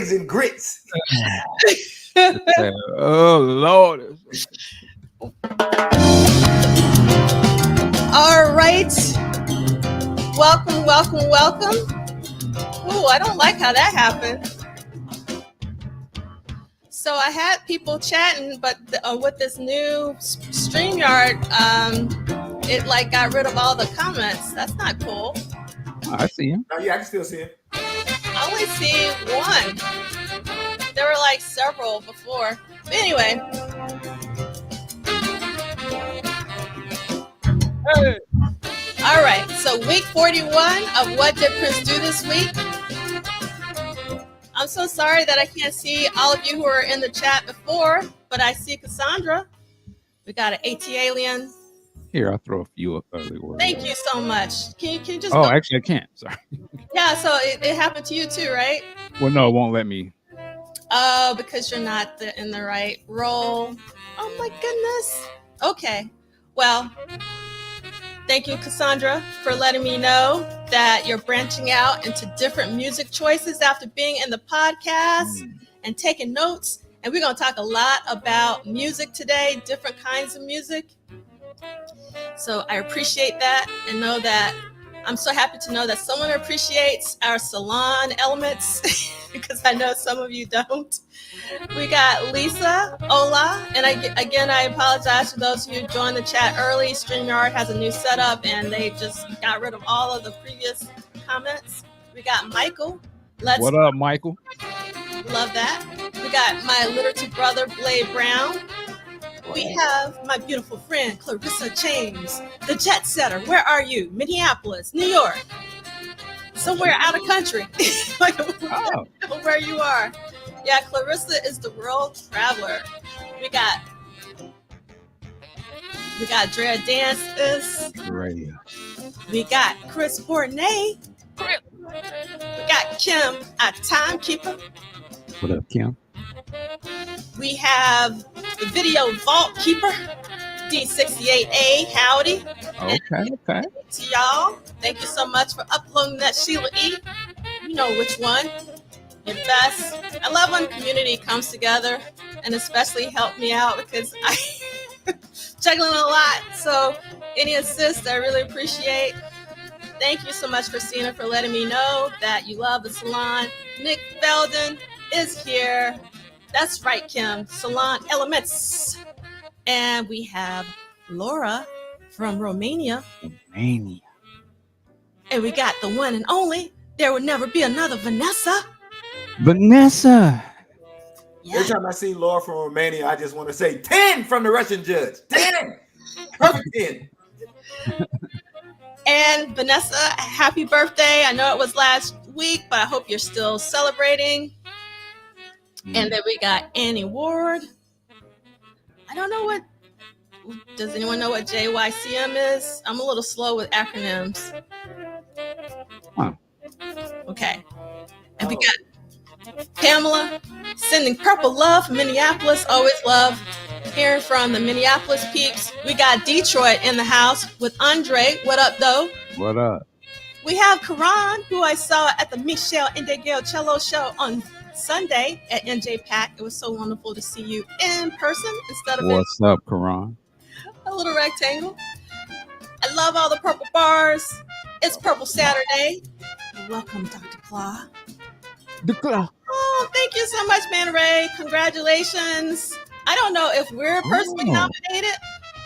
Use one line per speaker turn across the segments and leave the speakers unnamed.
eggs and grits.
Oh Lord.
All right. Welcome. Ooh, I don't like how that happened. So I had people chatting, but with this new StreamYard, it like got rid of all the comments. That's not cool.
Oh, I see him.
Oh, yeah, I can still see him.
I only see one. There were like several before. But anyway.
Hey.
All right. So week 41 of What Did Prince Do This Week? I'm so sorry that I can't see all of you who were in the chat before, but I see Cassandra. We got an AT alien.
Here, I'll throw a few up early.
Thank you so much. Can you just?
Oh, actually, I can't. Sorry.
Yeah, so it happened to you too, right?
Well, no, it won't let me.
Oh, because you're not in the right role. Oh my goodness. Okay. Well, thank you, Cassandra, for letting me know that you're branching out into different music choices after being in the podcast and taking notes. And we're going to talk a lot about music today, different kinds of music. So I appreciate that and know that I'm so happy to know that someone appreciates our salon elements because I know some of you don't. We got Lisa, Ola, and I apologize for those who joined the chat early. StreamYard has a new setup and they just got rid of all of the previous comments. We got Michael.
What up, Michael?
Love that. We got my literature brother, Blade Brown. We have my beautiful friend, Clarissa James, the jet setter. Where are you? Minneapolis, New York. Somewhere out of country. Where you are. Yeah, Clarissa is the world traveler. We got Drea Dances.
Radio.
We got Chris Bournay. We got Kim, our timekeeper.
What up, Kim?
We have the video vault keeper, D68A. Howdy.
Okay.
To y'all, thank you so much for uploading that, Sheila E. You know which one. Your best. I love when community comes together and especially help me out because I'm juggling a lot. So any assist, I really appreciate. Thank you so much, Christina, for letting me know that you love the salon. Nick Belden is here. That's right, Kim. Salon Elements. And we have Laura from Romania. And we got the one and only. There would never be another Vanessa.
Yeah.
Every time I see Laura from Romania, I just want to say 10 from the Russian judge. 10. Perfect 10.
And Vanessa, happy birthday. I know it was last week, but I hope you're still celebrating. And then we got Annie Ward. I don't know what. Does anyone know what JYCM is? I'm a little slow with acronyms.
Huh.
Okay. And we got Pamela sending purple love from Minneapolis. Always love hearing from the Minneapolis peeps. We got Detroit in the house with Andre. What up, though?
What up?
We have Karan, who I saw at the Michelle Indegail Cello show on Sunday at NJ Pack. It was so wonderful to see you in person instead of
What's up, Karan?
A little rectangle. I love all the purple bars. It's Purple Saturday. Welcome, Dr. Claw. Oh, thank you so much, Man Ray. Congratulations. I don't know if we're personally nominated,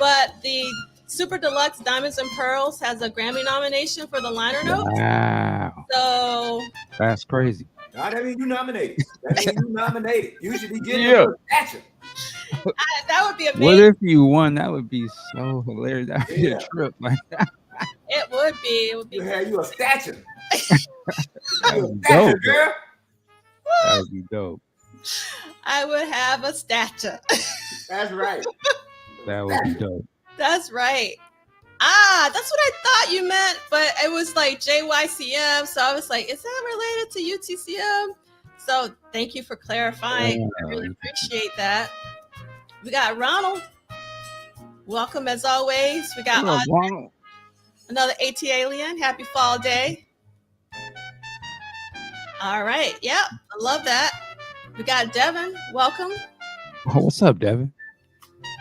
but the Super Deluxe Diamonds and Pearls has a Grammy nomination for the liner notes.
Wow.
So
that's crazy.
That means you nominated. You should be getting a statue.
That would be amazing.
What if you won? That would be so hilarious. That would be a trip like that.
It would be. It would be.
You have you a statue.
That would be dope, girl. That would be dope.
I would have a statue.
That's right.
That would be dope.
That's right. That's what I thought you meant, but it was like JYCM. So I was like, is that related to UTCM? So thank you for clarifying. I really appreciate that. We got Ronald. Welcome as always. We got Ronald. Another AT alien. Happy fall day. All right. Yep. I love that. We got Devin. Welcome.
Oh, what's up, Devin?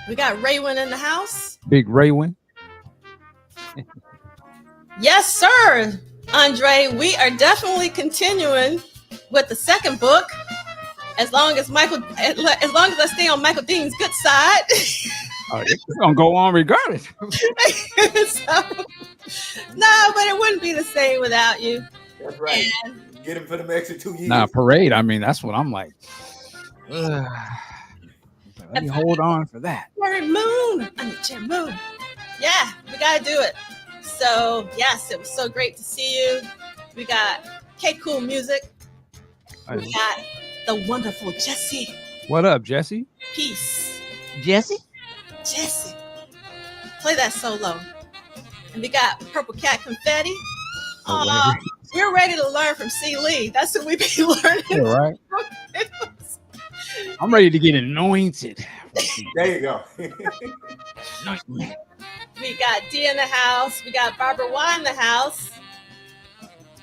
We got Raywin in the house.
Big Raywin.
Yes, sir. Andre, we are definitely continuing with the second book. As long as I stay on Michael Dean's good side.
It's gonna go on regardless.
So, no, but it wouldn't be the same without you.
That's right. And get him for the extra 2 years.
Nah, parade. I mean, that's what I'm like. Let me hold on for that.
Moon. Moon. Yeah, we gotta do it. So yes, it was so great to see you. We got K-Cool Music. We got the wonderful Jesse.
What up, Jesse?
Peace.
Jesse.
Play that solo. And we got Purple Cat Confetti. We're ready to learn from C. Liegh. That's what we be learning.
Yeah, right. I'm ready to get anointed.
There you go.
We got D in the house. We got Barbara Y in the house.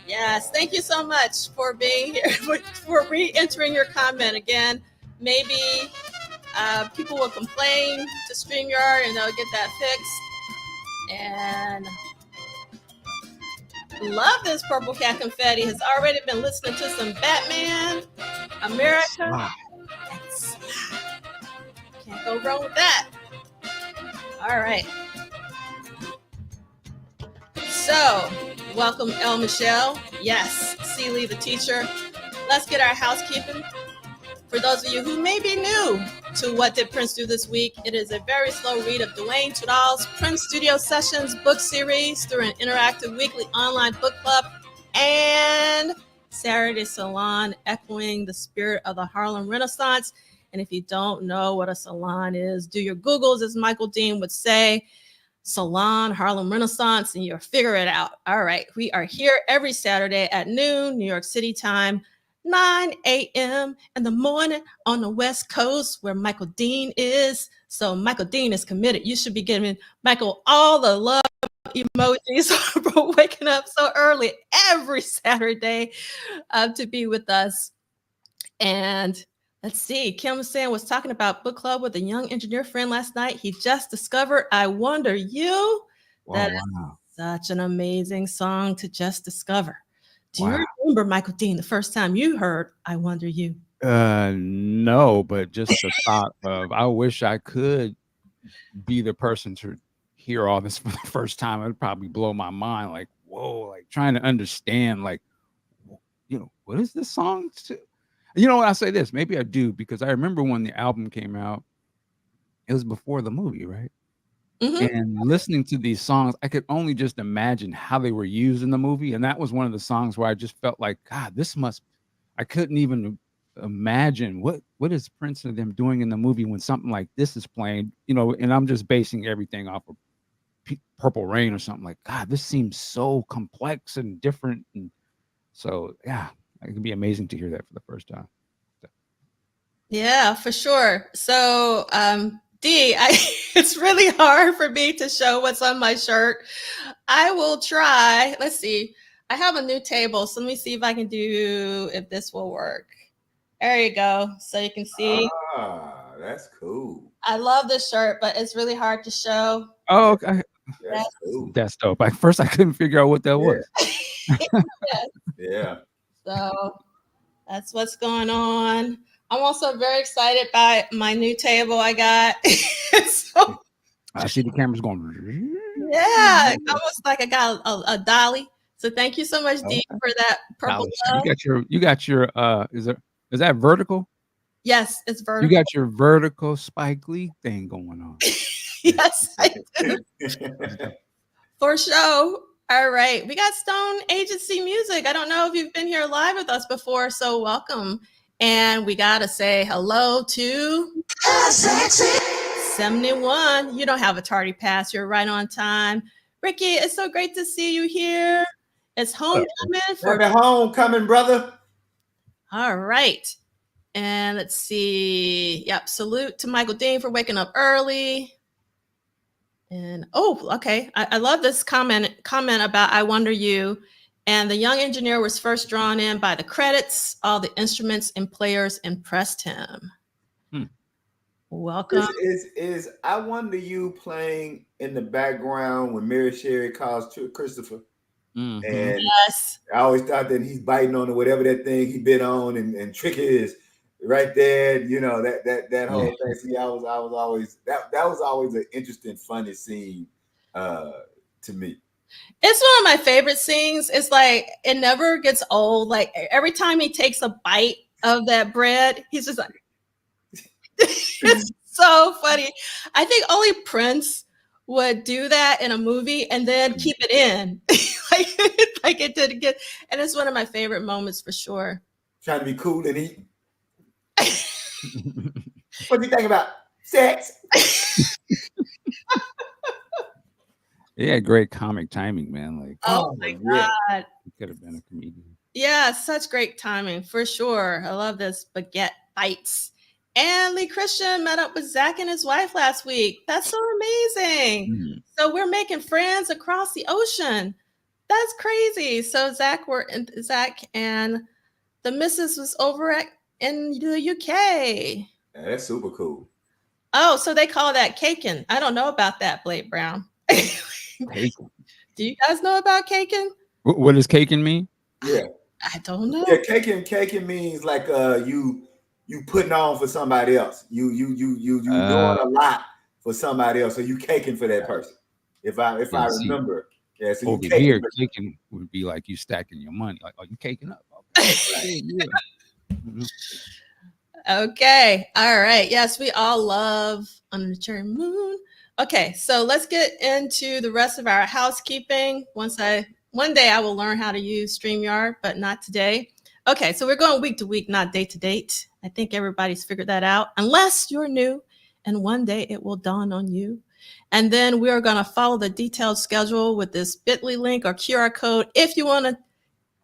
Yes, thank you so much for being here, for re-entering your comment again. Maybe people will complain to StreamYard and they'll get that fixed. And love this Purple Cat Confetti. Has already been listening to some Batman, America.
Wow.
Can't go wrong with that. All right. So, welcome, El Michelle. Yes, C. Liegh, the teacher. Let's get our housekeeping. For those of you who may be new to What Did Prince Do This Week, it is a very slow read of Duane Tudahl's Prince Studio Sessions book series through an interactive weekly online book club and Saturday Salon, echoing the spirit of the Harlem Renaissance. And if you don't know what a salon is, do your Googles, as Michael Dean would say. Salon, Harlem Renaissance, and you'll figure it out. All right. We are here every Saturday at noon, New York City time, 9 a.m. in the morning on the West Coast where Michael Dean is. So Michael Dean is committed. You should be giving Michael all the love emojis for waking up so early every Saturday to be with us. And let's see. Kim was talking about book club with a young engineer friend last night. He just discovered I Wonder You. That is such an amazing song to just discover. Do you remember, Michael Dean, the first time you heard I Wonder You?
No, but just the thought of I wish I could be the person to hear all this for the first time. It would probably blow my mind. Like, whoa, like trying to understand, like, what is this song to? You know what? I say this, maybe I do, because I remember when the album came out, it was before the movie, right? Mm-hmm. And listening to these songs, I could only just imagine how they were used in the movie. And that was one of the songs where I just felt like, God, I couldn't even imagine what is Prince and them doing in the movie when something like this is playing, and I'm just basing everything off of Purple Rain or something. Like, God, this seems so complex and different. And so, yeah. It can be amazing to hear that for the first time.
Yeah, for sure. So, D, it's really hard for me to show what's on my shirt. I will try. Let's see. I have a new table, so let me see if this will work. There you go. So you can see.
Ah, that's cool.
I love this shirt, but it's really hard to show.
Oh, okay.
That's cool.
That's dope. At first, I couldn't figure out what that was.
Yes.
Yeah.
So that's what's going on. I'm also very excited by my new table I got. So,
I see the cameras going.
Yeah, almost like I got a dolly. So thank you so much, Dee, for that purple glove.
You got your is that vertical?
Yes, it's vertical.
You got your vertical Spike Lee thing going on.
Yes, I do. For sure. All right, we got Stone Agency Music. I don't know if you've been here live with us before, so welcome. And we got to say hello to 71. You don't have a tardy pass. You're right on time. Ricky, it's so great to see you here. It's homecoming.
Happy homecoming, brother.
All right. And let's see. Yep, salute to Michael Dean for waking up early. And okay. I love this comment about I Wonder You. And the young engineer was first drawn in by the credits. All the instruments and players impressed him. Welcome.
Is I wonder you playing in the background when Mary Sherry calls Christopher?
Mm-hmm.
And
yes,
I always thought that he's biting on whatever that thing he bit on, and Tricky is right there. You know, that whole thing. See, I was always that was always an interesting, funny scene to me.
it's one of my favorite scenes. It's like it never gets old. Like every time he takes a bite of that bread, he's just like, it's so funny. I think only Prince would do that in a movie and then keep it in, like it didn't get. And it's one of my favorite moments for sure.
Trying to be cool and eat. What do you think about sex?
Yeah, great comic timing, man. Like,
oh my God,
he could have been a comedian.
Yeah, such great timing for sure. I love this baguette bites. And Lee Christian met up with Zach and his wife last week. That's so amazing.
Mm-hmm.
So we're making friends across the ocean. That's crazy. So Zach and the missus was over in the UK.
Yeah, that's super cool.
Oh, so they call that caking. I don't know about that, Blake Brown. Do you guys know about caking?
What does caking mean?
Yeah,
I don't know.
Yeah, caking means like you putting on for somebody else. You doing a lot for somebody else. So you caking for that person. If I remember. Yeah, so
over here, caking would be like you stacking your money. Like, are you caking up? Okay. Yeah.
Okay. All right. Yes, we all love Under the Cherry Moon. Okay, so let's get into the rest of our housekeeping. One day I will learn how to use StreamYard, but not today. Okay, so we're going week to week, not date to date. I think everybody's figured that out, unless you're new, and one day it will dawn on you. And then we are going to follow the detailed schedule with this bit.ly link or QR code if you want to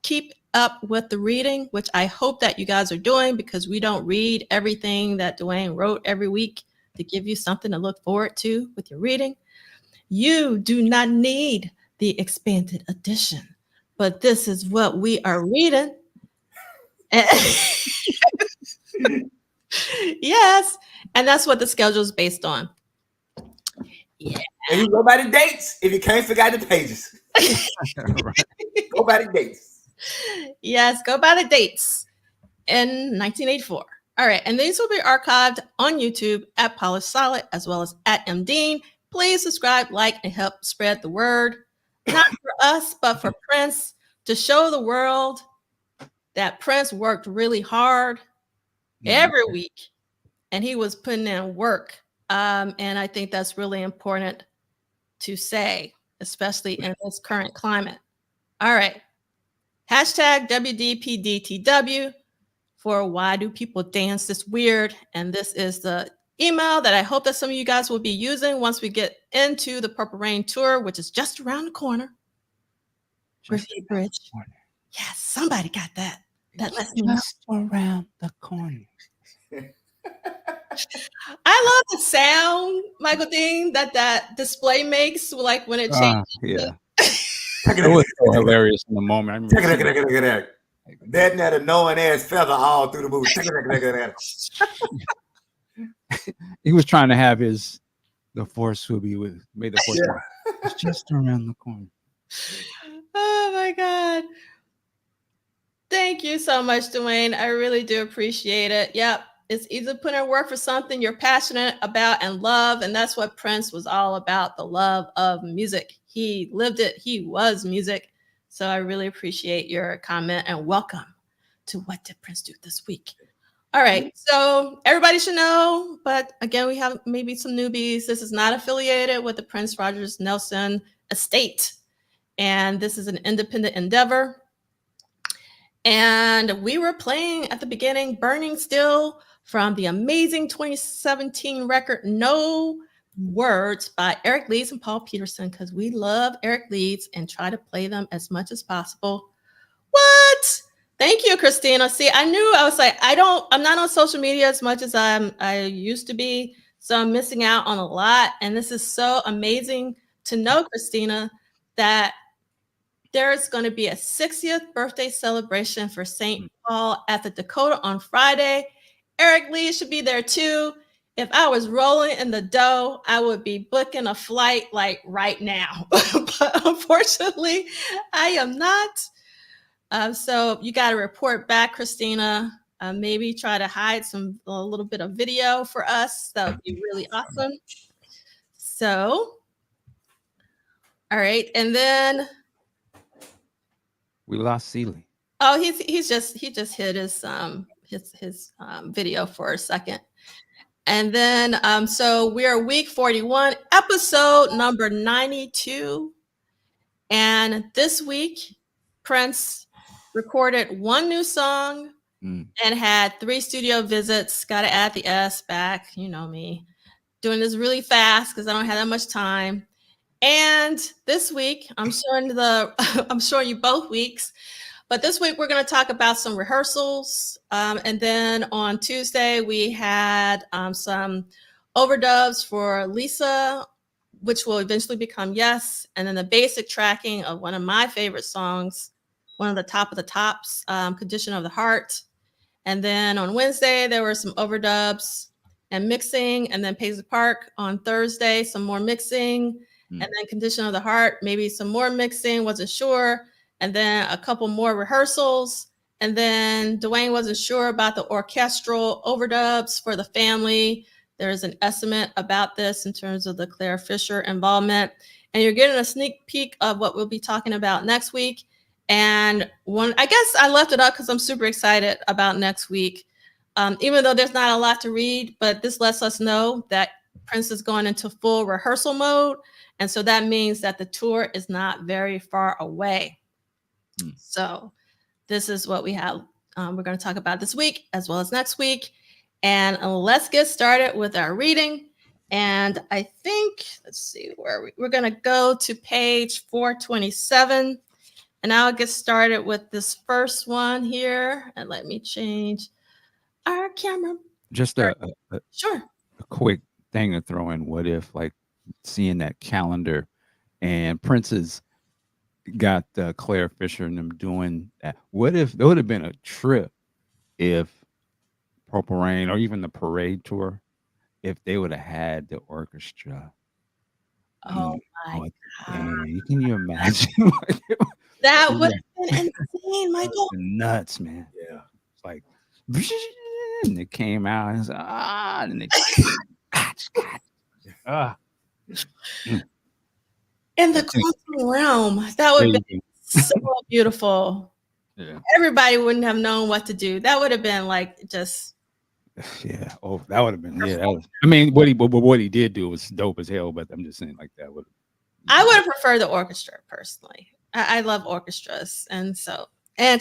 keep up with the reading, which I hope that you guys are doing, because we don't read everything that Duane wrote every week to give you something to look forward to with your reading. You do not need the expanded edition, but this is what we are reading. Yes, and that's what the schedule is based on.
Yeah. And you go by the dates if you can't figure out the pages. Right. Go by the dates.
Yes, go by the dates in 1984. All right, and these will be archived on YouTube at Polished Solid as well as at MDean. Please subscribe, like, and help spread the word. Not for us, but for Prince, to show the world that Prince worked really hard every week, and he was putting in work. And I think that's really important to say, especially in this current climate. All right. Hashtag WDPDTW for Why Do People Dance This Weird? And this is the email that I hope that some of you guys will be using once we get into the Purple Rain tour, which is just around the corner. Griffith Bridge. Yes, somebody got that. That lets me know.
Around the corner.
I love the sound, Michael Dean, that display makes, like when it changes.
Yeah. It was so hilarious in the moment.
That and that annoying ass feather all through the movie.
He was trying to have the force will be with. May the force it's just around the corner.
Oh my God. Thank you so much, Duane. I really do appreciate it. Yep. It's easy to put in work for something you're passionate about and love. And that's what Prince was all about, the love of music. He lived it. He was music. So I really appreciate your comment and welcome to What Did Prince Do This Week? All right. So everybody should know, but again, we have maybe some newbies. This is not affiliated with the Prince Rogers Nelson estate. And this is an independent endeavor. And we were playing at the beginning, Burning Still, from the amazing 2017 record, No Words by Eric Leeds and Paul Peterson, because we love Eric Leeds and try to play them as much as possible. What? Thank you, Christina. See, I was like, I'm not on social media as much as I used to be. So I'm missing out on a lot. And this is so amazing to know, Christina, that there's going to be a 60th birthday celebration for St. Paul at the Dakota on Friday. Eric Liegh should be there too. If I was rolling in the dough, I would be booking a flight like right now. But unfortunately, I am not. So you got to report back, Christina. Maybe try to hide a little bit of video for us. That would be really awesome. So, all right, and then
we lost Seeley.
Oh, he just hit his video for a second. And then so we are week 41, episode number 92. And this week, Prince recorded one new song and had 3 studio visits. Got to add the S back. You know me. Doing this really fast because I don't have that much time. And this week, I'm showing you both weeks. But this week, we're going to talk about some rehearsals. And then on Tuesday, we had some overdubs for Lisa, which will eventually become Yes. And then the basic tracking of one of my favorite songs, one of the top of the tops, Condition of the Heart. And then on Wednesday, there were some overdubs and mixing. And then Paisley Park on Thursday, some more mixing. And then Condition of the Heart, maybe some more mixing, wasn't sure. And then a couple more rehearsals. And then Duane wasn't sure about the orchestral overdubs for the family. There's an estimate about this in terms of the Claire Fisher involvement. And you're getting a sneak peek of what we'll be talking about next week. And I guess I left it up because I'm super excited about next week. Even though there's not a lot to read, but this lets us know that Prince is going into full rehearsal mode. And so that means that the tour is not very far away. So this is what we have. We're going to talk about this week as well as next week. And let's get started with our reading. And I think, let's see where we're going to go to page 427. And I'll get started with this first one here. And let me change our camera.
Just
sure.
A quick thing to throw in. What if, like, seeing that calendar and Prince's got Claire Fisher and them doing that? What if there would have been a trip if Purple Rain or even the Parade tour, if they would have had the orchestra?
Oh my God.
Can you imagine?
That would have been insane, Michael.
Nuts, man.
Yeah.
It's like, and it came out and it's and they
in the quantum realm, that would have been so beautiful.
Yeah.
Everybody wouldn't have known what to do. That would have been like just.
Yeah. Oh, that would have been. Yeah. That was, I mean, what he did do was dope as hell. But I'm just saying, like that would.
I would have preferred the orchestra personally. I love orchestras, and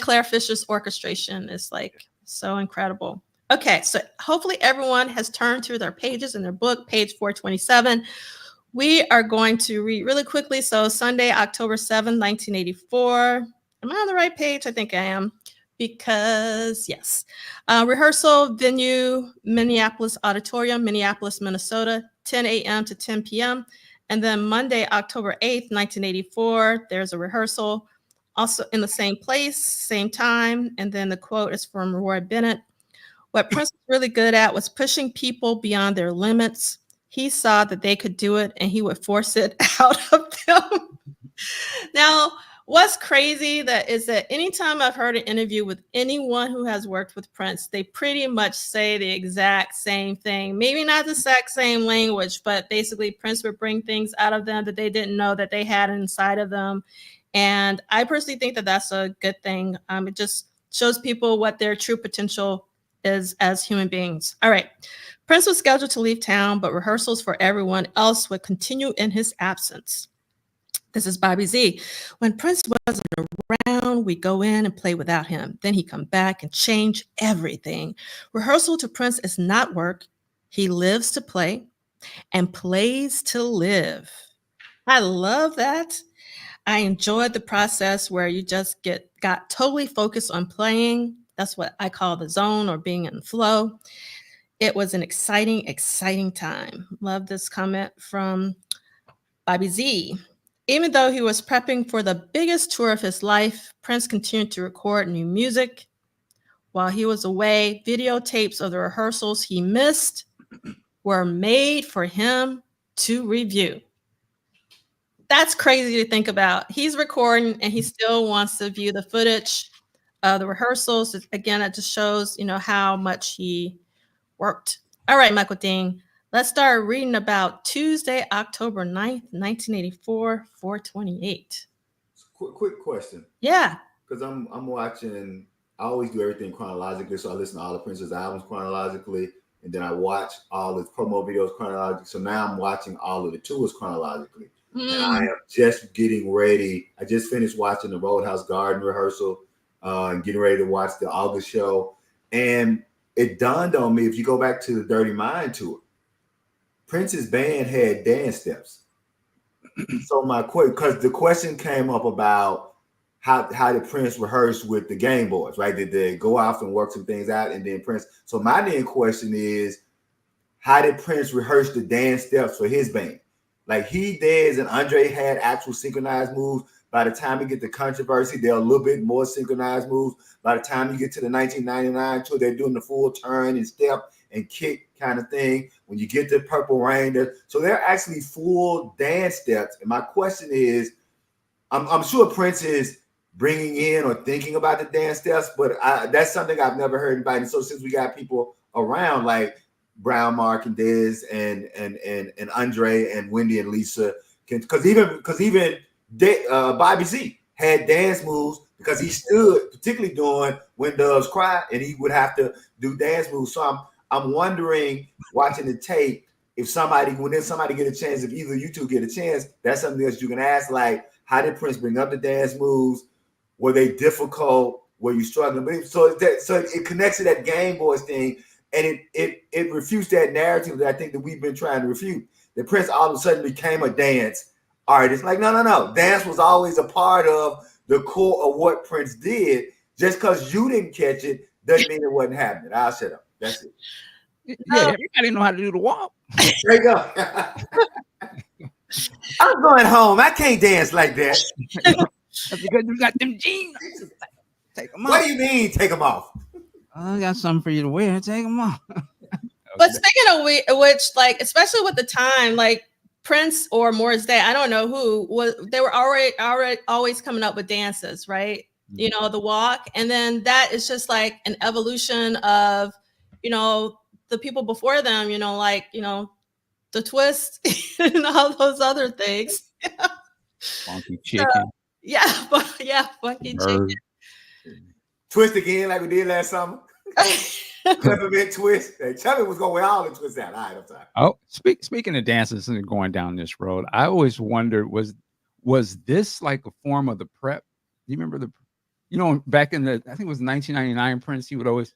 Claire Fisher's orchestration is like so incredible. Okay, so hopefully everyone has turned through their pages in their book, page 427. We are going to read really quickly. So Sunday, October 7th, 1984. Am I on the right page? I think I am. Because, yes. Rehearsal venue, Minneapolis Auditorium, Minneapolis, Minnesota, 10 a.m. to 10 p.m. And then Monday, October 8th, 1984, there's a rehearsal. Also in the same place, same time. And then the quote is from Roy Bennett. What Prince was really good at was pushing people beyond their limits. He saw that they could do it and he would force it out of them. Now, what's crazy is that anytime I've heard an interview with anyone who has worked with Prince, they pretty much say the exact same thing. Maybe not the exact same language, but basically Prince would bring things out of them that they didn't know that they had inside of them. And I personally think that that's a good thing. It just shows people what their true potential is as human beings. All right. Prince was scheduled to leave town, but rehearsals for everyone else would continue in his absence. This is Bobby Z. When Prince wasn't around, we go in and play without him. Then he'd come back and change everything. Rehearsal to Prince is not work. He lives to play and plays to live. I love that. I enjoyed the process where you just got totally focused on playing. That's what I call the zone or being in flow. It was an exciting, exciting time. Love this comment from Bobby Z. Even though he was prepping for the biggest tour of his life, Prince continued to record new music. While he was away, videotapes of the rehearsals he missed were made for him to review. That's crazy to think about. He's recording and he still wants to view the footage of the rehearsals. Again, it just shows, how much he worked. All right, Michael Dean, let's start reading about Tuesday, October 9th, 1984, 428.
Quick question.
Yeah.
Because I'm watching, I always do everything chronologically. So I listen to all the Prince's albums chronologically. And then I watch all the promo videos chronologically. So now I'm watching all of the tours chronologically. And I am just getting ready. I just finished watching the Roadhouse Garden rehearsal and getting ready to watch the August show. And it dawned on me, if you go back to the Dirty Mind tour, Prince's band had dance steps. So because the question came up about how did Prince rehearse with the Game Boys, right? Did they go off and work some things out and then Prince? So my main question is, how did Prince rehearse the dance steps for his band? Like he, Dez, and Andre had actual synchronized moves. By the time you get to Controversy, they're a little bit more synchronized moves. By the time you get to the 1999 tour, they're doing the full turn and step and kick kind of thing. When you get to Purple Rain, so they're actually full dance steps. And my question is, I'm sure Prince is bringing in or thinking about the dance steps, but that's something I've never heard anybody. And so since we got people around like Brown, Mark, and Dez, and Andre, and Wendy, and Lisa, because even Bobby Z had dance moves because he stood, particularly doing When Doves Cry, and he would have to do dance moves. So I'm wondering, watching the tape, if somebody get a chance, if either you two get a chance, that's something else you can ask, like, how did Prince bring up the dance moves? Were they difficult? Were you struggling? But so it connects to that Game Boys thing, and it refutes that narrative that I think that we've been trying to refute. That Prince all of a sudden became a dance artist. Like, no. Dance was always a part of the core of what Prince did. Just because you didn't catch it doesn't mean it wasn't happening. I'll shut up. That's it.
Yeah, everybody know how to do the walk.
There you go. I'm going home. I can't dance like that.
That's because you got them jeans. Take them off.
What do you mean, take them off?
I got something for you to wear. Take them off.
But speaking of which, like, especially with the time, like Prince or Morris Day, I don't know who was, they were already always coming up with dances, right? Mm-hmm. The walk. And then that is just like an evolution of, the people before them, the twist and all those other things.
Funky chicken.
Funky chicken.
Twist again like we did last summer. Peppermint twist. Hey, tell me what's going on all the twists out. All right, I'm sorry.
Oh, speaking of dances and going down this road, I always wondered, was this like a form of the prep? Do you remember back in I think it was 1999 Prince, he would always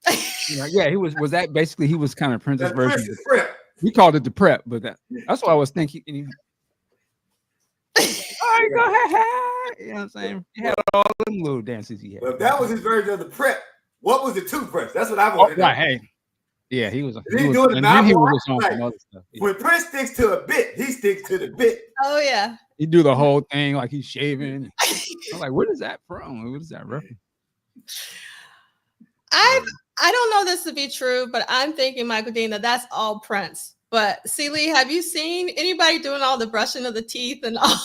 he was that basically he was kind of Prince's version.
Prince's prep.
We called it the prep, but that's what I was thinking. All right, go ahead. You know what I'm saying? He had all them little dances he had.
Well, if that was his version of the prep, what was the toothbrush? That's what I wanted to know.
Right, hey. Yeah, he was
doing the mouth
on some other stuff. Yeah.
When Prince sticks to a bit, he sticks to the bit.
Oh, yeah.
He do the whole thing like he's shaving. I'm like, where is that from? What is that reference?
I don't know this to be true, but I'm thinking, Michael Dean, that's all Prince. But Liegh, have you seen anybody doing all the brushing of the teeth and all?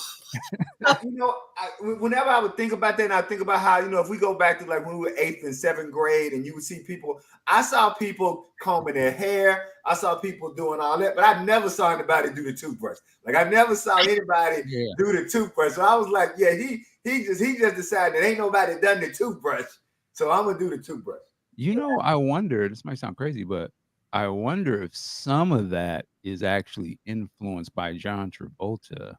Whenever I would think about that, and I think about how, if we go back to like when we were 8th and 7th grade and you would see people, I saw people combing their hair. I saw people doing all that, but I never saw anybody do the toothbrush. Like I never saw anybody do the toothbrush. So I was like, he just decided that ain't nobody done the toothbrush. So I'm going to do the toothbrush.
I wonder, this might sound crazy, but I wonder if some of that is actually influenced by John Travolta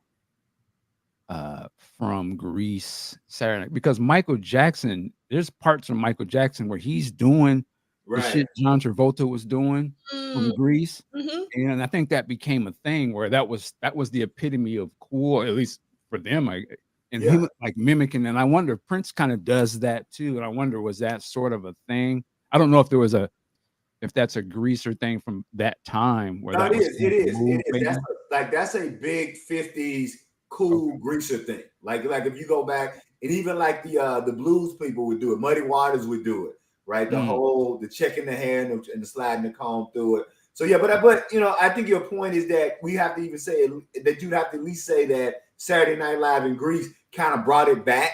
from Grease, Saturday Night, because Michael Jackson, there's parts of Michael Jackson where he's doing the shit John Travolta was doing from Grease, and I think that became a thing where that was the epitome of cool, at least for them. He was like mimicking, and I wonder if Prince kind of does that too. And I wonder, was that sort of a thing? I don't know if that's a Greaser thing from that time where it is.
That's a big 50s cool greaser thing. Like if you go back, and even like the blues people would do it. Muddy Waters would do it, right? The checking the hand and the sliding the comb through it. So yeah, but I think your point is that we have to even say that you'd have to at least say that Saturday Night Live in Grease kind of brought it back.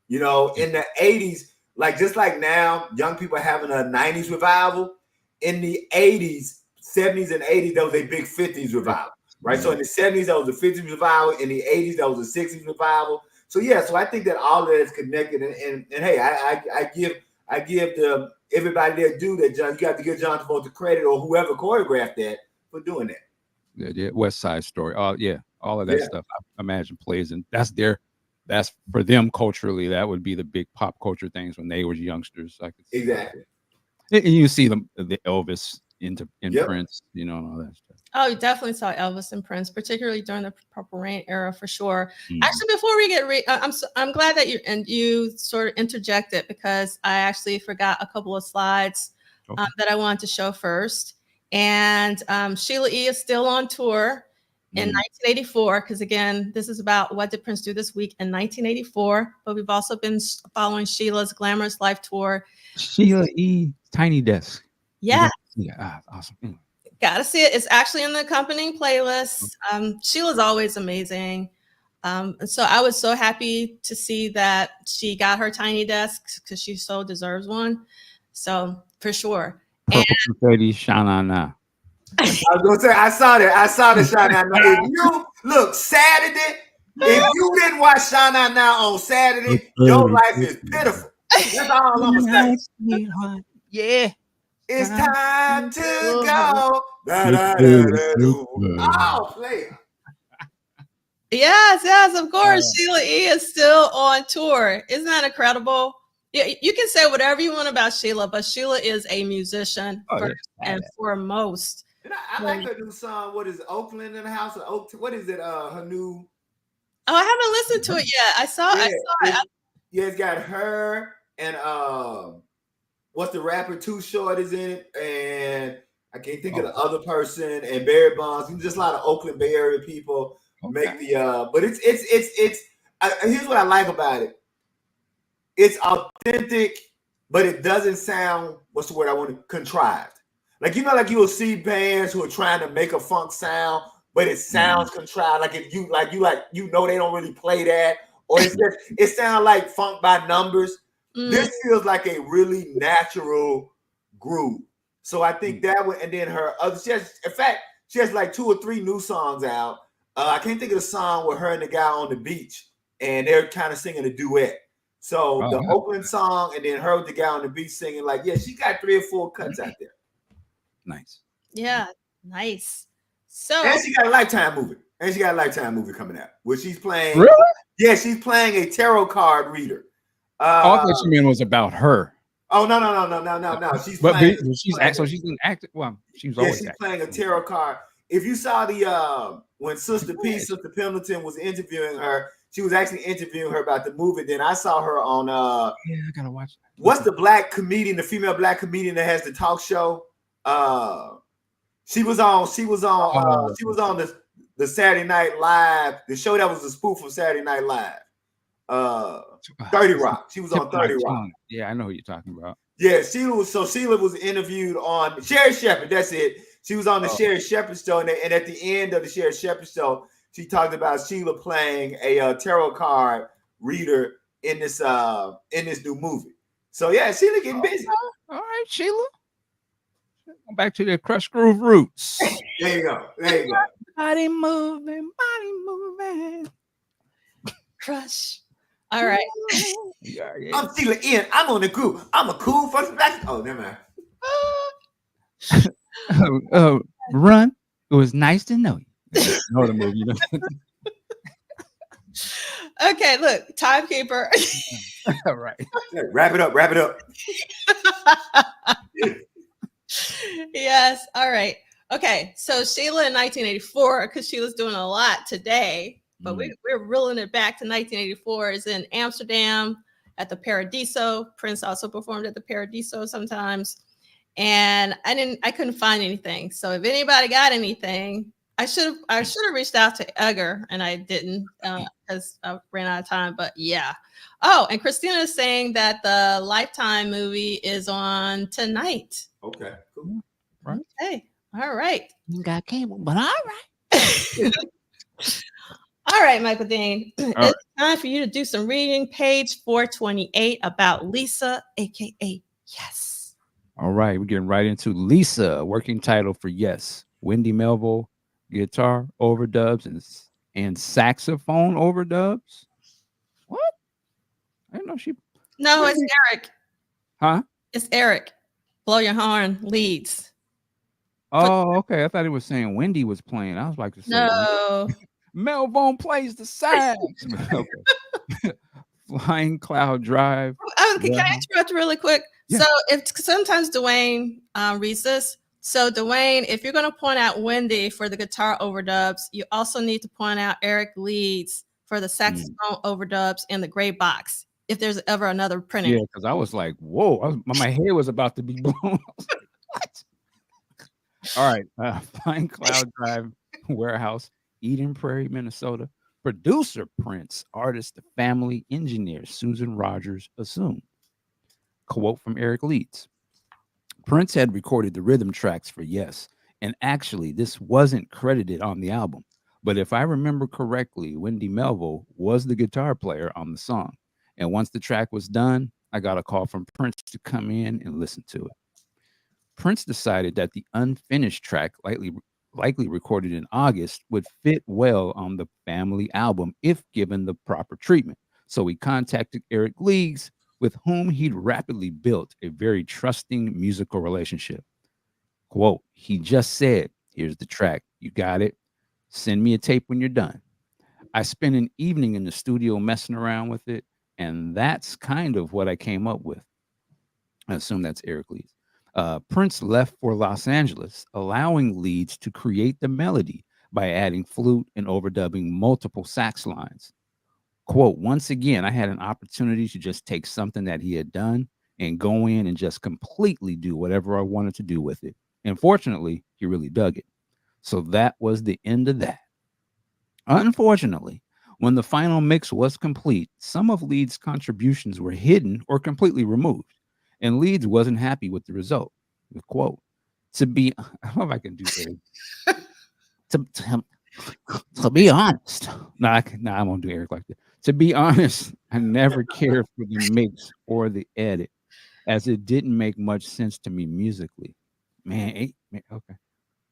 In the 80s, like just like now, young people having a 90s revival. In the 80s, 70s, and 80s, that was a big 50s revival, right? So in the 70s, that was the 50s revival. In the 80s, that was the 60s revival. So yeah, so I think that all of that is connected. And hey, I give everybody their due that John. You got to give John Travolta credit or whoever choreographed that for doing that.
Yeah, West Side Story. All of that stuff. I imagine plays, and that's for them culturally. That would be the big pop culture things when they were youngsters.
Exactly.
And you see the Elvis in Prince, and all that stuff.
Oh, you definitely saw Elvis and Prince, particularly during the Purple Rain era, for sure. Actually, before we get, I'm glad that you sort of interjected, because I actually forgot a couple of slides that I wanted to show first. And Sheila E. is still on tour in 1984, because again, this is about what did Prince do this week in 1984. But we've also been following Sheila's Glamorous Life tour.
Sheila E. Tiny Desk.
Yeah.
Yeah, awesome.
Gotta see it. It's actually in the accompanying playlist. Sheila's always amazing. So I was so happy to see that she got her tiny desk, because she so deserves one. So for sure.
Purple confetti, Sha-na-na.
I was gonna say I saw the Sha-na-na. If you look Saturday, if you didn't watch Sha-na-na on Saturday, your life is pitiful. That's all I'm gonna say.
Yeah.
It's time to go. Oh, player.
Yes, of course. Sheila E. is still on tour. Isn't that incredible? You can say whatever you want about Sheila, but Sheila is a musician first and foremost.
And I like her new song. What is it? Oakland in the House? What is it? Her new.
Oh, I haven't listened to it yet. I saw it.
It's got her and what's the rapper? Too Short is in it, and I can't think of the other person. And Barry Bonds. Just a lot of Oakland Bay Area people make the. But it's. Here's what I like about it. It's authentic, but it doesn't sound. What's the word I want to contrived? Like you will see bands who are trying to make a funk sound, but it sounds contrived. Like if you they don't really play that, or it sounds like funk by numbers. This feels like a really natural groove. So I think that one, and then her other. She has like 2 or 3 new songs out. I can't think of the song with her and the guy on the beach, and they're kind of singing a duet. So the Oakland song, and then her with the guy on the beach singing, she got 3 or 4 cuts out there.
Nice.
Yeah, nice. So
and she got a Lifetime movie coming out where she's playing.
Really?
Yeah, she's playing a tarot card reader.
I thought you meant was about her.
Oh no! She's playing.
She's an actor. Well, she's always
playing a tarot card. If you saw the when Sister Pendleton was interviewing her, she was actually interviewing her about the movie. Then I saw her on
I gotta watch that.
What's the black comedian, the female black comedian that has the talk show? She was on the Saturday Night Live, the show that was a spoof of Saturday Night Live. 30 Rock. She was on 30 Rock.
Yeah, I know who you're talking about.
Yeah, Sheila was interviewed on Sherry Shepherd. That's it. She was on the Sherry Shepherd show, and at the end of the Sherry Shepherd show, she talked about Sheila playing a tarot card reader in this new movie. So yeah, Sheila getting busy.
All right, Sheila. Back to the Crush Groove roots.
There you go.
Body moving.
Crush. All right.
Yeah. I'm Sheila N. I'm on the groove. I'm a cool first black. Oh, never
mind. Run. It was nice to know you. Know the movie.
Okay, look, timekeeper.
All right.
Wrap it up.
Yes. All right. Okay. So Sheila in 1984, because Sheila's doing a lot today, but we're reeling it back to 1984, is in Amsterdam at the Paradiso. Prince also performed at the Paradiso sometimes. And I couldn't find anything. So if anybody got anything, I should have reached out to Edgar, and I didn't because I ran out of time. But yeah. Oh, and Christina is saying that the Lifetime movie is on tonight.
Okay, cool.
Right.
Okay, all right.
You got cable, but all right.
All right, Michael Dean.
All
It's time for you to do some reading. Page 428 about Lisa, aka Yes.
All right, we're getting right into Lisa, working title for Yes. Wendy Melville, guitar overdubs and saxophone overdubs. What? I didn't know she.
No, it's Eric.
Huh?
It's Eric. Blow your horn leads.
Oh, okay. I thought it was saying Wendy was playing. I was like to say,
No.
Melville plays the sax. Okay. Flying Cloud Drive.
Can I interrupt really quick?
Yeah.
So if sometimes Duane reads this. So Duane, if you're going to point out Wendy for the guitar overdubs, you also need to point out Eric Leeds for the saxophone overdubs in the gray box. If there's ever another printing.
Yeah, because I was like, whoa, my head was about to be blown. I was like, what? All right. Flying Cloud Drive Warehouse, Eden Prairie, Minnesota. Producer Prince, artist, the family, engineer Susan Rogers assumed. Quote from Eric Leeds. Prince had recorded the rhythm tracks for Yes, and actually this wasn't credited on the album. But if I remember correctly, Wendy Melville was the guitar player on the song. And once the track was done, I got a call from Prince to come in and listen to it. Prince decided that the unfinished track, likely recorded in August, would fit well on the family album if given the proper treatment. So he contacted Eric Leeds, with whom he'd rapidly built a very trusting musical relationship. Quote, he just said, here's the track. You got it. Send me a tape when you're done. I spent an evening in the studio messing around with it, and that's kind of what I came up with. I assume that's Eric Leeds. Prince left for Los Angeles, allowing Leeds to create the melody by adding flute and overdubbing multiple sax lines. Quote, once again, I had an opportunity to just take something that he had done and go in and just completely do whatever I wanted to do with it. And fortunately, he really dug it. So that was the end of that. Unfortunately, when the final mix was complete, some of Leeds' contributions were hidden or completely removed, and Leeds wasn't happy with the result. The quote, to be, I don't know if I can do Eric. To be honest, I won't do Eric like that. To be honest, I never cared for the mix or the edit, as it didn't make much sense to me musically. Man, okay.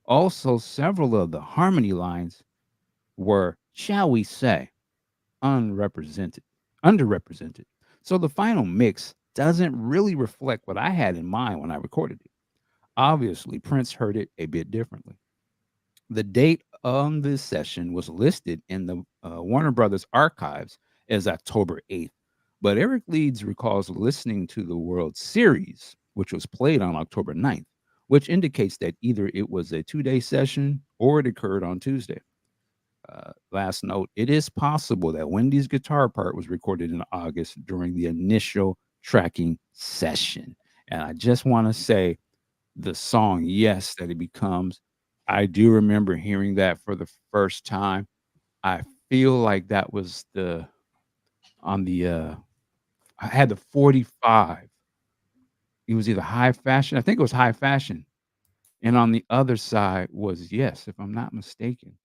Also, several of the harmony lines were, shall we say, underrepresented. So the final mix doesn't really reflect what I had in mind when I recorded it. Obviously, Prince heard it a bit differently. The date on this session was listed in the Warner Brothers archives as October 8th, but Eric Leeds recalls listening to the World Series, which was played on October 9th, which indicates that either it was a 2-day session or it occurred on Tuesday. Last note, it is possible that Wendy's guitar part was recorded in August during the initial tracking session. And I just want to say the song, Yes, that it becomes, I do remember hearing that for the first time. I feel like that was I had the 45. It was either High Fashion. I think it was High Fashion. And on the other side was Yes, if I'm not mistaken.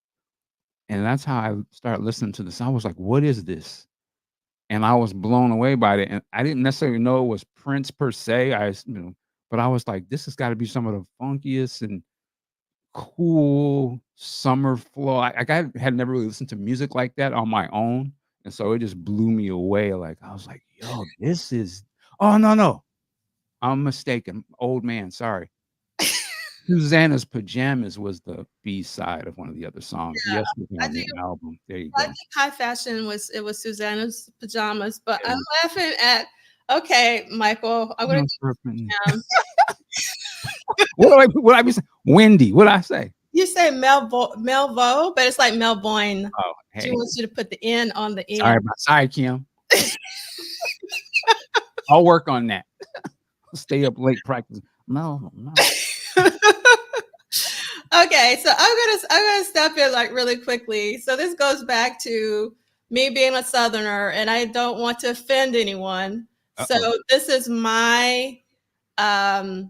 And that's how I started listening to this. I was like, what is this? And I was blown away by it. And I didn't necessarily know it was Prince per se. But I was like, this has got to be some of the funkiest and cool summer flow. I had never really listened to music like that on my own. And so it just blew me away. Like, I was like, yo, this is, oh, no. I'm mistaken. Old man, sorry. Susanna's Pajamas was the B side of one of the other songs.
Yeah,
Yes, on the album. There you
I
go.
think High Fashion was Susanna's Pajamas, but I'm laughing at. Okay, Michael, I'm going to.
What I be saying? Wendy. What I say?
You say Melvo, but it's like Melbourne.
Oh, hey.
She wants you to put the N on the
Sorry,
end.
sorry, Kim. I'll work on that. Stay up late practicing. No.
Okay, Okay, so I'm gonna step in like really quickly. So this goes back to me being a Southerner, and I don't want to offend anyone. So this is my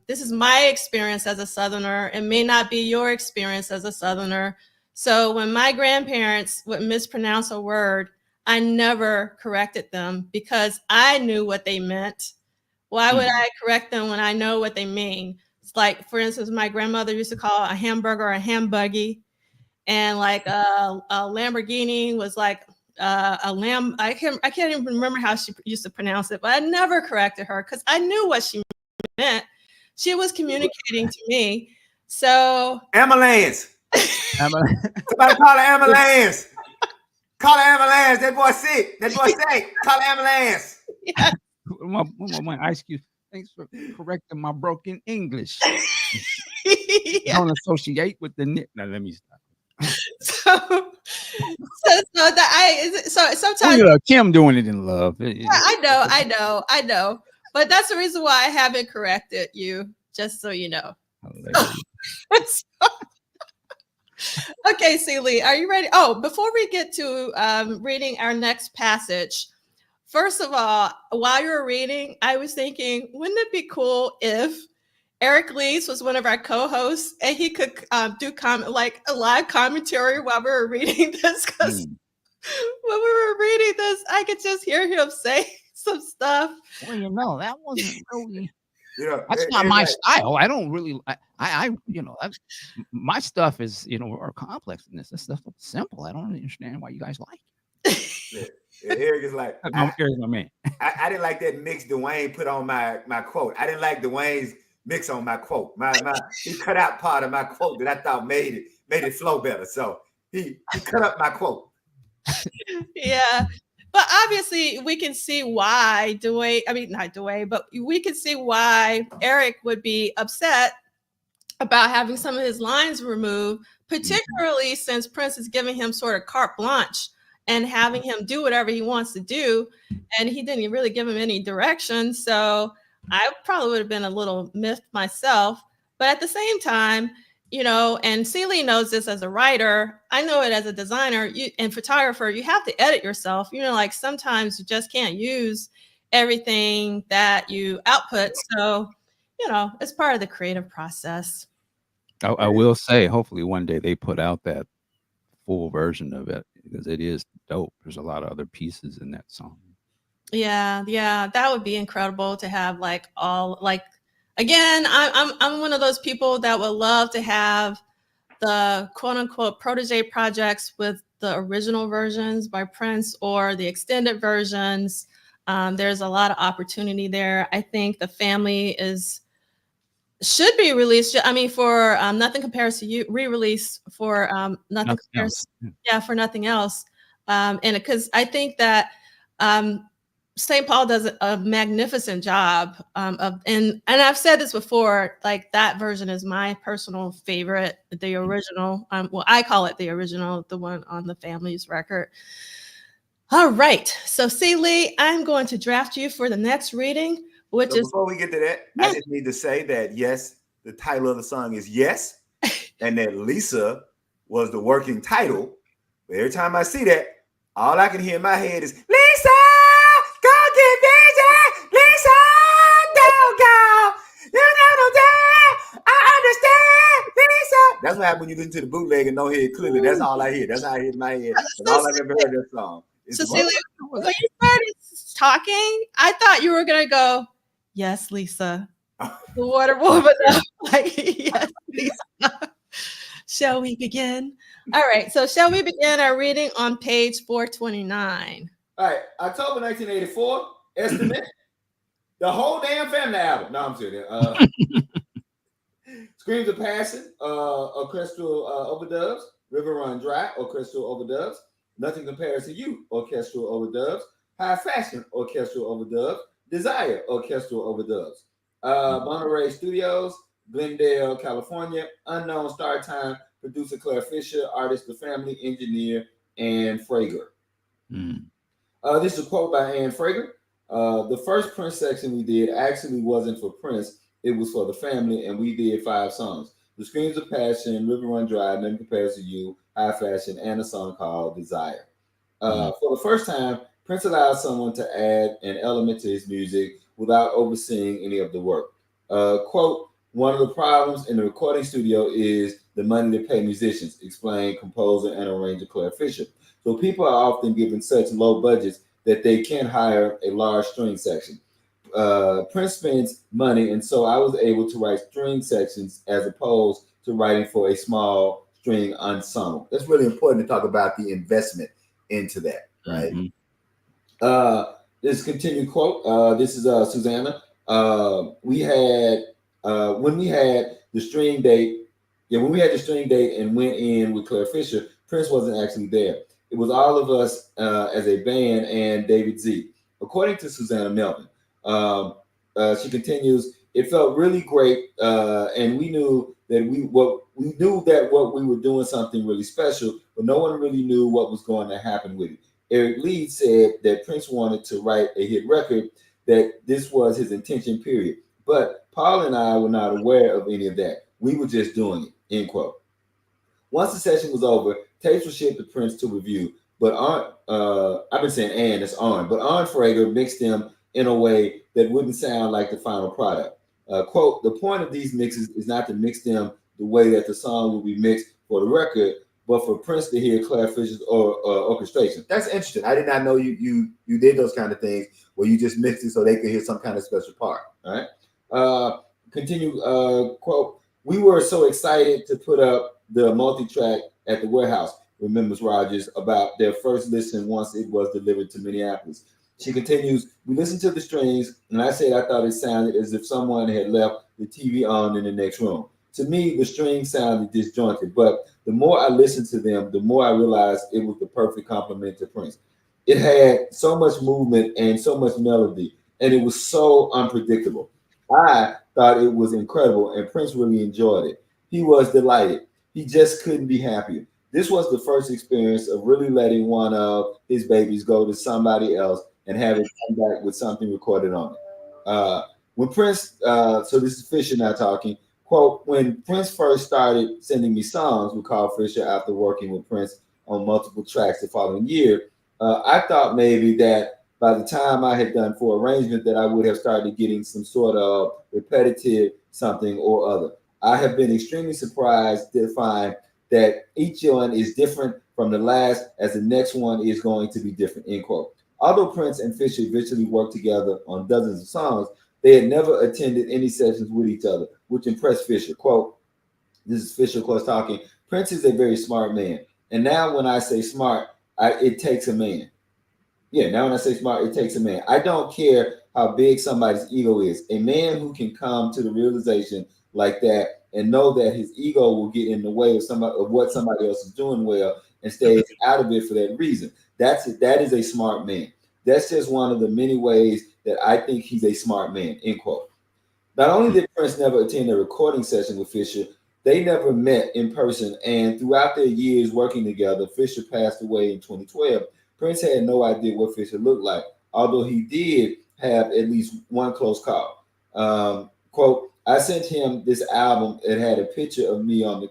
experience as a Southerner. It may not be your experience as a Southerner. So when my grandparents would mispronounce a word, I never corrected them because I knew what they meant. Why would I correct them when I know what they mean? It's like, for instance, my grandmother used to call a hamburger a hambuggy, and like a Lamborghini was like a lamb. I can't even remember how she used to pronounce it, but I never corrected her because I knew what she meant. She was communicating to me. So
ambulance. Somebody call an ambulance. Call an ambulance. That boy sick. That boy sick. Call an ambulance.
Yeah.
My ice cube. Thanks for correcting my broken English.
Yeah.
Don't associate with the nip. Now let me stop.
So sometimes
Kim doing it in love.
Yeah, I know. But that's the reason why I haven't corrected you, just so you know. Okay, Liegh, are you ready? Oh, before we get to reading our next passage, first of all, while you were reading, I was thinking, wouldn't it be cool if Eric Liegh was one of our co-hosts and he could do like a live commentary while we were reading this? Because when we were reading this, I could just hear him say some stuff.
Well, you know, that wasn't really. That's not my style. I don't really. I my stuff is more complex than this. This stuff is simple. I don't understand why you guys like it.
Eric is like,
Eric's my man.
I didn't like that mix Duane put on my quote. I didn't like Duane's mix on my quote. He cut out part of my quote that I thought made it flow better. So he cut up my quote.
Yeah. But obviously we can see why we can see why Eric would be upset about having some of his lines removed, particularly since Prince is giving him sort of carte blanche and having him do whatever he wants to do. And he didn't really give him any direction. So I probably would have been a little miffed myself. But at the same time, and Liegh knows this as a writer. I know it as a designer and photographer. You have to edit yourself. Like sometimes you just can't use everything that you output. So, it's part of the creative process.
I will say, hopefully one day they put out that full version of it because it is dope. There's a lot of other pieces in that song.
Yeah, that would be incredible to have again, I'm one of those people that would love to have the quote unquote protege projects with the original versions by Prince or the extended versions. There's a lot of opportunity there. I think the family should be released. I mean, for Nothing Compares to You, re-release for Nothing Compares. Yeah, for Nothing Else. And because I think that St. Paul does a magnificent job and I've said this before, like that version is my personal favorite, the original. Well, I call it the original, the one on the family's record. All right. So Liegh, I'm going to draft you for the next reading, which is.
Before we get to that, I just need to say that, yes, the title of the song is Yes, and that Lisa was the working title. But every time I see that, all I can hear in my head is, Lisa! Go get busy, Lisa. Don't go. You know that. I understand, Lisa. That's what happens when you listen to the bootleg and don't hear it clearly. That's all I hear. That's how I hear in my head. That's all I've ever heard that song.
So Liegh, when you started talking, I thought you were gonna go, yes, Lisa. The water woman. Like, yes, Lisa. Shall we begin? All right. So shall we begin our reading on page 429?
All right, October 1984, estimate, the whole damn family album. No, I'm kidding. Screams of Passion, orchestral overdubs. River Run Dry, orchestral overdubs. Nothing Compares to You, orchestral overdubs. High Fashion, orchestral overdubs. Desire, orchestral overdubs. Monterey Studios, Glendale, California. Unknown start time, producer Claire Fisher, artist The Family, engineer Ann Frager. This is a quote by Ann Frager. The first Prince section we did actually wasn't for Prince. It was for the family, and we did 5 songs. The Screams of Passion, River Run Dry, Nothing Compares to You, High Fashion, and a song called Desire. For the first time, Prince allowed someone to add an element to his music without overseeing any of the work. Quote, one of the problems in the recording studio is the money they pay musicians, explained composer and arranger Claire Fisher. So people are often given such low budgets that they can't hire a large string section. Prince spends money, and so I was able to write string sections as opposed to writing for a small string ensemble. That's really important to talk about the investment into that, right? This continued quote. This is Susanna. We had when we had the string date. Yeah, when we had the string date and went in with Claire Fisher, Prince wasn't actually there. It was all of us as a band and David Z. According to Susanna Melvin, she continues. It felt really great, and we knew that what we were doing something really special, but no one really knew what was going to happen with it. Eric Liegh said that Prince wanted to write a hit record, that this was his intention, period. But Paul and I were not aware of any of that. We were just doing it, end quote. Once the session was over, tapes were shipped to Prince to review, but I've been saying it's but Arn Frager mixed them in a way that wouldn't sound like the final product. Quote, the point of these mixes is not to mix them the way that the song will be mixed for the record, but for Prince to hear Claire Fisher's orchestration. That's interesting. I did not know you did those kind of things where you just mixed it so they could hear some kind of special part. All right. Continue. Quote. We were so excited to put up the multi-track at the warehouse, remembers Rogers, about their first listen once it was delivered to Minneapolis. She continues, we listened to the strings, and I said I thought it sounded as if someone had left the TV on in the next room. To me, the strings sounded disjointed, but the more I listened to them, the more I realized it was the perfect complement to Prince. It had so much movement and so much melody, and it was so unpredictable. I thought it was incredible, and Prince really enjoyed it. He was delighted. He just couldn't be happier. This was the first experience of really letting one of his babies go to somebody else and have it come back with something recorded on it. When Prince, so this is Fisher now talking, quote, when Prince first started sending me songs with Carl Fisher after working with Prince on multiple tracks the following year, I thought maybe that by the time I had done 4 arrangements that I would have started getting some sort of repetitive something or other. I have been extremely surprised to find that each one is different from the last, as the next one is going to be different, end quote. Although Prince and Fisher eventually worked together on dozens of songs, they had never attended any sessions with each other, which impressed Fisher. Quote, this is Fisher, of course, talking. Prince is a very smart man. And now when I say smart, it takes a man. Yeah, now when I say smart, it takes a man. I don't care how big somebody's ego is. A man who can come to the realization like that and know that his ego will get in the way of what somebody else is doing well and stays out of it for that reason. That is a smart man. That's just one of the many ways that I think he's a smart man, end quote. Not only did Prince never attend a recording session with Fisher, they never met in person. And throughout their years working together, Fisher passed away in 2012. Prince had no idea what Fisher looked like, although he did have at least one close call. Quote, I sent him this album. It had a picture of me on the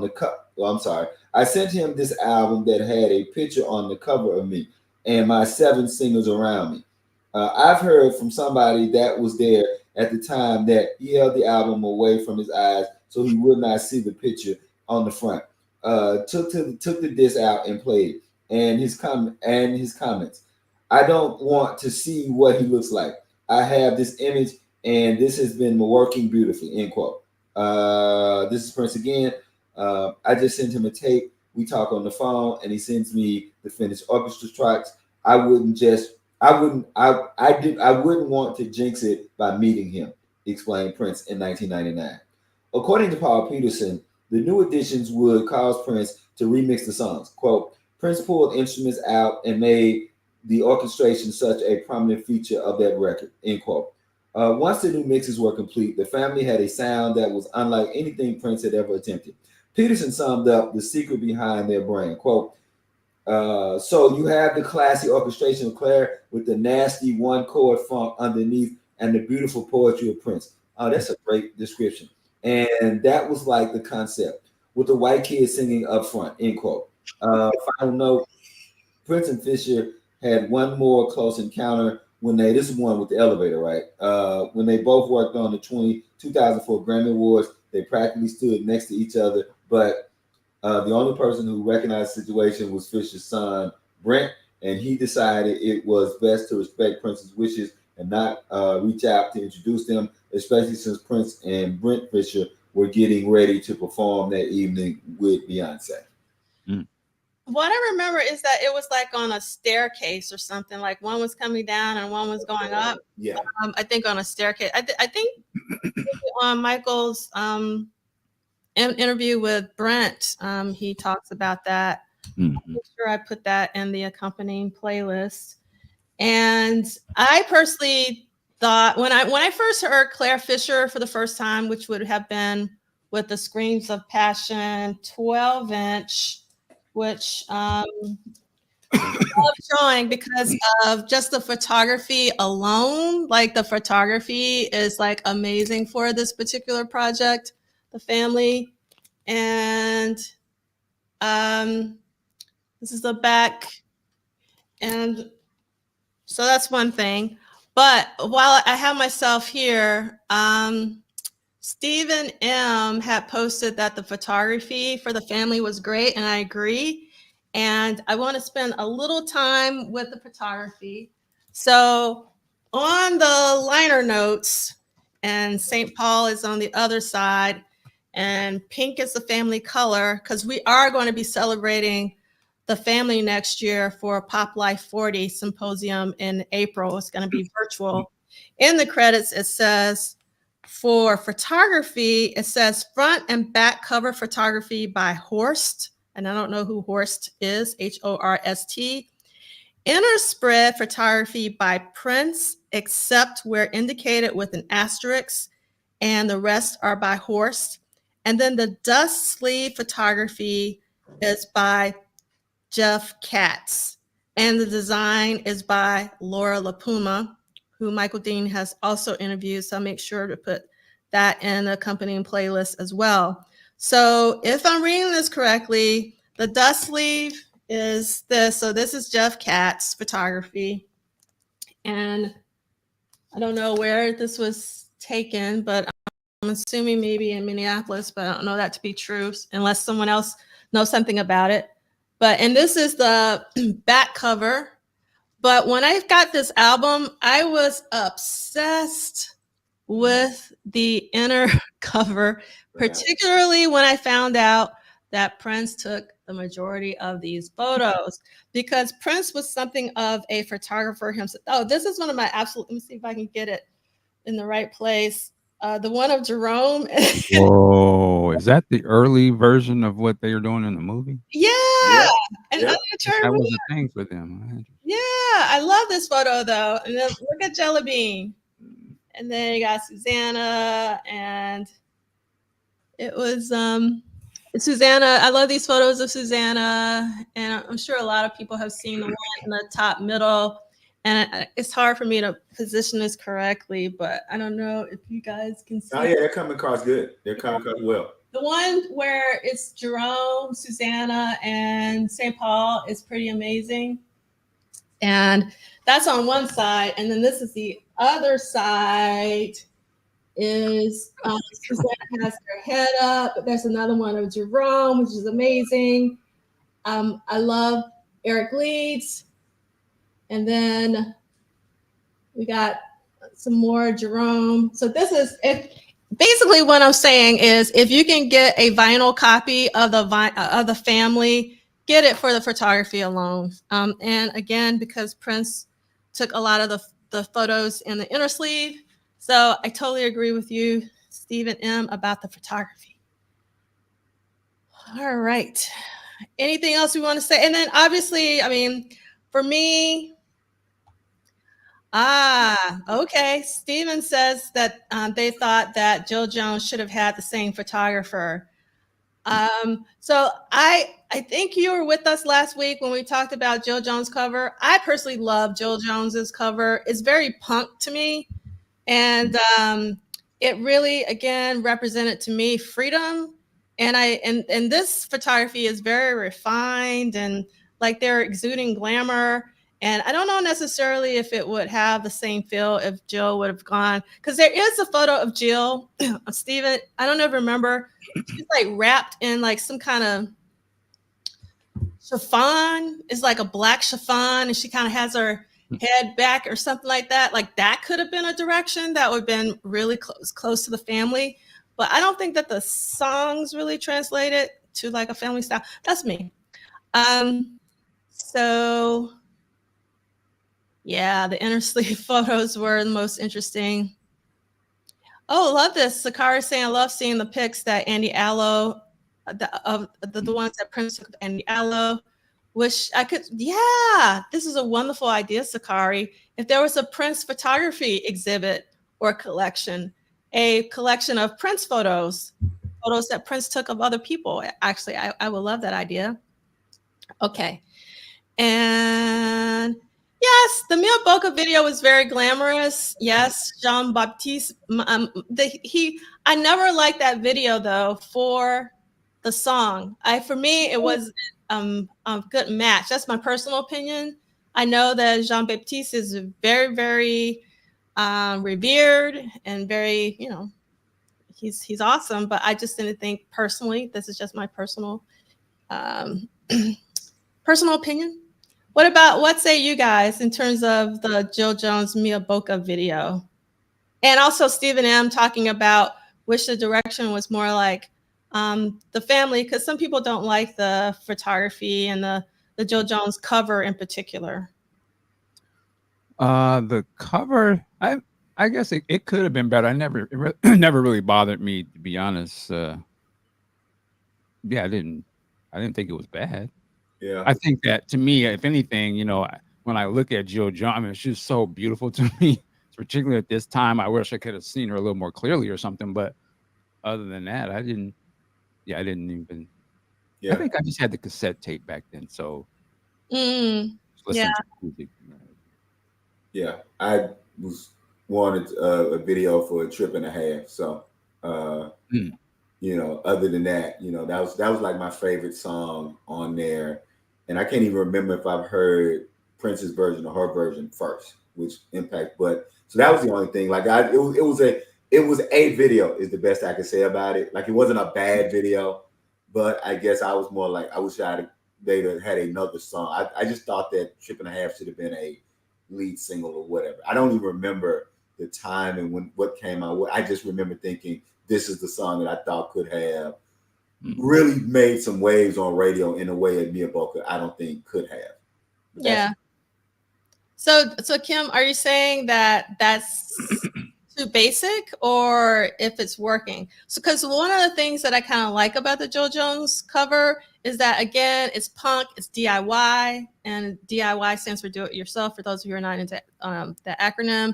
cover. Well, I'm sorry. I sent him this album that had a picture on the cover of me and my 7 singers around me. I've heard from somebody that was there at the time that he held the album away from his eyes so he would not see the picture on the front. Took the disc out and played it. And his comments. I don't want to see what he looks like. I have this image, and this has been working beautifully, end quote. This is Prince again. I just sent him a tape. We talk on the phone, and he sends me the finished orchestra tracks. I wouldn't want to jinx it by meeting him, explained Prince in 1999. According to Paul Peterson, the new additions would cause Prince to remix the songs. Quote, Prince pulled instruments out and made the orchestration such a prominent feature of that record, end quote. Once the new mixes were complete, the family had a sound that was unlike anything Prince had ever attempted. Peterson summed up the secret behind their brand. Quote, so you have the classy orchestration of Claire with the nasty 1-chord funk underneath and the beautiful poetry of Prince. That's a great description. And that was like the concept with the white kid singing up front, end quote. Final note, Prince and Fisher had one more close encounter when this is one with the elevator, right? When they both worked on the 2004 Grammy Awards, they practically stood next to each other, but the only person who recognized the situation was Fisher's son, Brent, and he decided it was best to respect Prince's wishes and not reach out to introduce them, especially since Prince and Brent Fisher were getting ready to perform that evening with Beyonce.
What I remember is that it was like on a staircase or something. Like one was coming down and one was going up.
Yeah.
I think on a staircase. I think on Michael's interview with Brent, he talks about that. I'm sure I put that in the accompanying playlist. And I personally thought when I first heard Claire Fisher for the first time, which would have been with the Screams of Passion 12-inch, which I love showing because of just the photography alone. Like the photography is like amazing for this particular project, the family. And this is the back. And so that's one thing. But while I have myself here, Stephen M. had posted that the photography for the family was great, and I agree. And I want to spend a little time with the photography. So on the liner notes, and St. Paul is on the other side, and pink is the family color, because we are going to be celebrating the family next year for a Pop Life 40 symposium in April. It's going to be virtual. In the credits, it says, for photography, it says front and back cover photography by Horst. And I don't know who Horst is, Horst. Inner spread photography by Prince, except where indicated with an asterisk, and the rest are by Horst. And then the dust sleeve photography is by Jeff Katz. And the design is by Laura LaPuma, who Michael Dean has also interviewed. So I'll make sure to put that in the accompanying playlist as well. So if I'm reading this correctly, the dust sleeve is this. So this is Jeff Katz photography. And I don't know where this was taken, but I'm assuming maybe in Minneapolis, but I don't know that to be true unless someone else knows something about it. And this is the back cover. But when I got this album, I was obsessed with the inner cover, particularly when I found out that Prince took the majority of these photos, because Prince was something of a photographer himself. Oh, this is one of my absolute, let me see if I can get it in the right place. The one of Jerome.
Whoa, is that the early version of what they were doing in the movie?
Yeah. And
that was a thing for them.
Yeah, I love this photo though. And then look at Jelly Bean. And then you got Susanna, and it was Susanna. I love these photos of Susanna, and I'm sure a lot of people have seen the one in the top middle. And it's hard for me to position this correctly, but I don't know if you guys can see.
Oh yeah, they're coming across good. They're coming across well.
The one where it's Jerome, Susanna, and St. Paul is pretty amazing. And that's on one side. And then this is the other side is Susanna has her head up. There's another one of Jerome, which is amazing. I love Eric Leeds. And then we got some more Jerome. So this is basically what I'm saying is if you can get a vinyl copy of the family, get it for the photography alone. And again, because Prince took a lot of the photos in the inner sleeve. So I totally agree with you, Stephen M., about the photography. All right. Anything else we want to say? And then obviously, I mean, for me, okay. Stephen says that they thought that Jill Jones should have had the same photographer. So I think you were with us last week when we talked about Jill Jones' cover. I personally love Jill Jones's cover. It's very punk to me. And it really, again, represented to me freedom. And this photography is very refined and like they're exuding glamour. And I don't know necessarily if it would have the same feel if Jill would have gone, because there is a photo of Jill, Stephen. I don't know if you remember. She's like wrapped in like some kind of chiffon. It's like a black chiffon, and she kind of has her head back or something like that. Like that could have been a direction that would have been really close to the family. But I don't think that the songs really translated to like a family style. That's me. So yeah, the inner sleeve photos were the most interesting. Oh, love this. Sakara saying, I love seeing the pics that Andy Allo, the ones that Prince took of Andy Allo. Wish I could, yeah, this is a wonderful idea, Sakari. If there was a Prince photography exhibit or collection, a collection of Prince photos that Prince took of other people, actually, I would love that idea. Okay. And yes, the Mia Boca video was very glamorous. Yes, Jean-Baptiste. I never liked that video though for the song. For me, it was a good match. That's my personal opinion. I know that Jean-Baptiste is very, very revered and very, he's awesome. But I just didn't think personally. This is just my personal personal opinion. What say you guys in terms of the Jill Jones Mia Boca video? And also Stephen M talking about wish the direction was more like the family, because some people don't like the photography and the Jill Jones cover in particular.
The cover, I guess it could have been better. It never really bothered me, to be honest. Yeah, I didn't think it was bad.
Yeah,
I think that to me, if anything, when I look at Jill Jones, I mean, she's so beautiful to me, particularly at this time. I wish I could have seen her a little more clearly or something. But other than that, I didn't even. Yeah. I think I just had the cassette tape back then, so
yeah.
To music.
Yeah, I wanted a video for a trip and a half. So, other than that, that was like my favorite song on there. And I can't even remember if I've heard Prince's version or her version first, which impact. But so that was the only thing. Like it was a video is the best I could say about it. Like it wasn't a bad video, but I guess I was more like I wish they'd had another song. I just thought that Trip and a Half should have been a lead single or whatever. I don't even remember the time and what came out. I just remember thinking this is the song that I thought could have really made some waves on radio in a way that Mia Boca I don't think could have.
Yeah. So Kim, are you saying that that's too basic, or if it's working? So because one of the things that I kind of like about the Jill Jones cover is that, again, it's punk, it's DIY, and DIY stands for do it yourself, for those of you who are not into the acronym.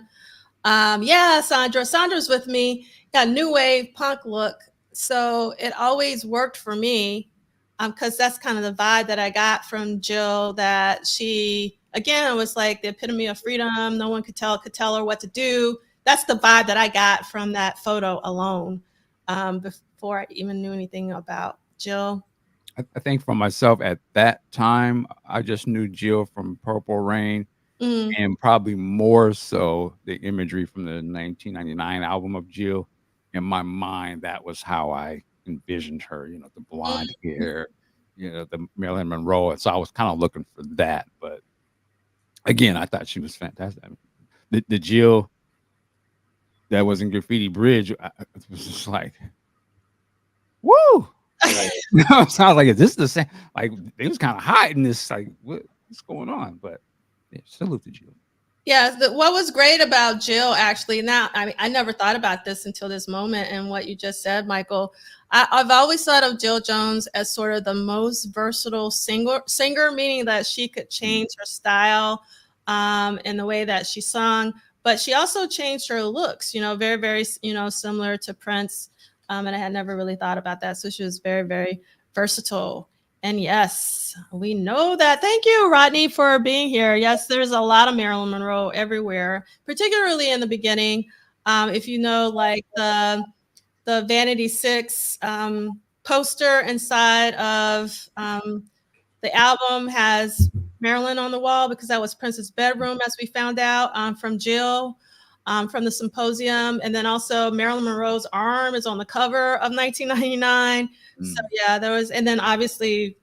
Yeah, Sandra's with me. Got new wave punk look. So it always worked for me because that's kind of the vibe that I got from Jill, that she, again, was like the epitome of freedom. No one could tell her what to do. That's the vibe that I got from that photo alone before I even knew anything about Jill.
I think for myself at that time, I just knew Jill from Purple Rain and probably more so the imagery from the 1999 album of Jill. In my mind, that was how I envisioned her, the blonde hair, the Marilyn Monroe. And so I was kind of looking for that. But again, I thought she was fantastic. I mean, the Jill that was in Graffiti Bridge, it was just like, woo! Right. So I was like, is this the same? Like, it was kind of hiding this, like, what's going on? But yeah, salute to Jill.
Yeah, what was great about Jill, actually, now, I mean, I never thought about this until this moment and what you just said, Michael. I've always thought of Jill Jones as sort of the most versatile singer, meaning that she could change her style in the way that she sung, but she also changed her looks, very, very, similar to Prince. And I had never really thought about that. So she was very, very versatile. And yes, we know that. Thank you, Rodney, for being here. Yes, there's a lot of Marilyn Monroe everywhere, particularly in the beginning. If you know, like the Vanity 6 poster inside of the album has Marilyn on the wall because that was Prince's bedroom, as we found out from Jill from the symposium. And then also Marilyn Monroe's arm is on the cover of 1999. So yeah, there was, and then obviously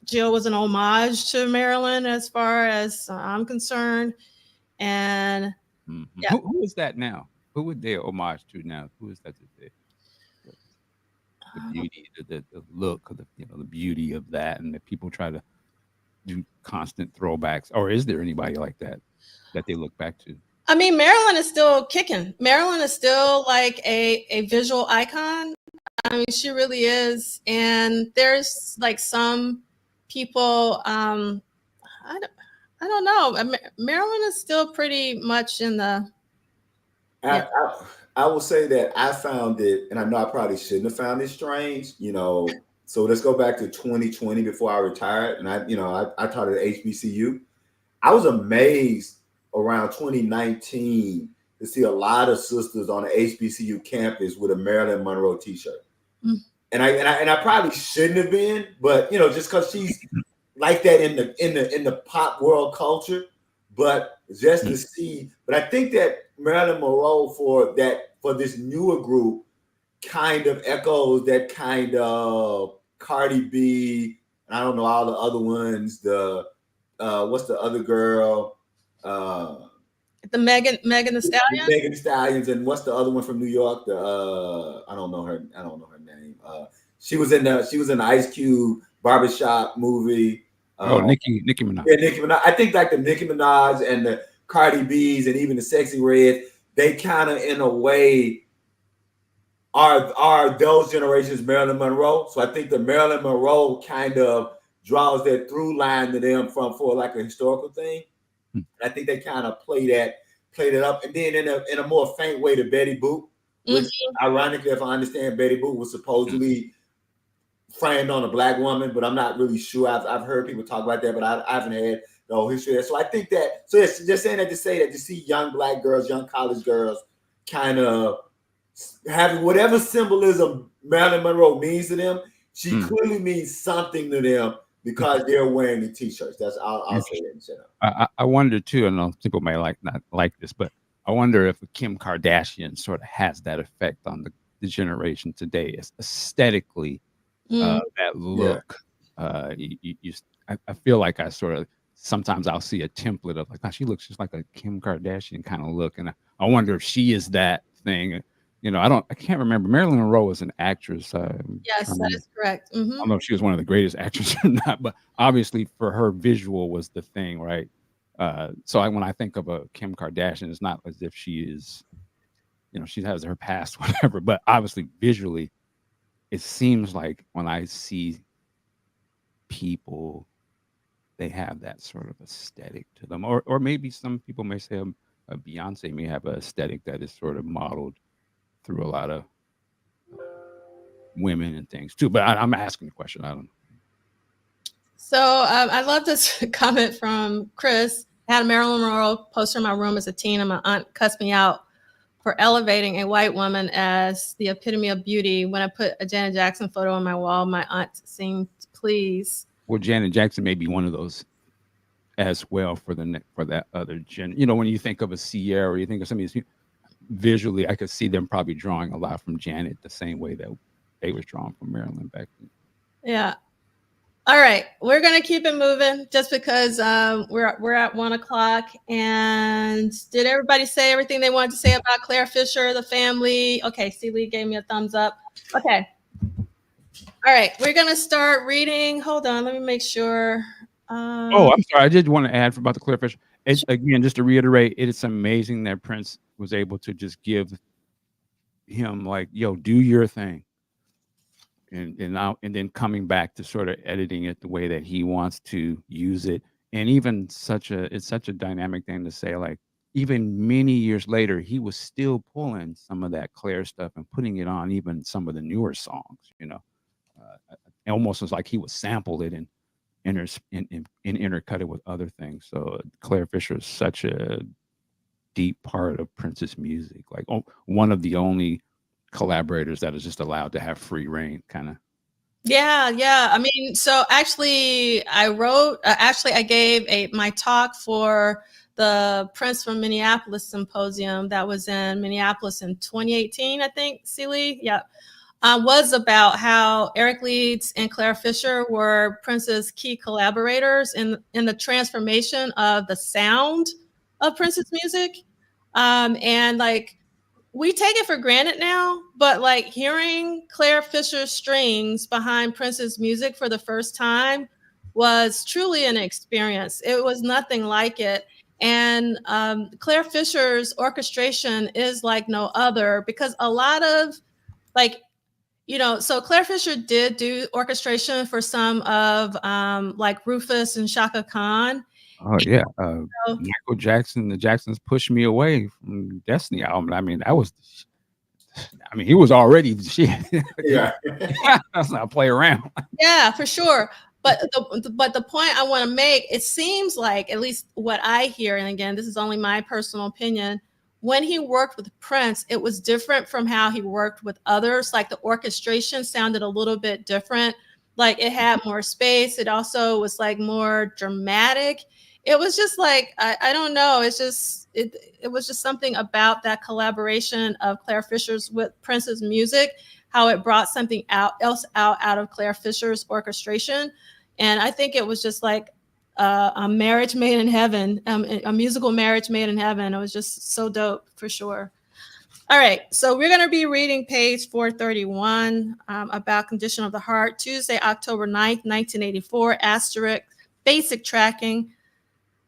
Jill was an homage to Marilyn as far as I'm concerned. And
yeah. Who is that now? Who would they homage to now? Who is that today? The beauty, the look, of the the beauty of that, and that people try to do constant throwbacks. Or is there anybody like that they look back to?
I mean, Marilyn is still kicking. Marilyn is still like a visual icon. I mean, she really is. And there's like some people, I don't know. Marilyn is still pretty much in the.
I will say that I found it, and I know I probably shouldn't have found it strange, So let's go back to 2020 before I retired, and I taught at HBCU. I was amazed around 2019 to see a lot of sisters on the HBCU campus with a Marilyn Monroe T-shirt, and I probably shouldn't have been, but just because she's like that in the pop world culture, but just to see. But I think that Marilyn Monroe for this newer group kind of echoes that kind of Cardi B. I don't know all the other ones. The what's the other girl?
The Megan Thee Stallion.
Megan Thee Stallions, and what's the other one from New York? The I don't know her name. She was in the Ice Cube barbershop movie.
Nicki Minaj.
Yeah, Nicki Minaj. I think like the Nicki Minaj and the Cardi B's and even the Sexy Red, they kind of in a way are those generations Marilyn Monroe. So I think the Marilyn Monroe kind of draws that through line to them for like a historical thing. I think they kind of played it up, and then in a more faint way to Betty Boop, which ironically, if I understand, Betty Boop was supposedly framed on a black woman, but I'm not really sure. I've heard people talk about that, but I haven't had the whole history. So I think that. So it's just saying that to say that to see young black girls, young college girls, kind of having whatever symbolism Marilyn Monroe means to them, she clearly means something to them because they're wearing the T-shirts. That's I'll say that.
I wonder too. I know people may not like this, but I wonder if Kim Kardashian sort of has that effect on the generation today, aesthetically. That look, I feel like I sort of sometimes I'll see a template of like, oh, she looks just like a Kim Kardashian kind of look, and I wonder if she is that thing. I can't remember. Marilyn Monroe was an actress.
Yes, that is correct.
I don't know if she was one of the greatest actresses or not, but obviously for her, visual was the thing, right? So when I think of a Kim Kardashian, it's not as if she is, she has her past, whatever, but obviously visually, it seems like when I see people, they have that sort of aesthetic to them, or maybe some people may say a Beyonce may have an aesthetic that is sort of modeled through a lot of women and things too. But I'm asking the question. I don't know.
So I love this comment from Chris. I had a Marilyn Monroe poster in my room as a teen, and my aunt cussed me out for elevating a white woman as the epitome of beauty. When I put a Janet Jackson photo on my wall, my aunt seemed pleased.
Well, Janet Jackson may be one of those as well for that other gen. When you think of a Sierra, you think of some of these visually, I could see them probably drawing a lot from Janet the same way that they was drawn from Marilyn back then.
Yeah. All right, we're gonna keep it moving just because we're at 1 o'clock. And did everybody say everything they wanted to say about Claire Fisher, the family? Okay, see, Liegh gave me a thumbs up. Okay. All right, we're gonna start reading. Hold on, let me make sure.
I'm sorry. I did want to add about the Claire Fisher. Again, just to reiterate, it's amazing that Prince was able to just give him like, yo, do your thing. And then coming back to sort of editing it the way that he wants to use it. And even it's such a dynamic thing to say, like, even many years later, he was still pulling some of that Claire stuff and putting it on even some of the newer songs, almost as like he would sample it and intercut it with other things. So Claire Fisher is such a deep part of Prince's music. Like one of the only collaborators that is just allowed to have free reign, kind of.
Yeah. I mean, so actually, I gave my talk for the Prince from Minneapolis symposium that was in Minneapolis in 2018, I think, Liegh? Yeah. Was about how Eric Leeds and Claire Fisher were Prince's key collaborators in the transformation of the sound of Prince's music. And like, we take it for granted now, but like hearing Claire Fisher's strings behind Prince's music for the first time was truly an experience. It was nothing like it. And Claire Fisher's orchestration is like no other, because a lot of like, so Claire Fisher did do orchestration for some of like Rufus and Shaka Khan.
Oh yeah, Michael Jackson. The Jacksons pushed me away from Destiny album. I mean, he was already shit.
Yeah,
let's not play around.
Yeah, for sure. But the point I want to make, it seems like, at least what I hear, and again, this is only my personal opinion, when he worked with Prince, it was different from how he worked with others. Like the orchestration sounded a little bit different. Like it had more space. It also was like more dramatic. It was just like, I don't know. It's just, it was just something about that collaboration of Claire Fisher's with Prince's music, how it brought something else out of Claire Fisher's orchestration. And I think it was just like a marriage made in heaven, a musical marriage made in heaven. It was just so dope, for sure. All right, so we're going to be reading page 431 about Condition of the Heart, Tuesday, October 9th, 1984, asterisk, basic tracking.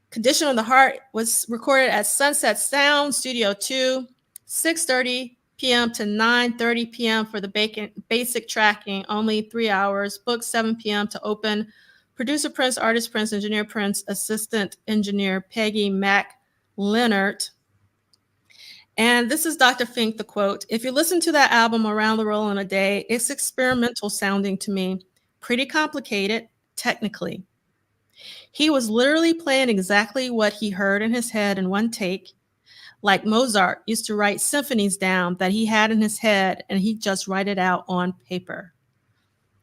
Condition of the Heart was recorded at Sunset Sound, Studio 2, 6:30 p.m. to 9:30 p.m. for the basic tracking, only 3 hours. Booked 7 p.m. to open. Producer Prince, artist Prince, engineer Prince, assistant engineer Peggy Mac Leonard. And this is Dr. Fink, the quote: "If you listen to that album Around the World in a Day, it's experimental sounding to me. Pretty complicated, technically. He was literally playing exactly what he heard in his head in one take, like Mozart used to write symphonies down that he had in his head, and he just write it out on paper."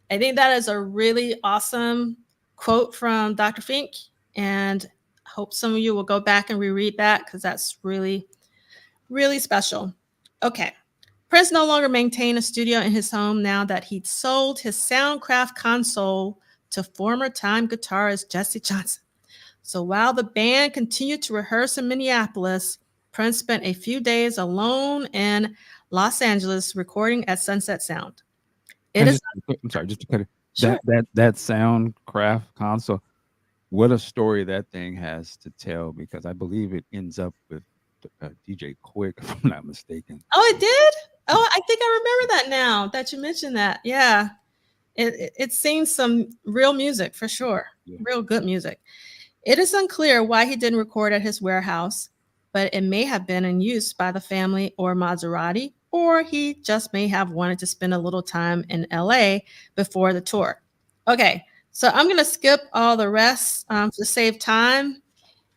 I think that is a really awesome quote from Dr. Fink, and I hope some of you will go back and reread that, because that's really, really special. Okay. Prince no longer maintained a studio in his home now that he'd sold his Soundcraft console to former Time guitarist Jesse Johnson. So while the band continued to rehearse in Minneapolis, Prince spent a few days alone in Los Angeles recording at Sunset Sound.
I'm sorry, just to cut it. Sure. That Soundcraft console, what a story that thing has to tell, because I believe it ends up with DJ Quick, if I'm not mistaken.
Oh, it did? Oh, I think I remember that now that you mentioned that. Yeah. It's seen some real music, for sure. Yeah. Real good music. It is unclear why he didn't record at his warehouse, but it may have been in use by the family or Maserati, or he just may have wanted to spend a little time in LA before the tour. Okay, so I'm going to skip all the rest to save time.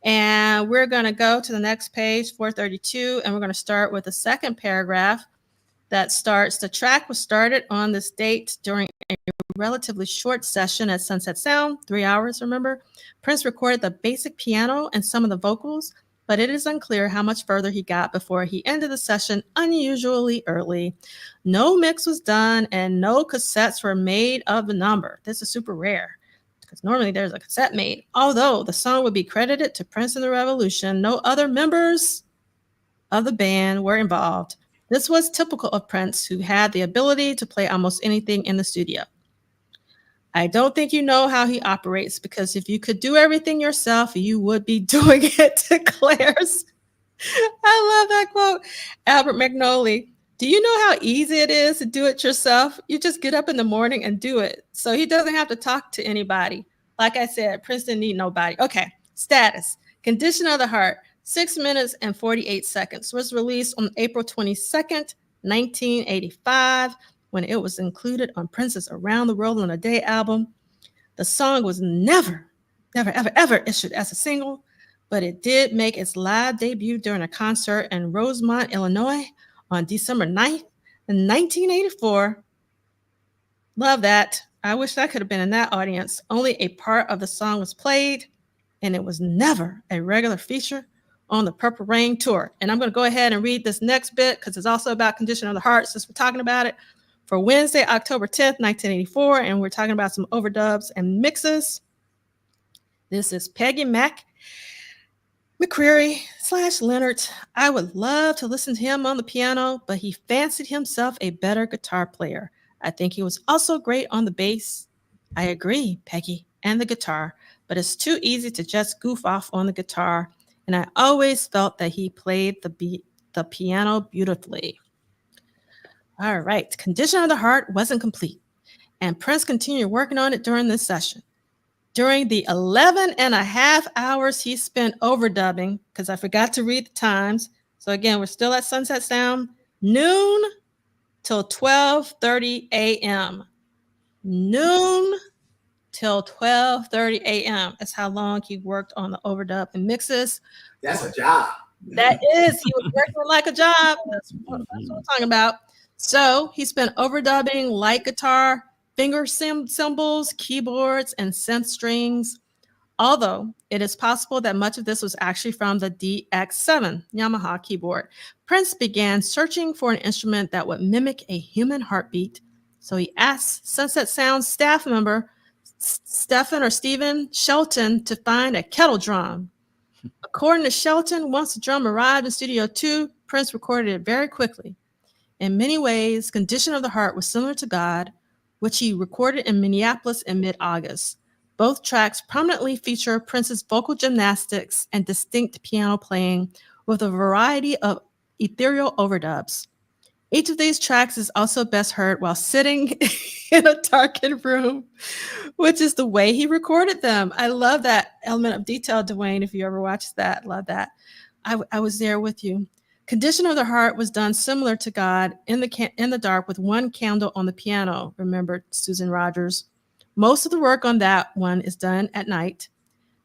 And we're going to go to the next page, 432, and we're going to start with the second paragraph that starts: "The track was started on this date during a relatively short session at Sunset Sound, 3 hours, remember? Prince recorded the basic piano and some of the vocals, but it is unclear how much further he got before he ended the session unusually early. No mix was done and no cassettes were made of the number." This is super rare, because normally there's a cassette made. "Although the song would be credited to Prince and the Revolution, no other members of the band were involved. This was typical of Prince, who had the ability to play almost anything in the studio. I don't think you know how he operates, because if you could do everything yourself, you would be doing it," declares. I love that quote. Albert McNolly: "Do you know how easy it is to do it yourself? You just get up in the morning and do it. So he doesn't have to talk to anybody. Like I said, Prince didn't need nobody." Okay, status. Condition of the Heart, 6 minutes and 48 seconds, was released on April 22nd, 1985, when it was included on Prince's Around the World in a Day album. The song was never, ever issued as a single, but it did make its live debut during a concert in Rosemont, Illinois on December 9th, 1984. Love that. I wish I could have been in that audience. Only a part of the song was played, and it was never a regular feature on the Purple Rain tour. And I'm going to go ahead and read this next bit because it's also about Condition of the Heart since we're talking about it. For Wednesday, October 10th, 1984, and we're talking about some overdubs and mixes. This is Peggy McCreary / Leonard. I would love to listen to him on the piano, but he fancied himself a better guitar player. I think he was also great on the bass. I agree, Peggy, and the guitar, but it's too easy to just goof off on the guitar, and I always felt that he played the piano beautifully. All right, Condition of the Heart wasn't complete, and Prince continued working on it during this session. During the 11 and a half hours he spent overdubbing, because I forgot to read the times. So again, we're still at Sunset Sound, noon till 12:30 a.m. Noon till 12:30 a.m. That's how long he worked on the overdub and mixes.
That's a job.
That is, he was working like a job. That's what I'm talking about. So he spent overdubbing light guitar, finger cymbals, keyboards, and synth strings. Although it is possible that much of this was actually from the DX7 Yamaha keyboard, Prince began searching for an instrument that would mimic a human heartbeat. So he asked Sunset Sound staff member Stephen Shelton to find a kettle drum. According to Shelton, once the drum arrived in Studio 2, Prince recorded it very quickly. In many ways, Condition of the Heart was similar to God, which he recorded in Minneapolis in mid-August. Both tracks prominently feature Prince's vocal gymnastics and distinct piano playing with a variety of ethereal overdubs. Each of these tracks is also best heard while sitting in a darkened room, which is the way he recorded them. I love that element of detail, Duane, if you ever watched that. Love that. I was there with you. Condition of the Heart was done similar to God in the dark with one candle on the piano. Remember Susan Rogers. Most of the work on that one is done at night.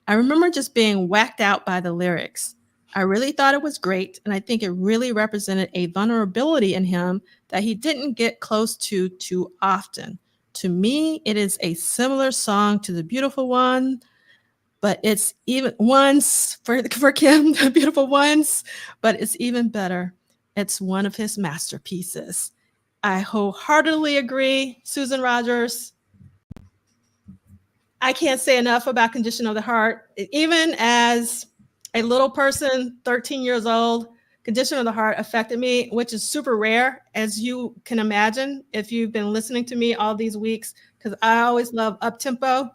I remember just being whacked out by the lyrics. I really thought it was great, and I think it really represented a vulnerability in him that he didn't get close to too often. To me, it is a similar song to The Beautiful One, but it's even once for Kim, The Beautiful Ones, but it's even better. It's one of his masterpieces. I wholeheartedly agree, Susan Rogers. I can't say enough about Condition of the Heart. Even as a little person, 13 years old, Condition of the Heart affected me, which is super rare, as you can imagine, if you've been listening to me all these weeks, because I always love up-tempo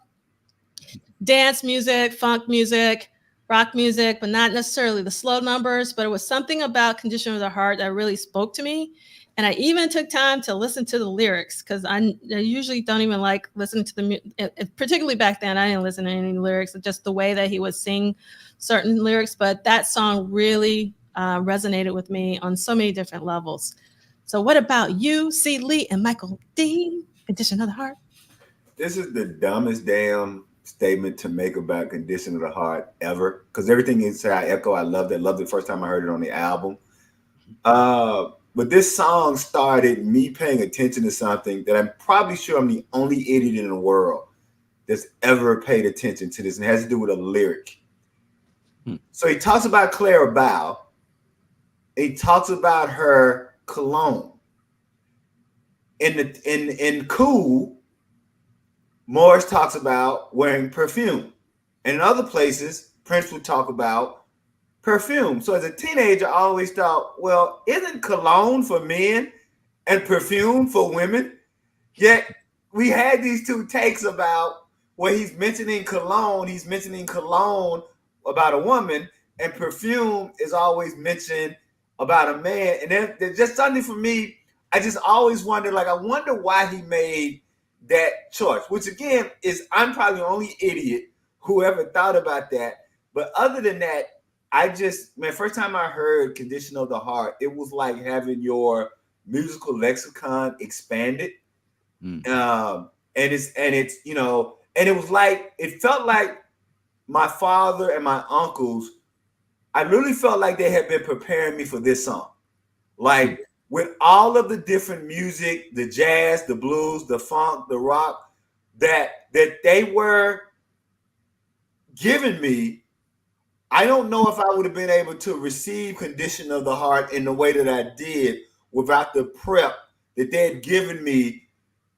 dance music, funk music, rock music, but not necessarily the slow numbers. But it was something about Condition of the Heart that really spoke to me. And I even took time to listen to the lyrics because I usually don't even like listening to the music. Particularly back then, I didn't listen to any lyrics, just the way that he would sing certain lyrics. But that song really resonated with me on so many different levels. So what about you, C. Lee and Michael Dean, Condition of the Heart?
This is the dumbest damn statement to make about Condition of the Heart ever, because everything you say I echo. I loved it. Loved it the first time I heard it on the album. But this song started me paying attention to something that I'm probably sure I'm the only idiot in the world that's ever paid attention to this, and it has to do with a lyric. So he talks about Clara Bow. He talks about her cologne. In Cool, Morris talks about wearing perfume. And in other places, Prince would talk about perfume. So as a teenager, I always thought, well, isn't cologne for men and perfume for women? Yet we had these two takes about where he's mentioning cologne about a woman, and perfume is always mentioned about a man. And then there's just something for me, I just always wondered, I wonder why he made that choice, which again is, I'm probably the only idiot who ever thought about that. But other than that, first time I heard Condition of the Heart, it was like having your musical lexicon expanded. And it was like, it felt like my father and my uncles I literally felt like they had been preparing me for this song. Like with all of the different music, the jazz, the blues, the funk, the rock, that they were giving me, I don't know if I would have been able to receive Condition of the Heart in the way that I did without the prep that they had given me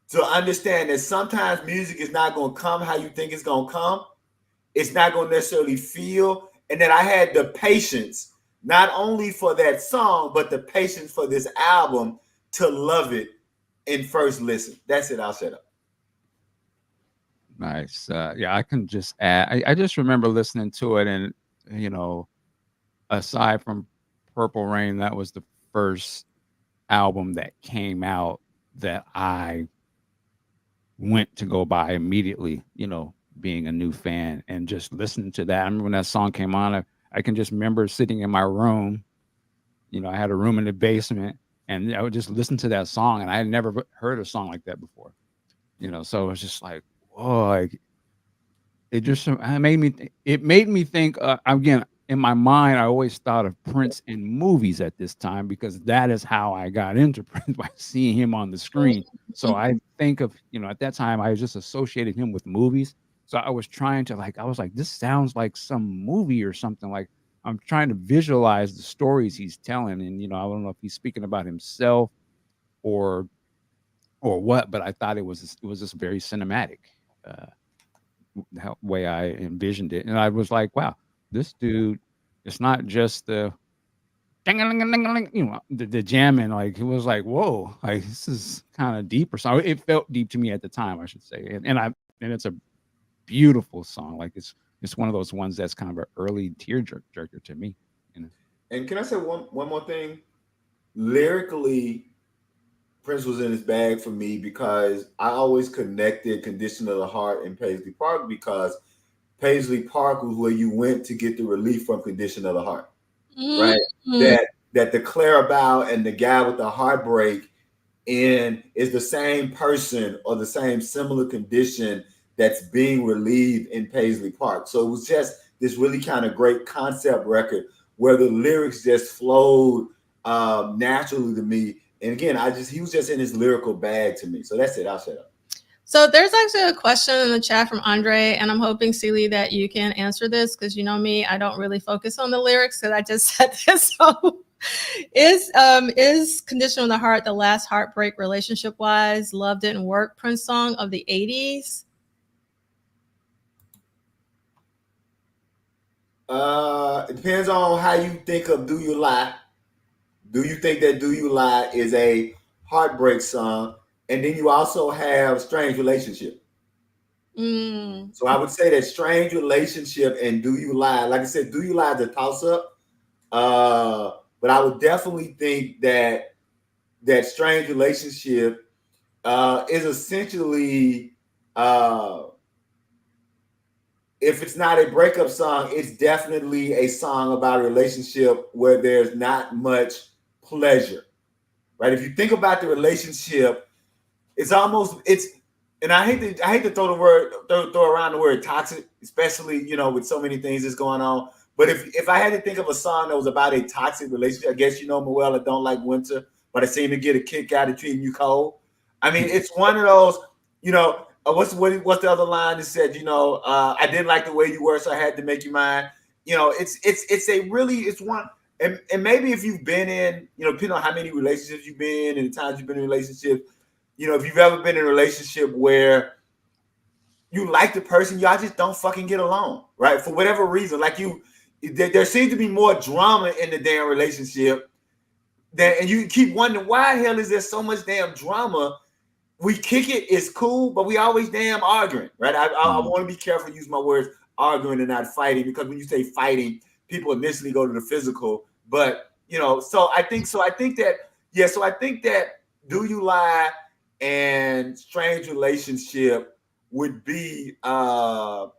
to understand that sometimes music is not going to come how you think it's going to come. It's not going to necessarily feel. And that I had the patience, not only for that song, but the patience for this album to love it in first listen. That's it. I'll shut up.
Nice. Yeah, I can just add. I just remember listening to it, and you know, aside from Purple Rain, that was the first album that came out that I went to go buy immediately. You know, being a new fan and just listening to that. I remember when that song came on. I can just remember sitting in my room. You know, I had a room in the basement, and I would just listen to that song, and I had never heard a song like that before. You know, so it was just like, whoa, like it just it made me think again in my mind. I always thought of Prince in movies at this time because that is how I got into Prince, by seeing him on the screen. So I think of, you know, at that time I just associated him with movies. So I was trying to, like, I was like, this sounds like some movie or something. Like, I'm trying to visualize the stories he's telling, and you know, I don't know if he's speaking about himself or what, but I thought it was just very cinematic. Uh, way I envisioned it. And I was like, wow, this dude, it's not just the ding-a-ling-a-ling-a-ling, you know, the jamming. Like, it was like, whoa, like this is kind of deep or something. It felt deep to me at the time, I should say. And it's a beautiful song. Like it's one of those ones that's kind of an early tearjerker to me. You know?
And can I say one more thing? Lyrically, Prince was in his bag for me because I always connected Condition of the Heart and Paisley Park, because Paisley Park was where you went to get the relief from Condition of the Heart, right? That the Clarabelle and the guy with the heartbreak in is the same person or the same similar condition that's being relieved in Paisley Park. So it was just this really kind of great concept record where the lyrics just flowed naturally to me. And again, he was just in his lyrical bag to me. So that's it. I'll shut up.
So there's actually a question in the chat from Andre, and I'm hoping, Celie, that you can answer this, because you know me, I don't really focus on the lyrics because I just said this. So is Condition of the Heart the last heartbreak relationship-wise, Love Didn't Work Prince song of the 80s?
It depends on how you think of Do You Lie. Do you think that Do You Lie is a heartbreak song? And then you also have Strange Relationship. So I would say that Strange Relationship and Do You Lie, like I said, Do You Lie is a toss-up. But I would definitely think that Strange Relationship is essentially, if it's not a breakup song, it's definitely a song about a relationship where there's not much pleasure, right? If you think about the relationship, and I hate to throw around the word toxic, especially, you know, with so many things that's going on. But if I had to think of a song that was about a toxic relationship, I guess you know me well, I don't like winter, but I seem to get a kick out of treating you cold. I mean, it's one of those, you know, what's the other line that said, you know, I didn't like the way you were, so I had to make you mine. You know, it's one, and maybe if you've been in, you know, depending on how many relationships you've been and the times you've been in relationships, you know, if you've ever been in a relationship where you like the person, y'all just don't fucking get along, right? For whatever reason, like there seems to be more drama in the damn relationship and you keep wondering, why the hell is there so much damn drama? We kick it's cool, but we always damn arguing, right? I want to be careful, use my words, arguing and not fighting, because when you say fighting, people initially go to the physical. But you know, so I think that Do You Lie and Strange Relationship would be at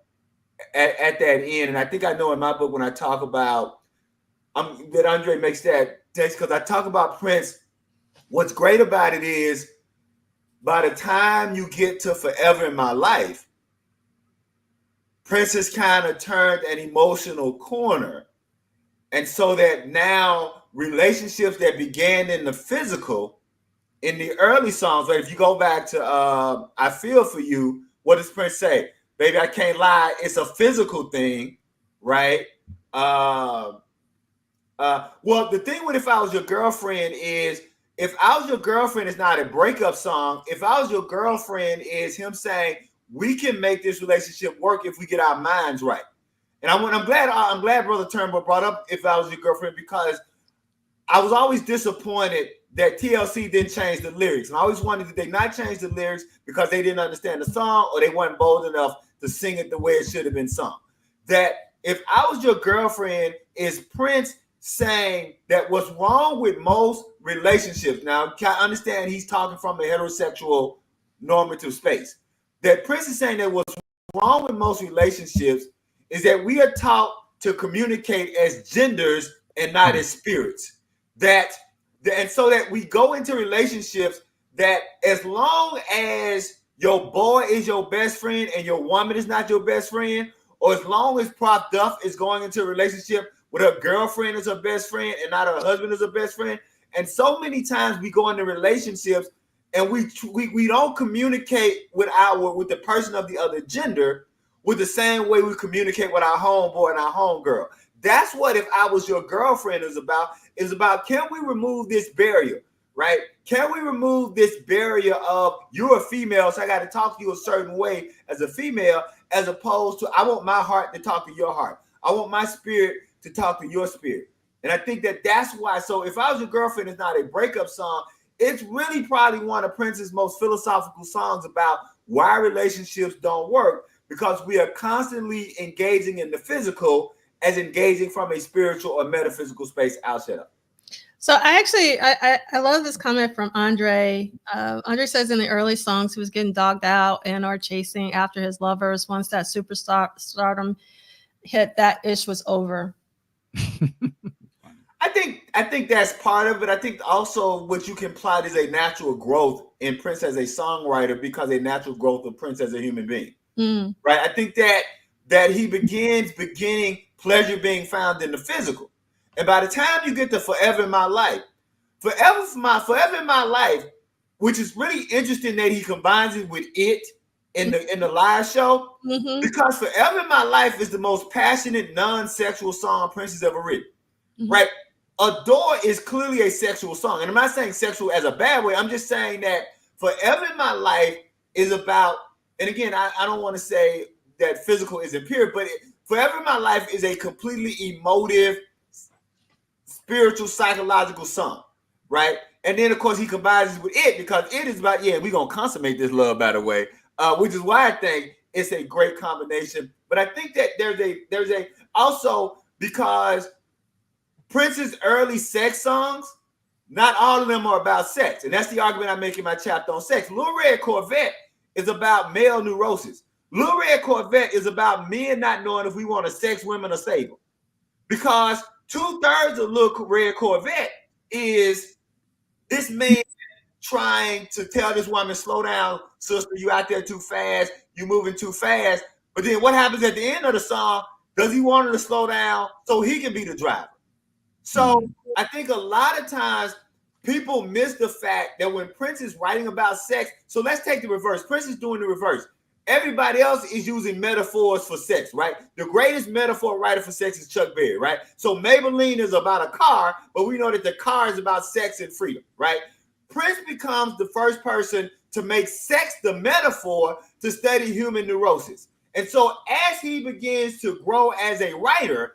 that end. And I think I know in my book when I talk about that Andre makes that text, because I talk about Prince. What's great about it is, by the time you get to Forever in My Life, Prince has kind of turned an emotional corner. And so that now relationships that began in the physical, in the early songs, right? If you go back to I Feel For You, what does Prince say? Baby, I can't lie, it's a physical thing, right? Well, the thing with If I Was Your Girlfriend is, If I Was Your Girlfriend is not a breakup song. If I Was Your Girlfriend is him saying, we can make this relationship work if we get our minds right. And I'm glad Brother Turnbull brought up If I Was Your Girlfriend, because I was always disappointed that TLC didn't change the lyrics. And I always wondered, did they not change the lyrics because they didn't understand the song, or they weren't bold enough to sing it the way it should have been sung? That If I Was Your Girlfriend is Prince saying that what's wrong with most relationships, now I understand he's talking from a heterosexual normative space, that Prince is saying that what's wrong with most relationships is that we are taught to communicate as genders and not as spirits. And so that we go into relationships that as long as your boy is your best friend and your woman is not your best friend, or as long as Prof Duff is going into a relationship with her girlfriend as her best friend and not her husband as her best friend. And so many times we go into relationships and we don't communicate with the person of the other gender with the same way we communicate with our homeboy and our homegirl. That's what If I Was Your Girlfriend is about. Can we remove this barrier, right? Can we remove this barrier of you're a female, so I got to talk to you a certain way as a female, as opposed to I want my heart to talk to your heart. I want my spirit to talk to your spirit. And I think that's why. So If I Was Your Girlfriend is not a breakup song. It's really probably one of Prince's most philosophical songs about why relationships don't work, because we are constantly engaging in the physical as engaging from a spiritual or metaphysical space outside of.
So I love this comment from Andre. Andre says in the early songs he was getting dogged out and or chasing after his lovers. Once that stardom hit, that ish was over.
I think that's part of it. I think also what you can plot is a natural growth in Prince as a songwriter, because a natural growth of Prince as a human being. Right? I think that he beginning pleasure being found in the physical. And by the time you get to Forever in My Life, Forever in My Life, which is really interesting that he combines it with It in the live show, because Forever in My Life is the most passionate, non-sexual song Prince has ever written. Right? Adore is clearly a sexual song. And I'm not saying sexual as a bad way. I'm just saying that Forever in My Life is about, and again, I don't want to say that physical is impure, but Forever in My Life is a completely emotive, spiritual, psychological song, right? And then, of course, he combines it with It, because It is about, we're going to consummate this love, by the way, which is why I think it's a great combination. But I think that there's a also, because Prince's early sex songs, not all of them are about sex. And that's the argument I make in my chapter on sex. Little Red Corvette is about male neurosis. Little Red Corvette is about men not knowing if we want to sex women or save them. Because 2/3 of Little Red Corvette is this man trying to tell this woman, slow down, sister, you out there too fast, you moving too fast. But then what happens at the end of the song? Does he want her to slow down so he can be the driver? So I think a lot of times people miss the fact that when Prince is writing about sex, so let's take the reverse. Prince is doing the reverse. Everybody else is using metaphors for sex, right? The greatest metaphor writer for sex is Chuck Berry, right? So Maybelline is about a car, but we know that the car is about sex and freedom, right? Prince becomes the first person to make sex the metaphor to study human neurosis. And so as he begins to grow as a writer,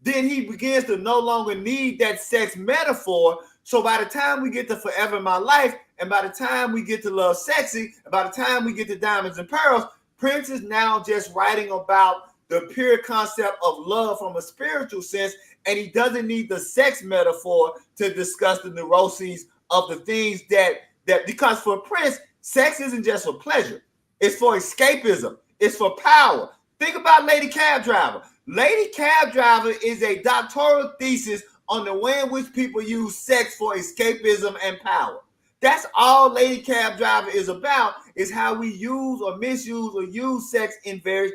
then he begins to no longer need that sex metaphor. So by the time we get to Forever in My Life, and by the time we get to Love Sexy, and by the time we get to Diamonds and Pearls, Prince is now just writing about the pure concept of love from a spiritual sense, and he doesn't need the sex metaphor to discuss the neuroses of the things that because for Prince, sex isn't just for pleasure. It's for escapism. It's for power. Think about Lady Cab Driver. Lady Cab Driver is a doctoral thesis on the way in which people use sex for escapism and power. That's all Lady Cab Driver is about, is how we use or misuse or use sex in various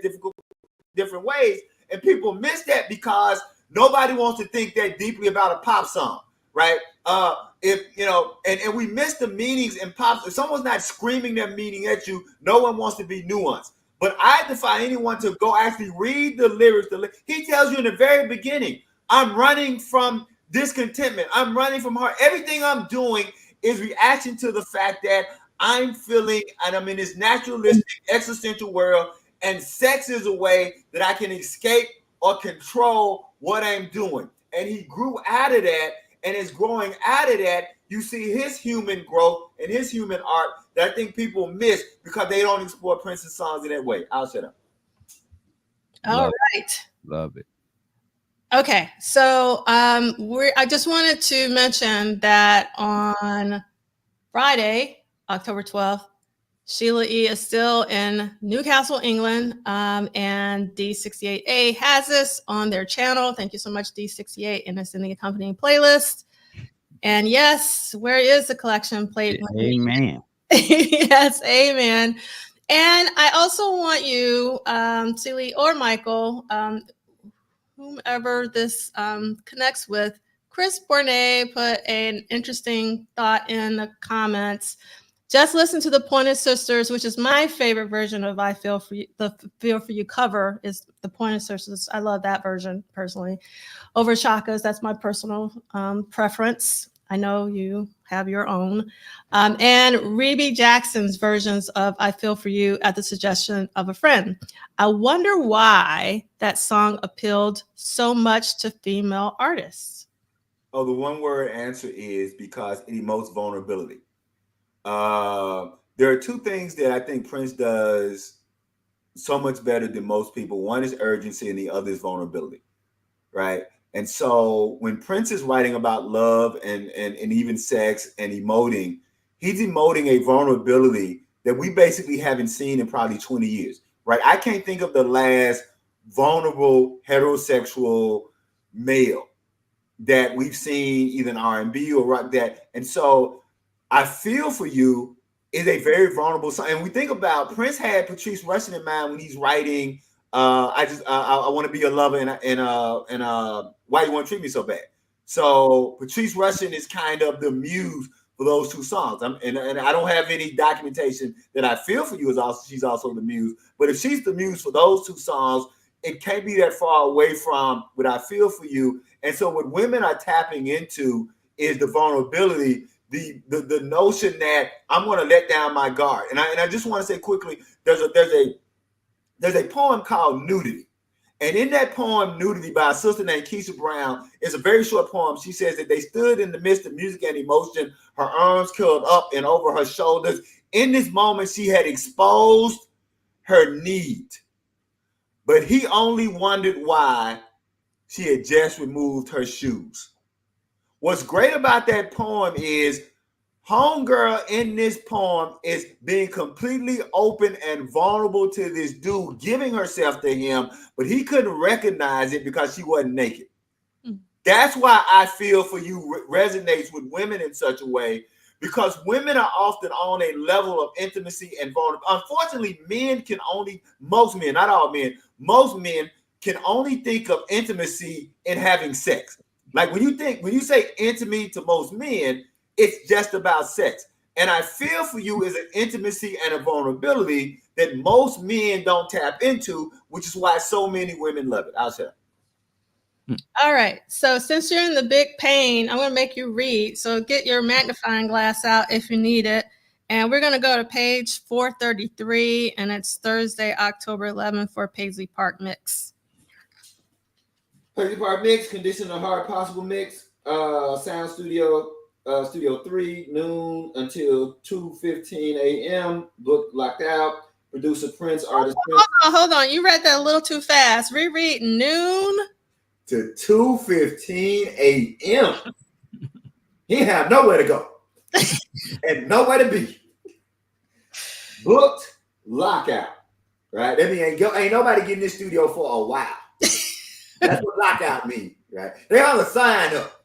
different ways. And people miss that because nobody wants to think that deeply about a pop song, right? If you know, and we miss the meanings in pop. If someone's not screaming their meaning at you, no one wants to be nuanced. But I defy anyone to go actually read the lyrics. He tells you in the very beginning, I'm running from discontentment. I'm running from heart. Everything I'm doing is reaction to the fact that I'm feeling and I'm in this naturalistic existential world, and sex is a way that I can escape or control what I'm doing. And he grew out of that, and is growing out of that. You see his human growth and his human art that I think people miss because they don't explore Prince's songs in that way. I'll shut up.
All right.
Love it.
Okay, so I just wanted to mention that on Friday, October 12th, Sheila E. is still in Newcastle, England, and D68A has this on their channel. Thank you so much, D68, and it's in the accompanying playlist. And yes, where is the collection plate?
Amen.
Yes, amen. And I also want you, Celie or Michael, whomever this connects with, Chris Bournet put an interesting thought in the comments. Just listen to the Pointer Sisters, which is my favorite version of I Feel For You. The Feel For You cover is the Pointer Sisters. I love that version personally. Over Chaka's, that's my personal preference. I know you have your own. And Rebe Jackson's versions of I Feel For You at the suggestion of a friend. I wonder why that song appealed so much to female artists.
Oh, the one word answer is because it emotes vulnerability. There are two things that I think Prince does so much better than most people. One is urgency and the other is vulnerability, right? And so when Prince is writing about love and even sex and emoting, he's emoting a vulnerability that we basically haven't seen in probably 20 years, right? I can't think of the last vulnerable heterosexual male that we've seen either in R&B or rock that. And so I Feel For You is a very vulnerable song. And we think about Prince had Patrice Rushen in mind when he's writing I want to be your lover and Why You Want to Treat Me So Bad. So Patrice Rushen is kind of the muse for those two songs. And I don't have any documentation that I Feel For You is also, she's also the muse. But if she's the muse for those two songs, it can't be that far away from what I Feel For You. And so what women are tapping into is the vulnerability, the notion that I'm going to let down my guard. And I just want to say quickly, there's a poem called Nudity. And in that poem, Nudity, by a sister named Keisha Brown, is a very short poem. She says that they stood in the midst of music and emotion, her arms curled up and over her shoulders. In this moment, she had exposed her need. But he only wondered why she had just removed her shoes. What's great about that poem is homegirl in this poem is being completely open and vulnerable to this dude, giving herself to him, but he couldn't recognize it because she wasn't naked. That's why I Feel For You resonates with women in such a way, because women are often on a level of intimacy and vulnerability. Unfortunately, most men, not all men, most men can only think of intimacy in having sex. Like when you say intimate to most men, it's just about sex. And I Feel For You is an intimacy and a vulnerability that most men don't tap into, which is why so many women love it. I'll say.
All right. So since you're in the big pain, I'm going to make you read. So get your magnifying glass out if you need it. And we're going to go to page 433, and it's Thursday, October 11th for Paisley Park Mix.
Paisley Park Mix, condition of hard possible mix, sound studio. Studio 3, noon until 2:15 a.m. Book locked out. Producer Prince, artist Prince.
Hold on. You read that a little too fast. Reread noon
to 2:15 a.m. He have nowhere to go and nowhere to be. Booked lockout. Right? That means ain't nobody getting in this studio for a while. That's what lockout means, right? They all sign up.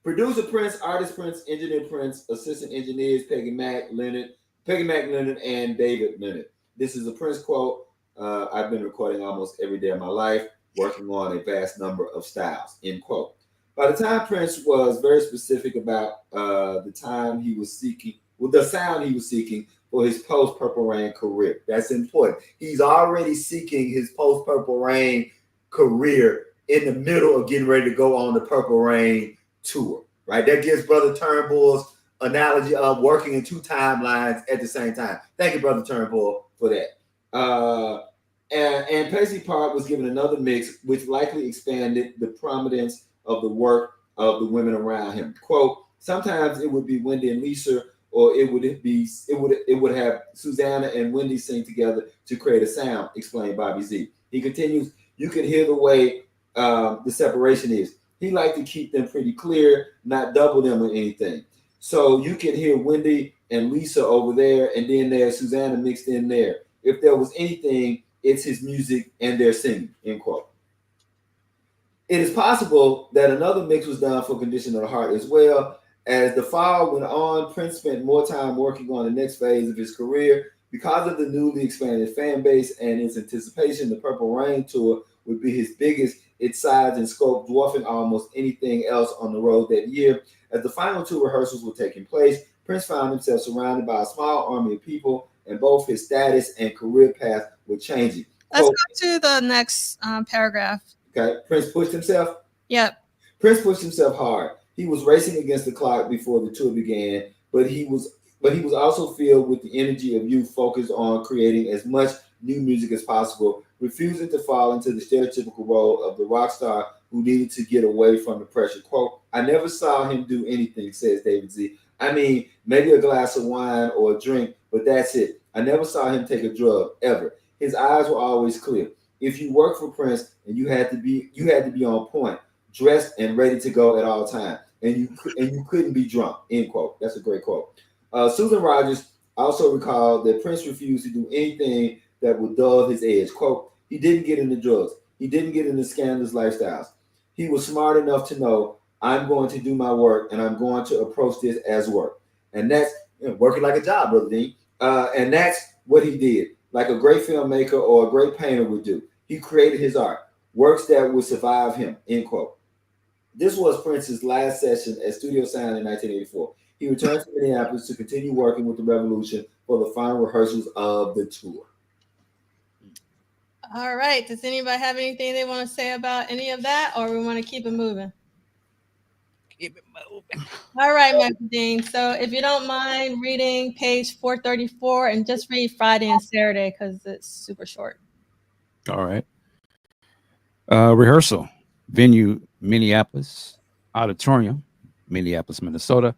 Producer Prince, artist Prince, engineer Prince, assistant engineers Peggy Mac Leonard, and David Leonard. This is a Prince quote I've been recording almost every day of my life. working on a vast number of styles, end quote. By the time Prince was very specific about the time he was seeking, well, the sound he was seeking for his post-Purple Rain career. That's important. He's already seeking his post-Purple Rain career in the middle of getting ready to go on the Purple Rain tour, right? That gives Brother Turnbull's analogy of working in two timelines at the same time. Thank you, Brother Turnbull, for that. And Paisley Park was given another mix, which likely expanded the prominence of the work of the women around him. Quote, sometimes it would be Wendy and Lisa, or it would have Susanna and Wendy sing together to create a sound, explained Bobby Z. He continues, you can hear the way the separation is. He liked to keep them pretty clear, not double them or anything. So you can hear Wendy and Lisa over there, and then there's Susanna mixed in there. If there was anything, it's his music and their singing, end quote. It is possible that another mix was done for Condition of the Heart as well. As the fall went on, Prince spent more time working on the next phase of his career. Because of the newly expanded fan base and its anticipation, the Purple Rain tour would be his biggest, its size and scope dwarfing almost anything else on the road that year. As the final two rehearsals were taking place, Prince found himself surrounded by a small army of people, and both his status and career path were changing.
Let's go to the next paragraph.
Okay, Prince pushed himself?
Yep.
Prince pushed himself hard. He was racing against the clock before the tour began, but he was also filled with the energy of youth focused on creating as much new music as possible, refusing to fall into the stereotypical role of the rock star who needed to get away from the pressure. Quote, I never saw him do anything, says David Z. I mean, maybe a glass of wine or a drink, but that's it. I never saw him take a drug, ever. His eyes were always clear. If you worked for Prince, and you had to be on point, dressed and ready to go at all times, and you couldn't be drunk, end quote. That's a great quote. Susan Rogers also recalled that Prince refused to do anything that would dull his edge. Quote, he didn't get into drugs. He didn't get into scandalous lifestyles. He was smart enough to know, I'm going to do my work, and I'm going to approach this as work. And that's working like a job, Brother Dean. And that's what he did, like a great filmmaker or a great painter would do. He created his art, works that would survive him, end quote. This was Prince's last session at Studio Sound in 1984. He returned to Minneapolis to continue working with the Revolution for the final rehearsals of the tour.
All right. Does anybody have anything they want to say about any of that, or we want to keep it moving?
Keep it moving.
All right, Michael Dean. So if you don't mind reading page 434 and just read Friday and Saturday because it's super short.
All right. Rehearsal. Venue, Minneapolis. Auditorium, Minneapolis, Minnesota.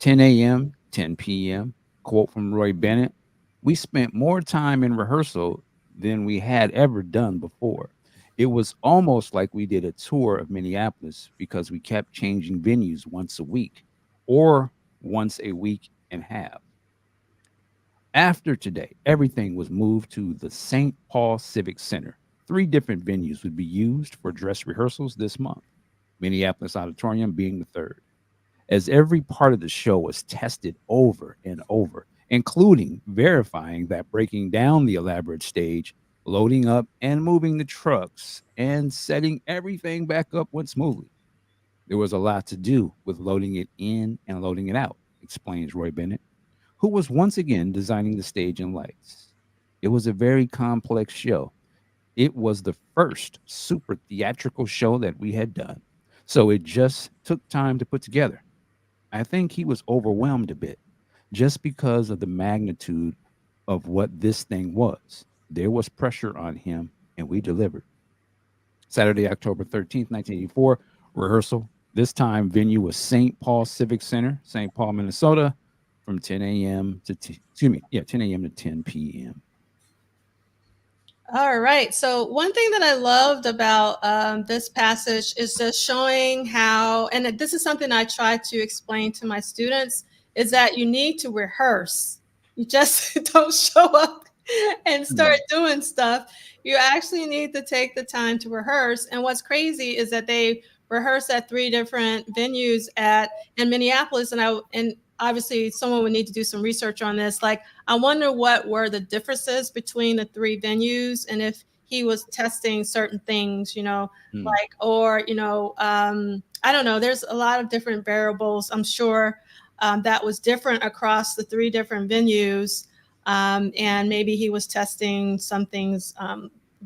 10 a.m., 10 p.m. Quote from Roy Bennett. We spent more time in rehearsal than we had ever done before. It was almost like we did a tour of Minneapolis because we kept changing venues once a week or once a week and a half. After today, everything was moved to the St. Paul Civic Center. 3 different venues would be used for dress rehearsals this month, Minneapolis Auditorium being the third. As every part of the show was tested over and over, including verifying that breaking down the elaborate stage, loading up and moving the trucks, and setting everything back up went smoothly. There was a lot to do with loading it in and loading it out, explains Roy Bennett, who was once again designing the stage and lights. It was a very complex show. It was the first super theatrical show that we had done, so it just took time to put together. I think he was overwhelmed a bit just because of the magnitude of what this thing was. There was pressure on him, and we delivered. Saturday, October 13th, 1984, rehearsal. This time, venue was St. Paul Civic Center, St. Paul, Minnesota, from 10 a.m. to 10 a.m. to 10 p.m.
All right. So one thing that I loved about this passage is just showing how, and this is something I try to explain to my students, is that you need to rehearse. You just don't show up and start doing stuff. You actually need to take the time to rehearse. And what's crazy is that they rehearse at 3 different venues in Minneapolis, and obviously someone would need to do some research on this. Like, I wonder what were the differences between the 3 venues and if he was testing certain things, like, or, I don't know, there's a lot of different variables, I'm sure, that was different across the 3 different venues. And maybe he was testing some things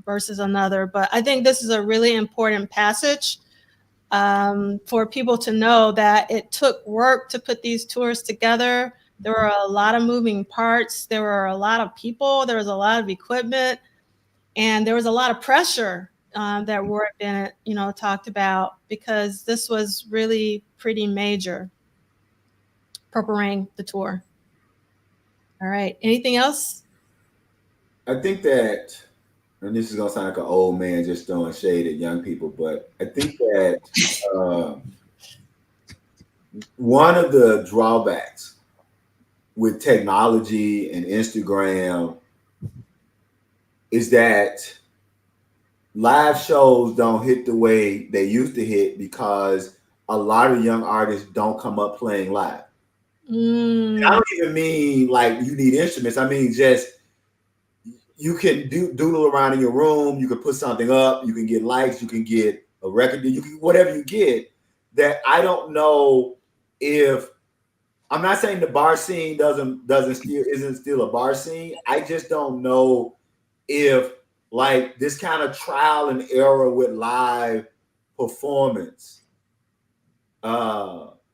versus another. But I think this is a really important passage for people to know that it took work to put these tours together. There were a lot of moving parts. There were a lot of people. There was a lot of equipment. And there was a lot of pressure that Roy Bennett, talked about, because this was really pretty major. Purple Rain, the tour. All right. Anything else?
I think that, and this is gonna sound like an old man just throwing shade at young people, but I think that one of the drawbacks with technology and Instagram is that live shows don't hit the way they used to hit, because a lot of young artists don't come up playing live. I don't even mean like you need instruments. I mean just you can doodle around in your room. You can put something up. You can get likes. You can get a record. You can whatever you get. That I don't know if, I'm not saying the bar scene isn't still a bar scene. I just don't know if like this kind of trial and error with live performance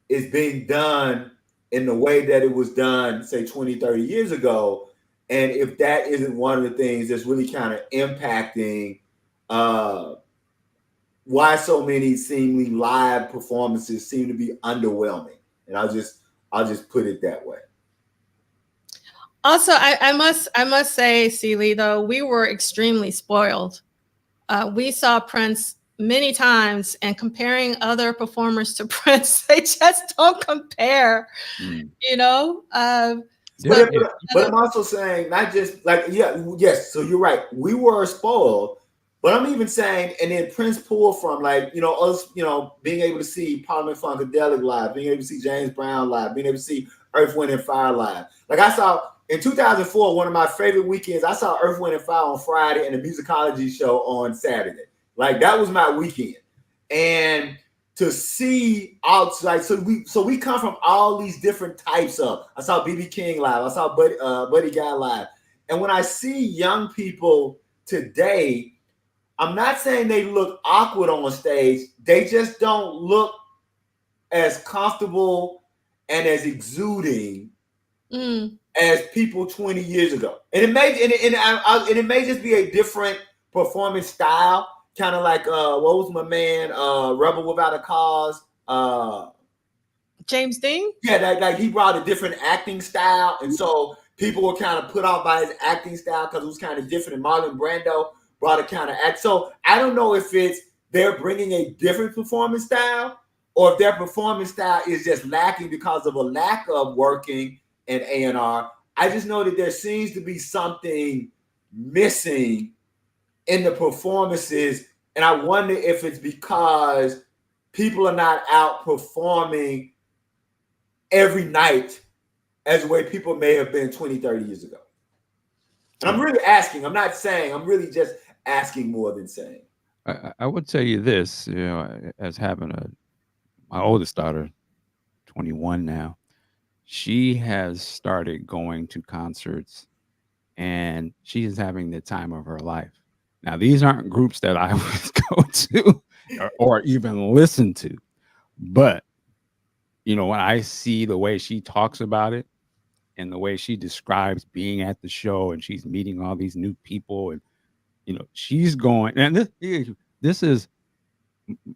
is being done in the way that it was done, say 20, 30 years ago. And if that isn't one of the things that's really kind of impacting why so many seemingly live performances seem to be underwhelming. And I'll just put it that way.
Also, I must say, Liegh, though, we were extremely spoiled. We saw Prince many times, and comparing other performers to Prince, they just don't compare.
But I'm also saying not just like, yes. So you're right. We were spoiled, but I'm even saying, and then Prince pulled from like, us, being able to see Parliament Funkadelic live, being able to see James Brown live, being able to see Earth, Wind and Fire live. Like I saw in 2004, one of my favorite weekends, I saw Earth, Wind and Fire on Friday and the Musicology show on Saturday. Like that was my weekend. And to see outside, so we come from all these different types of. I saw BB King live. I saw Buddy Guy live. And when I see young people today, I'm not saying they look awkward on stage. They just don't look as comfortable and as exuding as people 20 years ago. And it may just be a different performance style. Kind of like what was my man Rebel Without a Cause,
James Dean?
Yeah, like he brought a different acting style, and so people were kind of put off by his acting style because it was kind of different. And Marlon Brando brought a kind of act. So I don't know if it's they're bringing a different performance style, or if their performance style is just lacking because of a lack of working in A&R. I just know that there seems to be something missing in the performances, and I wonder if it's because people are not out performing every night as the way people may have been 20, 30 years ago. And I'm really asking, I'm not saying, I'm really just asking more than saying.
I would tell you this, as having my oldest daughter, 21 now, she has started going to concerts and she is having the time of her life. Now, these aren't groups that I would go to or even listen to. But, when I see the way she talks about it and the way she describes being at the show and she's meeting all these new people and, she's going, and this is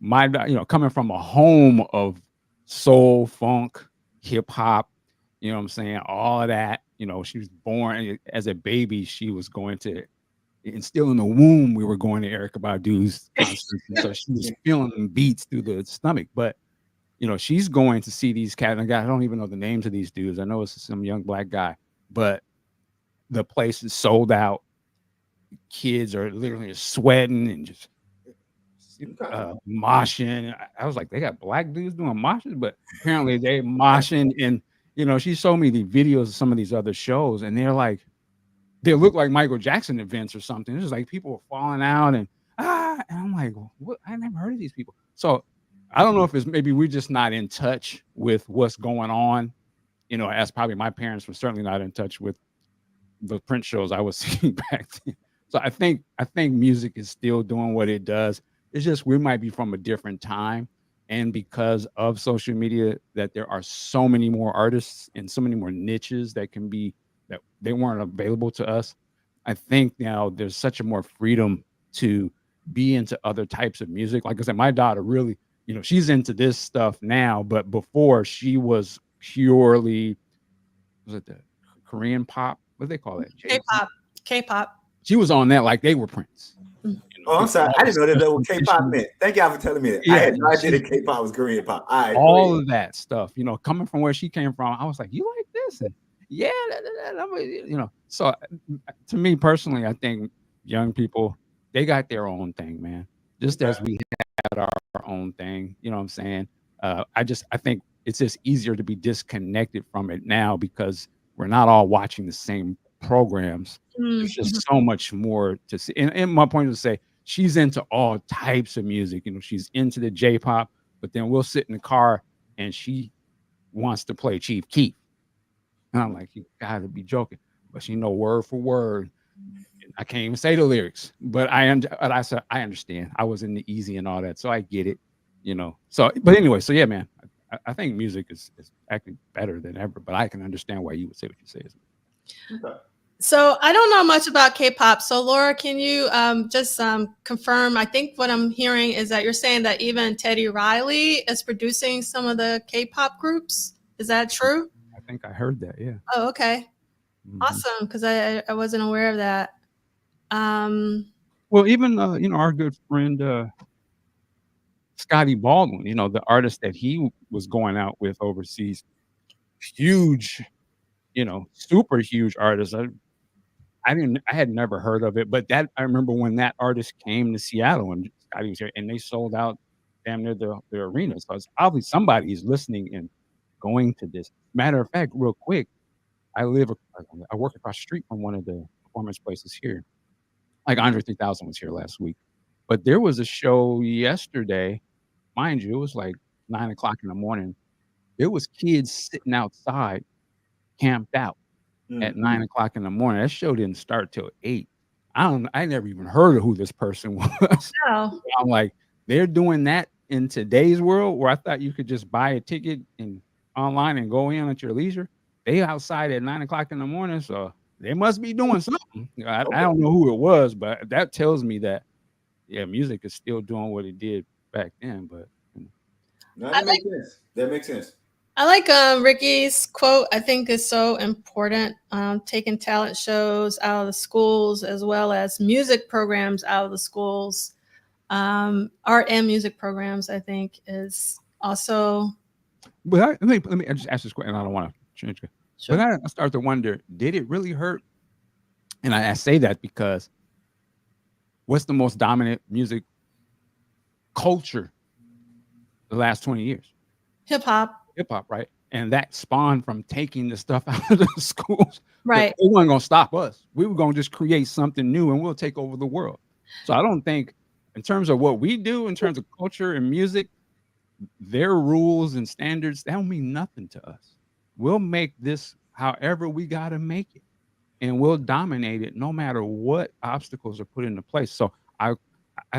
my, coming from a home of soul, funk, hip hop, what I'm saying? All of that, she was born as a baby. She was going to, and still in the womb, we were going to Erykah Badu's concerts. So she was feeling beats through the stomach. But, she's going to see these cats. I don't even know the names of these dudes. I know it's some young black guy, but the place is sold out. Kids are literally sweating and just moshing. I was like, they got black dudes doing moshes, but apparently they moshing. And, she showed me the videos of some of these other shows, and they're like, they look like Michael Jackson events or something. It's just like people were falling out and I'm like, what? I never heard of these people. So I don't know if it's maybe we're just not in touch with what's going on. You know, as probably my parents were certainly not in touch with the print shows I was seeing back then. So I think music is still doing what it does. It's just we might be from a different time. And because of social media, that there are so many more artists and so many more niches that can be that they weren't available to us. I think now there's such a more freedom to be into other types of music. Like I said, my daughter really, you know, she's into this stuff now, but before she was purely, was it the Korean pop? What do they call that?
K-pop.
She was on that like they were Prince.
Mm.
You know,
Oh, I'm sorry. I didn't know that what K-pop meant. Thank y'all for telling me that. I had no idea that K-pop was Korean pop.
All of that stuff, you know, coming from where she came from, I was like, you like this? And yeah, you know. So to me personally, I think young people, they got their own thing, man. Just as we had our own thing, you know what I'm saying? I think it's just easier to be disconnected from it now because we're not all watching the same programs. There's just so much more to see. And my point is to say, she's into all types of music. You know, she's into the J-pop, but then we'll sit in the car and she wants to play Chief Keef. And I'm like, you gotta be joking. But she know word for word. I can't even say the lyrics, but I said, I understand. I was in the easy and all that, so I get it, you know. So, but anyway, so yeah, man, I think music is acting better than ever, but I can understand why you would say what you say.
Okay.
So I don't know much about K-pop. So Laura, can you just confirm? I think what I'm hearing is that you're saying that even Teddy Riley is producing some of the K-pop groups. Is that true?
I think I heard that. Yeah.
Oh, okay. Mm-hmm. Awesome, because I wasn't aware of that.
Well, even you know, our good friend Scotty Baldwin, you know, the artist that he was going out with overseas, huge, you know, super huge artist. I had never heard of it, but that I remember when that artist came to Seattle and Scotty was here, and they sold out damn near the arena. So it's obviously somebody is listening and going to this. Matter of fact, real quick, I work across the street from one of the performance places here. Like Andre 3000 was here last week, but there was a show yesterday. Mind you, it was like 9 o'clock in the morning. There was kids sitting outside, camped out at 9 o'clock in the morning. That show didn't start till 8. I never even heard of who this person was.
Wow.
I'm like, they're doing that in today's world where I thought you could just buy a ticket and online and go in at your leisure. They outside at 9 o'clock in the morning, so they must be doing something. I don't know who it was, but that tells me that yeah, music is still doing what it did back then. But
no, that makes sense. That makes sense.
I like Ricky's quote. I think is so important. Taking talent shows out of the schools as well as music programs out of the schools. Art and music programs, I think, is also.
But let me just ask this question. I don't want to change it. Sure. But I start to wonder, did it really hurt? And I say that because what's the most dominant music culture the last 20 years?
Hip-hop.
Hip-hop, right? And that spawned from taking the stuff out of the schools.
Right.
It wasn't going to stop us. We were going to just create something new and we'll take over the world. So I don't think in terms of what we do, in terms of culture and music, their rules and standards, that don't mean nothing to us. We'll make this however we got to make it. And we'll dominate it no matter what obstacles are put into place. So I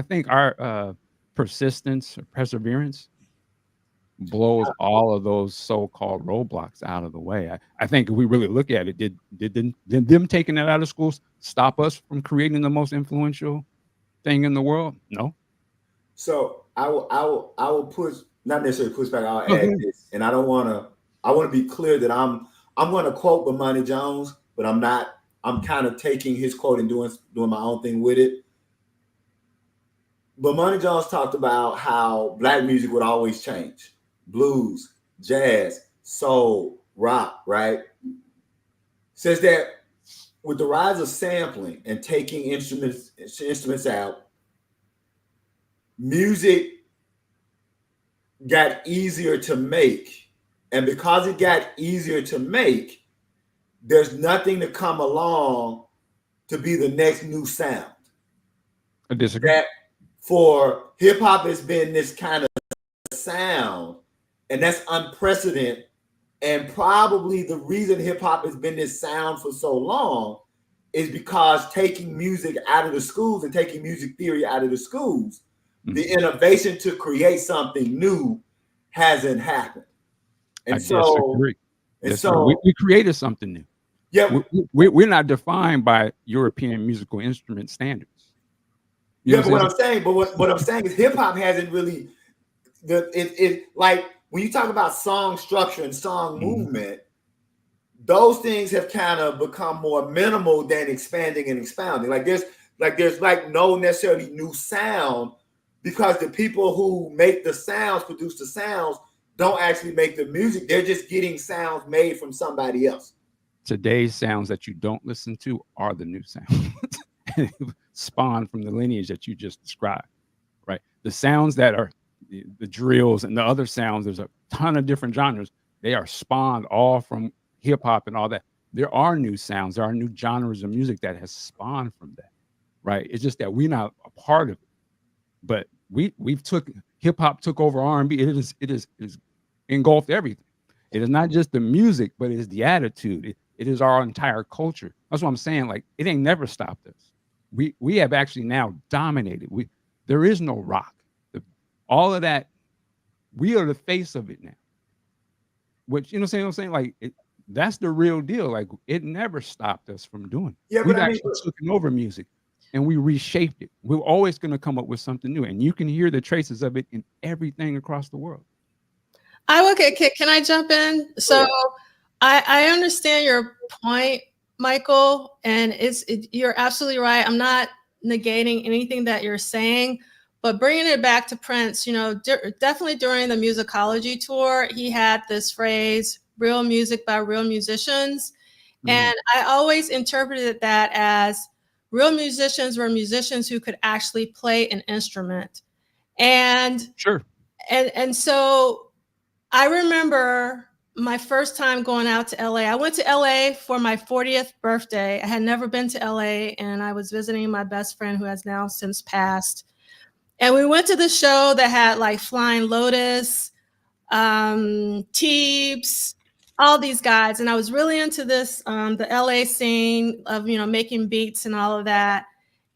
think our persistence or perseverance blows all of those so-called roadblocks out of the way. I think if we really look at it, did them taking that out of schools stop us from creating the most influential thing in the world? No.
So I will push, not necessarily push back. I'll add this, and I want to be clear that I'm going to quote Bomani Jones, but I'm not. I'm kind of taking his quote and doing my own thing with it. Bomani Jones talked about how Black music would always change. Blues, jazz, soul, rock, right? Says that with the rise of sampling and taking instruments out, music got easier to make. And because it got easier to make, there's nothing to come along to be the next new sound.
I disagree.
That for hip hop has been this kind of sound, and that's unprecedented. And probably the reason hip hop has been this sound for so long is because taking music out of the schools and taking music theory out of the schools, the innovation to create something new hasn't happened. And
disagree.
And so
we created something new.
Yeah,
we're not defined by European musical instrument standards.
Yeah, but what I'm saying is hip hop hasn't really like when you talk about song structure and song movement, those things have kind of become more minimal than expanding and expounding. Like there's no necessarily new sound because the people who make the sounds, produce the sounds, don't actually make the music. They're just getting sounds made from somebody else.
Today's sounds that you don't listen to are the new sounds. Spawned from the lineage that you just described, right? The sounds that are the drills and the other sounds, there's a ton of different genres. They are spawned all from hip hop and all that. There are new sounds, there are new genres of music that has spawned from that, right? It's just that we're not a part of it. But hip hop took over R&B. It is engulfed everything. It is not just the music, but it is the attitude. It is our entire culture. That's what I'm saying. Like it ain't never stopped us. We have actually now dominated. There is no rock. All of that, we are the face of it now. Which, you know what I'm saying? Like that's the real deal. Like it never stopped us from doing it.
Yeah,
We've actually taken over music and we reshaped it. We're always going to come up with something new. And you can hear the traces of it in everything across the world.
Can I jump in? So I understand your point, Michael, and you're absolutely right. I'm not negating anything that you're saying, but bringing it back to Prince, definitely during the musicology tour, he had this phrase, real music by real musicians. And I always interpreted that as real musicians were musicians who could actually play an instrument. And
sure.
And so I remember my first time going out to LA. I went to LA for my 40th birthday. I had never been to LA, and I was visiting my best friend who has now since passed. And we went to the show that had like Flying Lotus, Teebs, all these guys. And I was really into this, the LA scene of, making beats and all of that.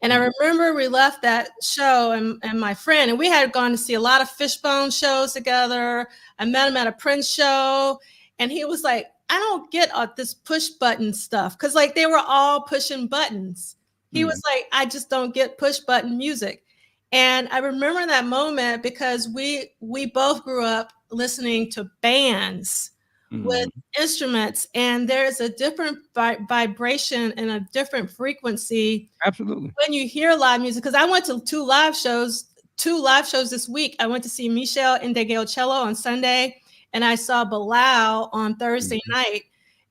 And I remember we left that show and my friend, and we had gone to see a lot of Fishbone shows together. I met him at a Prince show, and he was like, I don't get this push button stuff. Cause like they were all pushing buttons. He was like, I just don't get push button music. And I remember that moment because we both grew up listening to bands with instruments, and there's a different vibration and a different frequency.
Absolutely.
When you hear live music, because I went to two live shows this week. I went to see Michel Ndegeocello on Sunday, and I saw Bilal on Thursday night.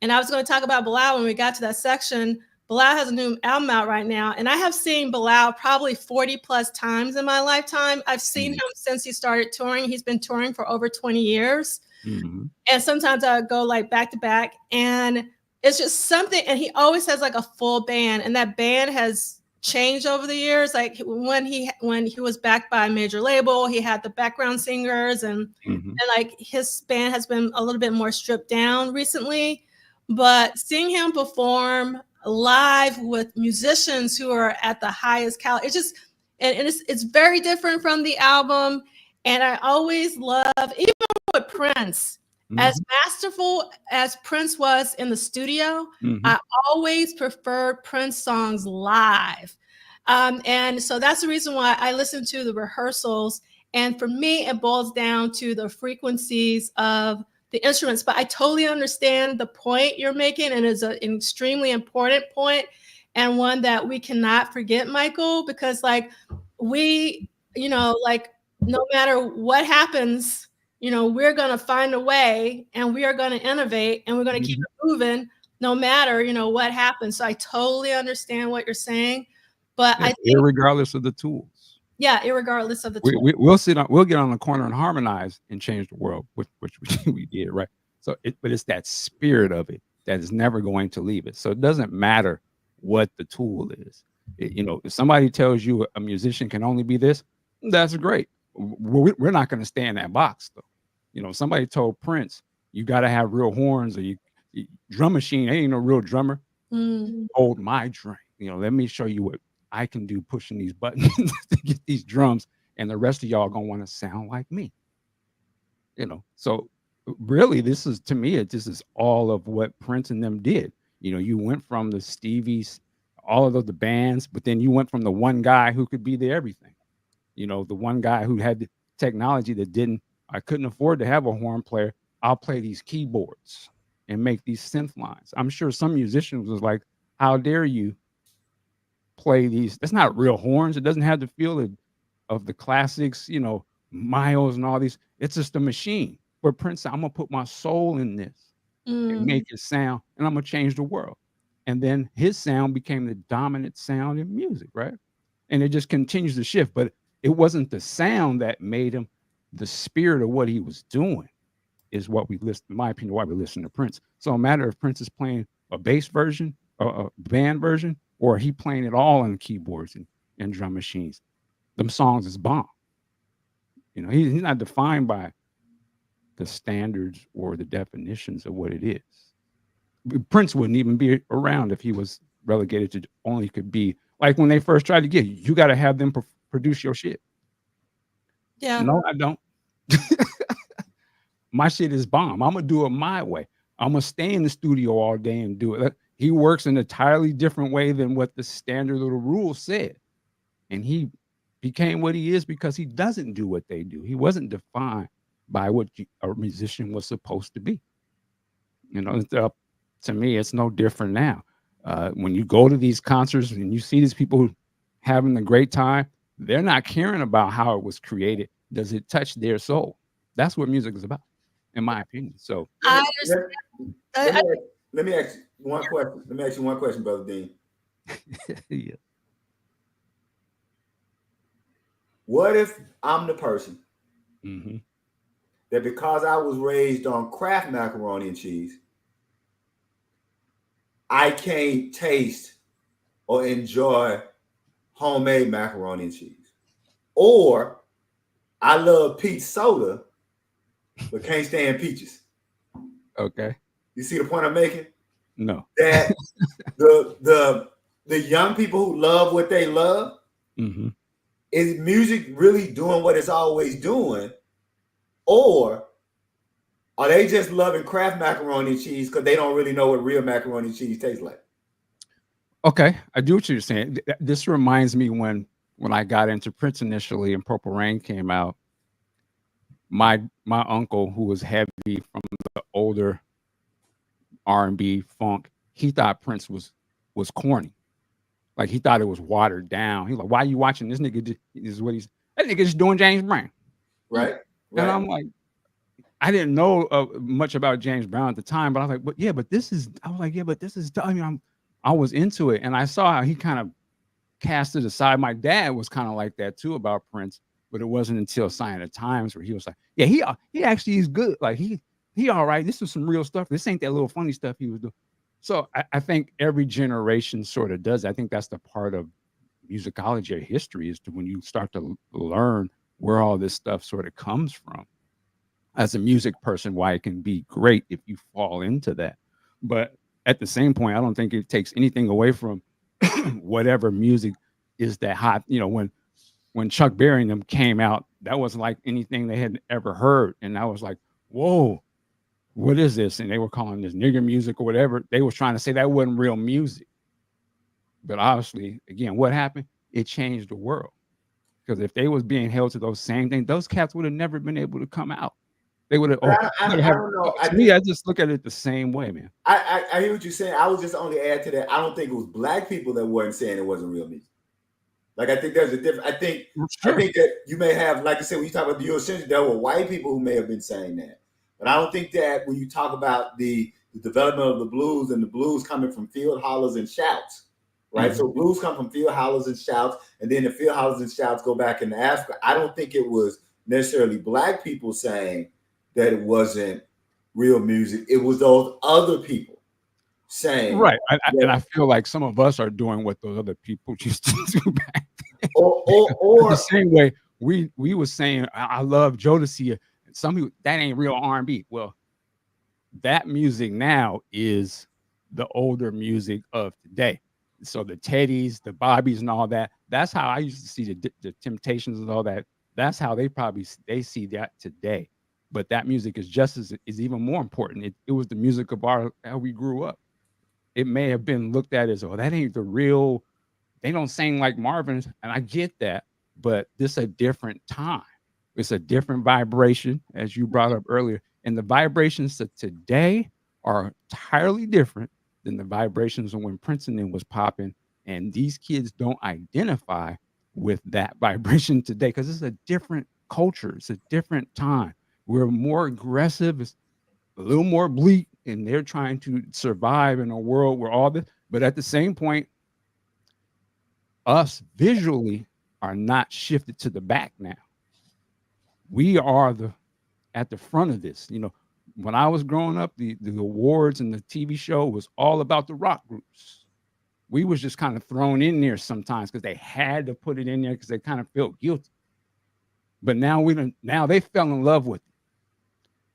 And I was going to talk about Bilal when we got to that section. Bilal has a new album out right now, and I have seen Bilal probably 40 plus times in my lifetime. I've seen him since he started touring. He's been touring for over 20 years. And sometimes I go like back to back, and it's just something. And he always has like a full band, and that band has changed over the years. Like when he was backed by a major label, he had the background singers, and like his band has been a little bit more stripped down recently. But seeing him perform live with musicians who are at the highest caliber, it's very different from the album. And I always love, even with Prince, as masterful as Prince was in the studio, I always preferred Prince songs live. And so that's the reason why I listen to the rehearsals. And for me, it boils down to the frequencies of the instruments. But I totally understand the point you're making, and it's an extremely important point, and one that we cannot forget, Michael, because like no matter what happens, we're going to find a way, and we are going to innovate, and we're going to keep it moving no matter, what happens. So I totally understand what you're saying, but I think
irregardless of the tools.
Yeah, irregardless of the tools.
We'll get on the corner and harmonize and change the world, which we did, right? So, but it's that spirit of it that is never going to leave it. So it doesn't matter what the tool is. You know, if somebody tells you a musician can only be this, that's great. We're not going to stay in that box, though. You know, somebody told Prince, you got to have real horns, or you drum machine ain't no real drummer. Hold my drum. You know, let me show you what I can do pushing these buttons to get these drums, and the rest of y'all gonna want to sound like me. You know, so really, this is, to me, this is all of what Prince and them did. You know, you went from the Stevies, all of the bands, but then you went from the one guy who could be the everything. You know, the one guy who had the technology that I couldn't afford to have a horn player. I'll play these keyboards and make these synth lines. I'm sure some musicians was like, how dare you play these? That's not real horns. It doesn't have the feel of the classics, you know, Miles and all these. It's just a machine. But Prince said, I'm gonna put my soul in this and make it sound, and I'm gonna change the world. And then his sound became the dominant sound in music, right? And it just continues to shift. But it wasn't the sound that made him. The spirit of what he was doing is what we listen, in my opinion, why we listen to Prince. So no matter if Prince is playing a bass version, a band version, or he playing it all on the keyboards and drum machines, them songs is bomb. You know, he's not defined by the standards or the definitions of what it is. Prince wouldn't even be around if he was relegated to only could be like when they first tried to get you got to have them produce your shit.
Yeah.
No, I don't. My shit is bomb. I'm gonna do it my way. I'm gonna stay in the studio all day and do it. He works an entirely different way than what the standard of the rules said, and he became what he is because he doesn't do what they do. He wasn't defined by what a musician was supposed to be. You know, to me, it's no different now. When you go to these concerts and you see these people having a great time, they're not caring about how it was created. Does it touch their soul? That's what music is about, in my opinion. So
I
understand. Let me ask you one question. Let me ask you one question, Brother Dean.
Yeah.
What if I'm the person that because I was raised on Kraft macaroni and cheese, I can't taste or enjoy homemade macaroni and cheese? Or I love peach soda, but can't stand peaches.
Okay.
You see the point I'm making?
No.
That the young people who love what they love, is music really doing what it's always doing? Or are they just loving Kraft macaroni and cheese because they don't really know what real macaroni and cheese tastes like?
Okay, I do what you're saying. This reminds me when I got into Prince initially and Purple Rain came out. My uncle, who was heavy from the older R&B funk, he thought Prince was corny. Like he thought it was watered down. He's like, "Why are you watching this nigga? This is what that nigga just doing James Brown."
Right.
And I'm like, I didn't know much about James Brown at the time, but I was like, but this is. I was like, yeah, but this is. I mean, I was into it, and I saw how he kind of cast it aside. My dad was kind of like that too about Prince, but it wasn't until Sign of the Times where he was like, yeah, he actually is good. Like he all right. This is some real stuff. This ain't that little funny stuff he was doing. So I think every generation sort of does. I think that's the part of musicology or history is to when you start to learn where all this stuff sort of comes from. As a music person, why it can be great if you fall into that. But at the same point, I don't think it takes anything away from whatever music is that hot. You know, when Chuck Berry and them came out, that wasn't like anything they had ever heard. And I was like, whoa, what is this? And they were calling this nigger music or whatever. They were trying to say that wasn't real music. But obviously, again, what happened? It changed the world. Because if they was being held to those same things, those cats would have never been able to come out. They would have.
I don't know.
I just look at it the same way, man.
I hear what you're saying. I would just only add to that. I don't think it was black people that weren't saying it wasn't real music. Like I think there's a difference. I think that you may have, like I said, when you talk about the Eurocentric, there were white people who may have been saying that. But I don't think that when you talk about the development of the blues and the blues coming from field hollers and shouts, right? So blues come from field hollers and shouts, and then the field hollers and shouts go back into Africa. I don't think it was necessarily black people saying that it wasn't real music. It was those other people. Same.
Right. And I feel like some of us are doing what those other people used to do back then.
Or
the same way we were saying, I love Jodeci. Some people, that ain't real R&B. Well, that music now is the older music of today. So the Teddies, the Bobbies, and all that. That's how I used to see the Temptations and all that. That's how they see that today. But that music is is even more important. It was the music of how we grew up. It may have been looked at as, oh, that ain't the real. They don't sing like Marvin's, and I get that. But this is a different time. It's a different vibration, as you brought up earlier. And the vibrations of today are entirely different than the vibrations of when Princeton was popping. And these kids don't identify with that vibration today because it's a different culture. It's a different time. We're more aggressive. It's a little more bleak, and they're trying to survive in a world where all this, but at the same point, us visually are not shifted to the back now. We are at the front of this. When I was growing up, the awards and the TV show was all about the rock groups. We was just kind of thrown in there sometimes because they had to put it in there because they kind of felt guilty. But now now they fell in love with it.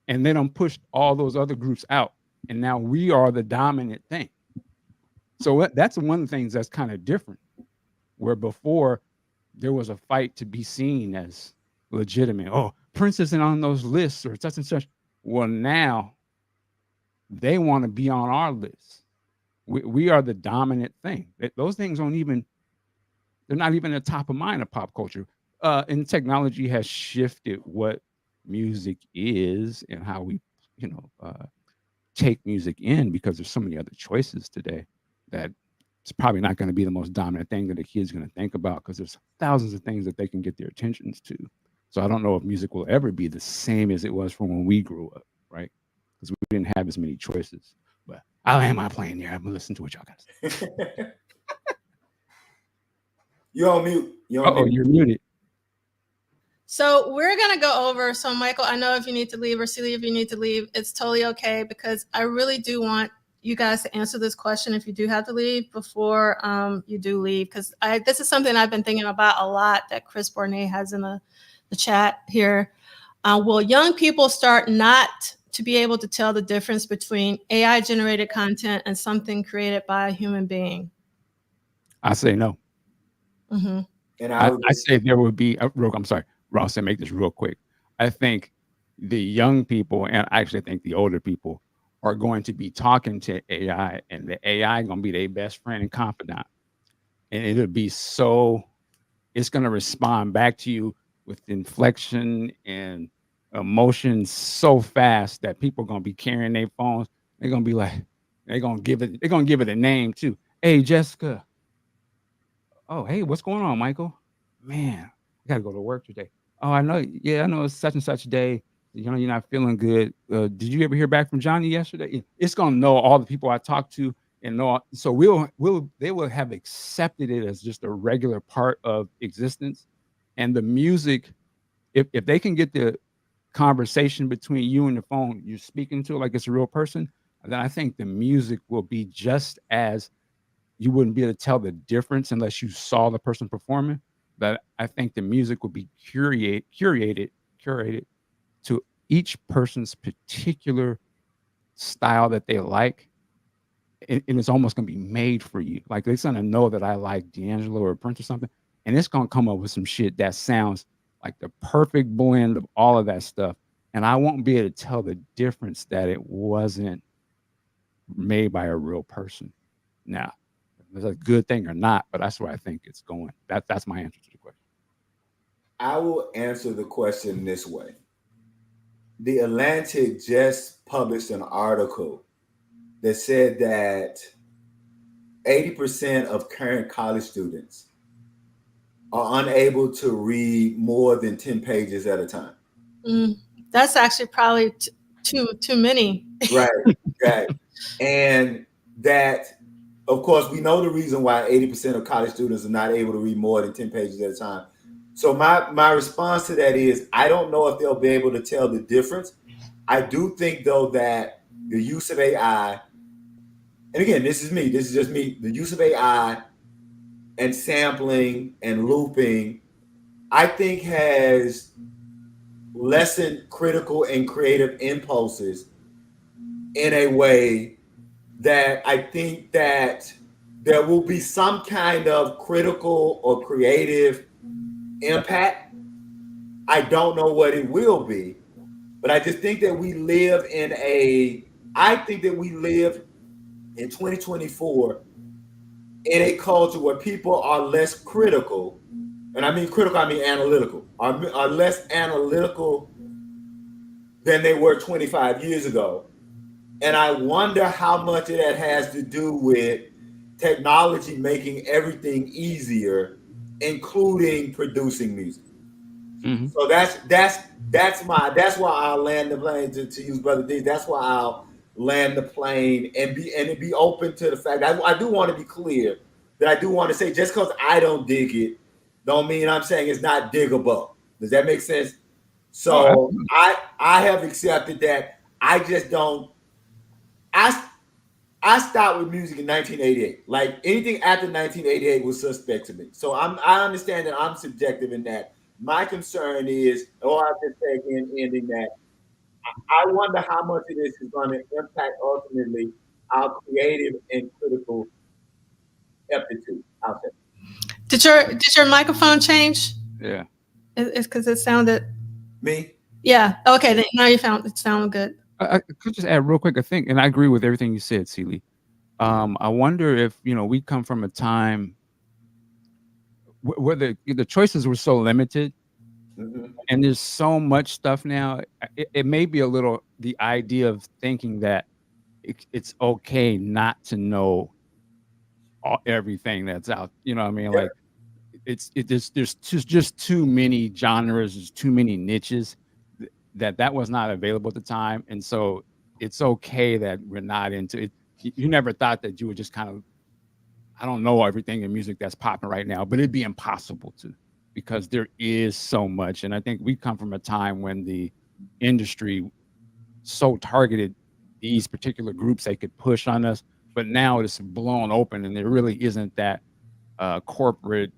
And they done pushed all those other groups out. And now we are the dominant thing. So that's one of the things that's kind of different. Where before there was a fight to be seen as legitimate. Oh, Prince isn't on those lists or such and such. Well, now they want to be on our list. We are the dominant thing. Those things they're not even at the top of mind of pop culture. And technology has shifted what music is and how we, take music in because there's so many other choices today that it's probably not going to be the most dominant thing that a kid's going to think about because there's thousands of things that they can get their attentions to. So I don't know if music will ever be the same as it was from when we grew up, right? Because we didn't have as many choices. But I am not playing there. I'm going to listen to what y'all got to say.
You're on mute.
You're muted.
So we're going to go over. So Michael, I know if you need to leave or Celia, if you need to leave, it's totally okay because I really do want you guys to answer this question if you do have to leave before you do leave, because this is something I've been thinking about a lot that Chris Bournet has in the chat here. Will young people start not to be able to tell the difference between AI generated content and something created by a human being?
I say no.
Mm-hmm.
And
I say there would be, I'm sorry, Ross, make this real quick. I think the young people, and I actually think the older people, are going to be talking to AI, and the AI going to be their best friend and confidant. And it's going to respond back to you with inflection and emotion so fast that people are going to be carrying their phones. They're going to be like, they're going to give it a name too. Hey, Jessica. Oh, hey, what's going on, Michael? Man, I got to go to work today. Oh, I know. Yeah, I know it's such and such day. You're not feeling good. Did you ever hear back from Johnny yesterday? It's gonna know all the people I talked to and know. So they will have accepted it as just a regular part of existence. And the music, if they can get the conversation between you and the phone, you're speaking to it like it's a real person, then I think the music will be just as you wouldn't be able to tell the difference unless you saw the person performing. But I think the music will be curated to each person's particular style that they like. And it's almost going to be made for you. Like they're going to know that I like D'Angelo or Prince or something. And it's going to come up with some shit that sounds like the perfect blend of all of that stuff. And I won't be able to tell the difference that it wasn't made by a real person. Now, is a good thing or not, but that's where I think it's going. That's my answer to the question.
I will answer the question this way. The Atlantic just published an article that said that 80% of current college students are unable to read more than 10 pages at a time.
That's actually probably too many.
Right. And that, of course, we know the reason why 80% of college students are not able to read more than 10 pages at a time. So my response to that is, I don't know if they'll be able to tell the difference. I do think, though, that the use of AI and again, this is just me, the use of AI and sampling and looping, I think has lessened critical and creative impulses in a way that I think that there will be some kind of critical or creative impact. I don't know what it will be, but I just think that we live in in 2024 in a culture where people are less critical, and I mean critical, I mean analytical, are less analytical than they were 25 years ago. And I wonder how much of that has to do with technology making everything easier, including producing music.
Mm-hmm.
So that's why I'll land the plane, to use Brother D. That's why I'll land the plane and be open to the fact. I do want to be clear that I do want to say, just because I don't dig it, don't mean I'm saying it's not diggable. Does that make sense? So I have accepted that. I just don't. I stopped with music in 1988. Like anything after 1988 was suspect to me. So I understand that I'm subjective in that. My concern is, or I'll just say again, ending that, I wonder how much of this is going to impact ultimately our creative and critical aptitude. I'll say.
Did your microphone change?
Yeah.
It's because it sounded.
Me?
Yeah. Okay. Now it sounded good.
I could just add real quick, I think, and I agree with everything you said, Celie. I wonder if, we come from a time where the choices were so limited, and there's so much stuff now. It may be a little the idea of thinking that it's okay not to know everything that's out. You know what I mean? Like there's just too many genres, there's too many niches that was not available at the time, and so it's okay that we're not into it. You never thought that you would just kind of, I don't know everything in music that's popping right now, but it'd be impossible to, because there is so much. And I think we come from a time when the industry so targeted these particular groups they could push on us, but now it's blown open, and there really isn't that corporate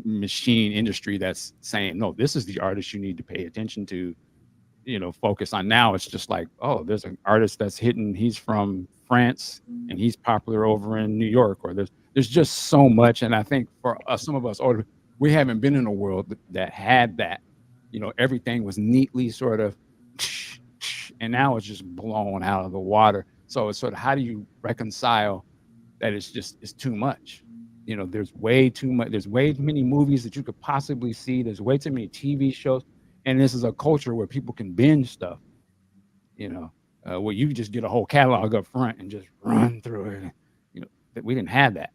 machine industry that's saying, no, this is the artist you need to pay attention to, focus on. Now it's just like, oh, there's an artist that's hitting, he's from France and he's popular over in New York, or there's just so much. And I think for some of us older, we haven't been in a world that had that, everything was neatly sort of, and now it's just blown out of the water. So it's sort of, how do you reconcile that it's too much? There's way too much. There's way too many movies that you could possibly see. There's way too many TV shows. And this is a culture where people can binge stuff, where you just get a whole catalog up front and just run through it. That we didn't have that.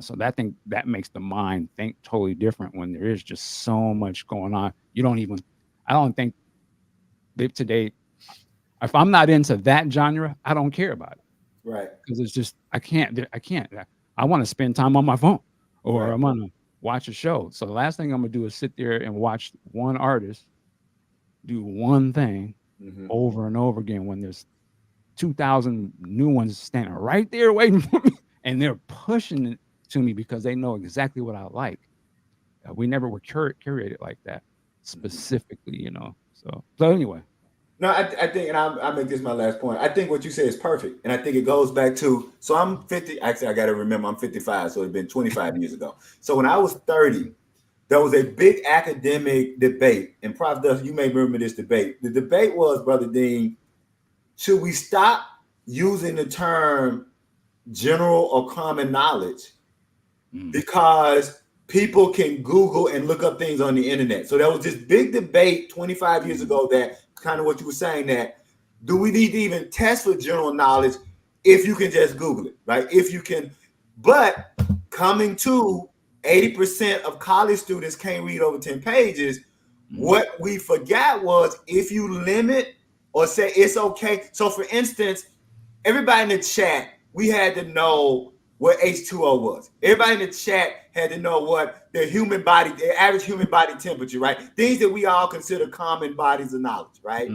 So that makes the mind think totally different when there is just so much going on. I don't think today, if I'm not into that genre, I don't care about it.
Right.
Because it's just, I can't. I want to spend time on my phone, or I'm going to watch a show. So the last thing I'm going to do is sit there and watch one artist do one thing over and over again when there's 2,000 new ones standing right there waiting for me, and they're pushing it to me because they know exactly what I like. We never were curated like that specifically, So anyway.
No, I think, and I'll make this my last point. I think what you say is perfect. And I think it goes back to, so I'm 50, actually I got to remember I'm 55, so it's been 25 years ago. So when I was 30, there was a big academic debate, and Prof. Duff, you may remember this debate. The debate was, Brother Dean, should we stop using the term general or common knowledge because people can Google and look up things on the internet? So there was this big debate 25 years ago that kind of what you were saying, that do we need to even test for general knowledge if you can just Google it, right? If you can, but coming to 80% of college students can't read over 10 pages. What we forgot was, if you limit or say it's okay. So for instance, everybody in the chat, we had to know what H2O was. Everybody in the chat had to know what the average human body temperature, right? Things that we all consider common bodies of knowledge, right?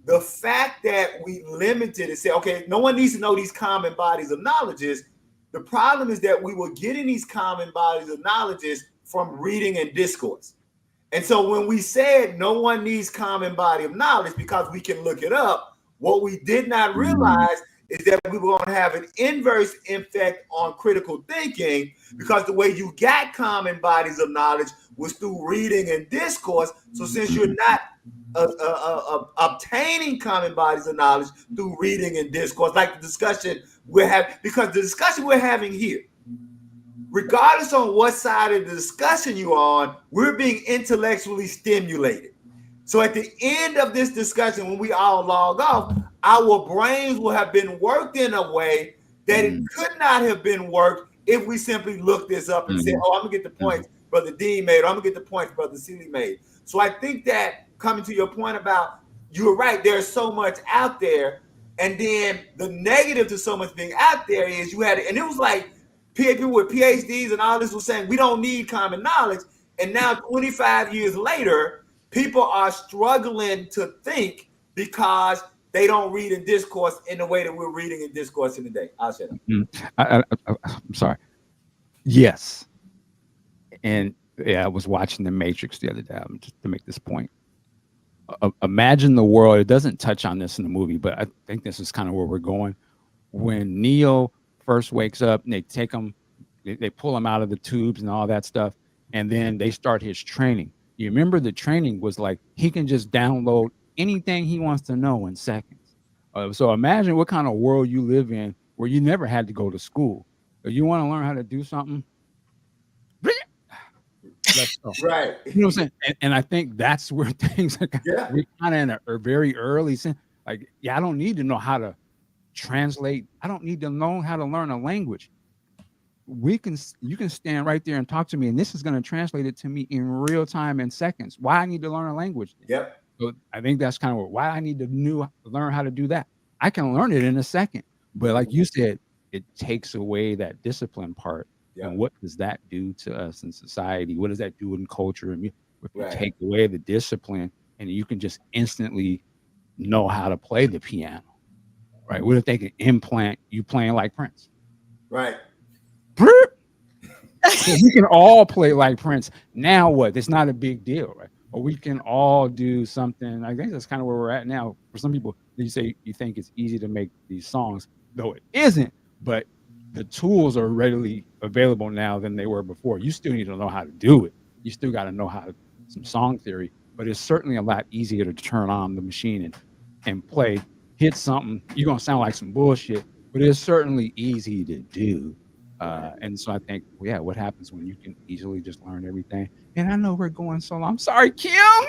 The fact that we limited and say, okay, no one needs to know these common bodies of knowledges. The problem is that we were getting these common bodies of knowledges from reading and discourse. And so when we said no one needs common body of knowledge because we can look it up, what we did not realize is that we were going to have an inverse effect on critical thinking, because the way you got common bodies of knowledge was through reading and discourse. So since you're not obtaining common bodies of knowledge through reading and discourse, like the discussion we're having, because the discussion we're having here, regardless on what side of the discussion you're on, we're being intellectually stimulated. So at the end of this discussion, when we all log off, our brains will have been worked in a way that it could not have been worked if we simply looked this up and said, oh, I'm going to get the points Brother Dean made, or I'm going to get the points Brother Seeley made. So I think that, coming to your point about, you're right, there's so much out there. And then the negative to so much being out there is you had, and it was like people with PhDs and all this was saying, we don't need common knowledge. And now 25 years later, people are struggling to think because they don't read and discourse in the way that we're reading and discoursing today. I'll shut up.
I'm sorry. Yes. And yeah, I was watching The Matrix the other day, just to make this point. Imagine the world, it doesn't touch on this in the movie, but I think this is kind of where we're going. When Neo first wakes up and they take him, they pull him out of the tubes and all that stuff, and then they start his training. You remember the training was like, he can just download anything he wants to know in seconds. So imagine what kind of world you live in where you never had to go to school. If you want to learn how to do something,
right?
You know what I'm saying? And I think that's where things are we're kind of in a very early sense. Like, yeah, I don't need to know how to translate. I don't need to know how to learn a language. You can stand right there and talk to me, and this is going to translate it to me in real time in seconds. Why I need to learn a language?
Yep.
So I think that's kind of why I need to learn how to do that. I can learn it in a second, but like you said, it takes away that discipline part. And what does that do to us in society? What does that do in culture? And if you take away the discipline, and you can just instantly know how to play the piano, right? What if they can implant you playing like Prince?
Right.
So we can all play like Prince. Now what? It's not a big deal, right? Or we can all do something. I think that's kind of where we're at now. For some people, you say you think it's easy to make these songs, though it isn't. But the tools are readily available now than they were before. You still need to know how to do it. You still got to know some song theory. But it's certainly a lot easier to turn on the machine and play, hit something. You're gonna sound like some bullshit, but it's certainly easy to do. And so I think, what happens when you can easily just learn everything? And I know we're going so long. I'm sorry, Kim.
I'm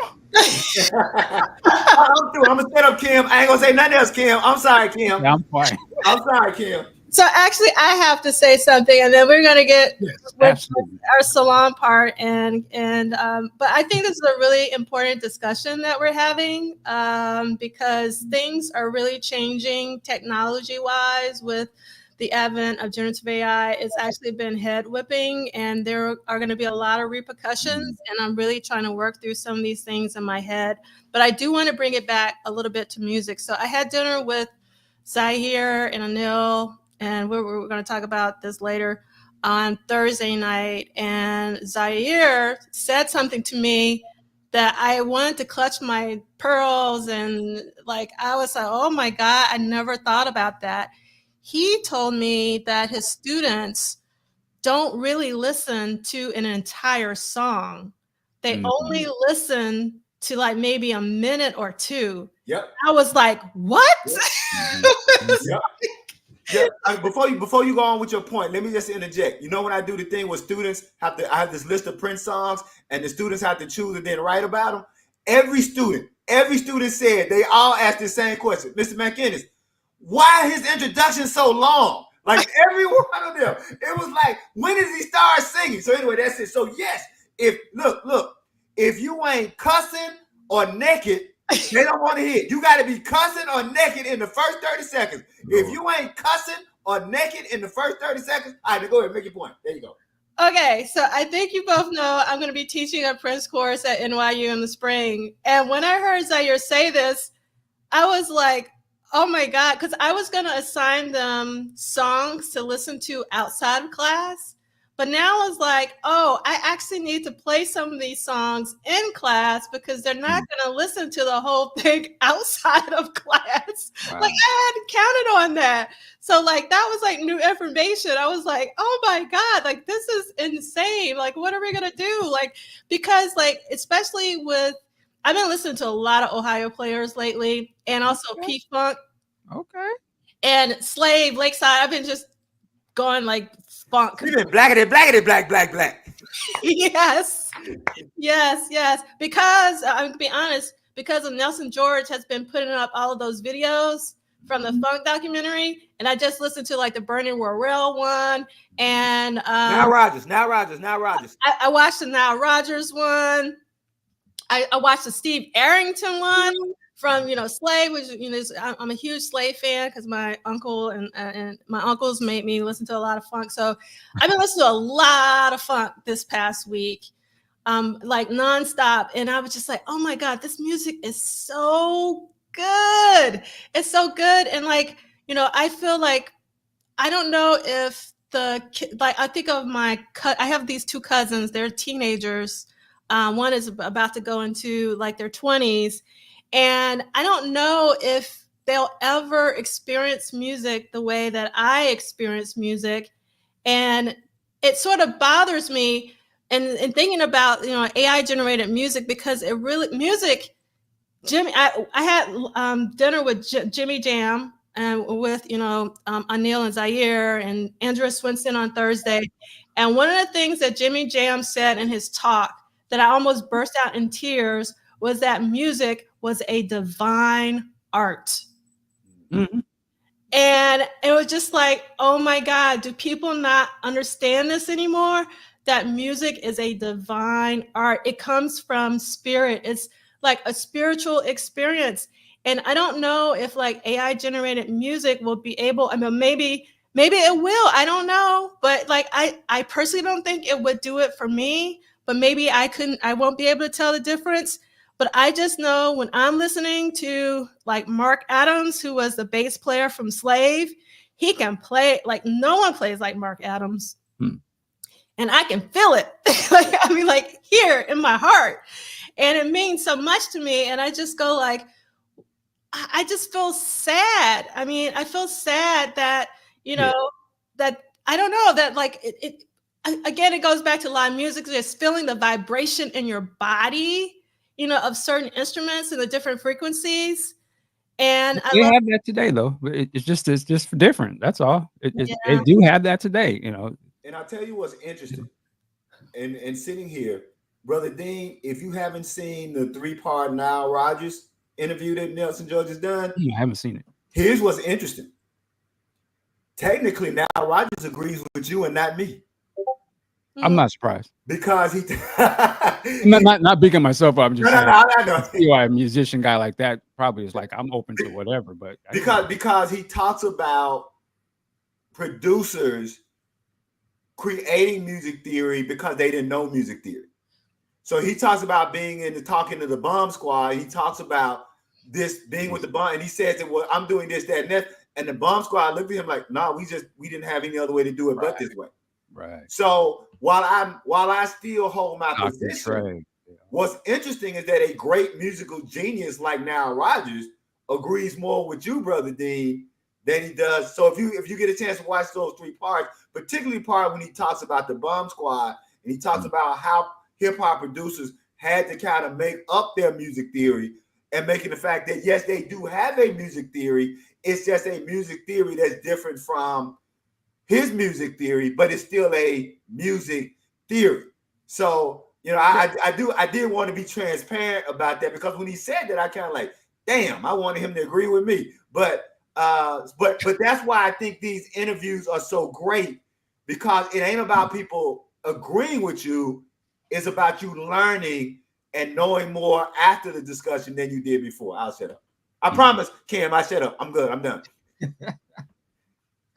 gonna set up Kim. I ain't gonna say nothing else, Kim. I'm sorry, Kim.
Yeah, I'm fine.
I'm sorry, Kim.
So actually, I have to say something, and then we're gonna get with our salon part. And but I think this is a really important discussion that we're having, because things are really changing technology-wise with the advent of generative AI. It's actually been head whipping, and there are going to be a lot of repercussions. And I'm really trying to work through some of these things in my head. But I do want to bring it back a little bit to music. So I had dinner with Zaire and Anil, and we're going to talk about this later on Thursday night. And Zaire said something to me that I wanted to clutch my pearls, and like I was like, oh my God, I never thought about that. He told me that his students don't really listen to an entire song. They only listen to like maybe a minute or two.
Yep.
I was like, what?
Yep. Before you go on with your point, let me just interject. You know, when I do the thing where students I have this list of Prince songs, and the students have to choose and then write about them. Every student said, they all asked the same question. Mr. McInnis, why his introduction so long? Like every one of them. It was like, when did he start singing? So anyway, that's it. So yes, if you ain't cussing or naked, they don't want to hear it. You got to be cussing or naked in the first 30 seconds. If you ain't cussing or naked in the first 30 seconds, all right, go ahead, make your point. There you go.
Okay, so I think you both know I'm going to be teaching a Prince course at NYU in the spring. And when I heard Zaire say this, I was like, oh my God, because I was going to assign them songs to listen to outside of class. But now I was like, oh, I actually need to play some of these songs in class because they're not going to listen to the whole thing outside of class.
Wow.
Like I hadn't counted on that. So like that was like new information. I was like, oh my God, like this is insane. Like what are we going to do? Like, because like, especially with, I've been listening to a lot of Ohio players lately and also P-Funk.
Okay.
And Slave, Lakeside. I've been just going like funk.
We've been blackity, black.
Yes. Because I'm going to be honest, because of Nelson George has been putting up all of those videos from the funk documentary. And I just listened to like the Burning Royale one. And
Now Rogers.
I watched the Nile Rodgers one. I watched the Steve Arrington one from, Slave, which, I'm a huge Slave fan because my uncle and my uncles made me listen to a lot of funk. So I've been listening to a lot of funk this past week, like nonstop. And I was just like, oh my God, this music is so good. It's so good. And like, I feel like, I don't know if I think of I have these two cousins, they're teenagers. One is about to go into like their 20s. And I don't know if they'll ever experience music the way that I experience music. And it sort of bothers me and thinking about, AI generated music, because it really, I had dinner with Jimmy Jam and with, Anil and Zaire and Andrea Swinson on Thursday. And one of the things that Jimmy Jam said in his talk that I almost burst out in tears was that music was a divine art.
Mm-hmm.
And it was just like, oh my God, do people not understand this anymore? That music is a divine art. It comes from spirit. It's like a spiritual experience. And I don't know if like AI generated music will be able, maybe it will, I don't know. But like, I personally don't think it would do it for me, but maybe I won't be able to tell the difference. But I just know when I'm listening to like Mark Adams, who was the bass player from Slave, he can play like no one plays like Mark Adams. And I can feel it. like here in my heart. And it means so much to me. And I just go like, I just feel sad. I feel sad that, that I don't know, that like it again, it goes back to live music, just feeling the vibration in your body, of certain instruments and the different frequencies. And
they have that today, though. It's just different. That's all. They do have that today,
And I'll tell you what's interesting. And sitting here, Brother Dean, if you haven't seen the 3-part Nile Rodgers interview that Nelson George has done,
I haven't seen it. Here's
what's interesting. Technically, Nile Rodgers agrees with you and not me.
I'm not surprised
because he
not bigging myself up. I'm just saying,
I know.
You are a musician guy like that probably is like, I'm open to whatever, but
because he talks about producers creating music theory because they didn't know music theory. So he talks about talking to the Bomb Squad. He talks about this being with the Bomb, and he says that, well, I'm doing this, that, and that. And the Bomb Squad looked at him like, no, we didn't have any other way to do it but this way.
Right.
So while I still hold my position, what's interesting is that a great musical genius like Nile Rodgers agrees more with you, Brother Dean, than he does. So if you get a chance to watch those 3 parts, particularly part when he talks about the Bomb Squad and he talks about how hip hop producers had to kind of make up their music theory and making the fact that yes, they do have a music theory. It's just a music theory that's different from his music theory, but it's still a music theory. So, I did want to be transparent about that, because when he said that, I kind of like, damn, I wanted him to agree with me. But that's why I think these interviews are so great, because it ain't about people agreeing with you. It's about you learning and knowing more after the discussion than you did before. I'll shut up. I promise, Cam, I shut up. I'm good. I'm done.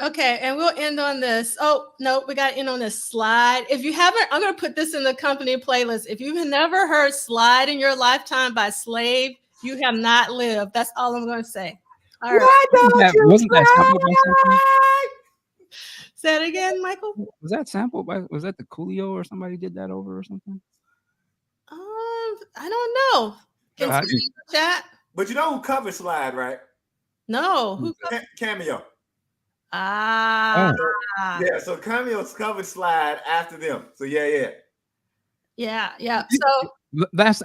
Okay, and we'll end on this. Oh, no, we got to end on this Slide. If you haven't, I'm going to put this in the company playlist. If you've never heard Slide in your lifetime by Slave, You have not lived. That's all I'm going to say. All
Why
right.
Wasn't that sampled by something?
Say it again, Michael.
Was that sampled by? Was that the Coolio or somebody did that over or something?
I don't know. Can somebody in the chat?
But you know who covered Slide, right?
No. Who?
Cameo.
Ah.
Yeah, so Cameo's covered Slide after them. So yeah.
So
that's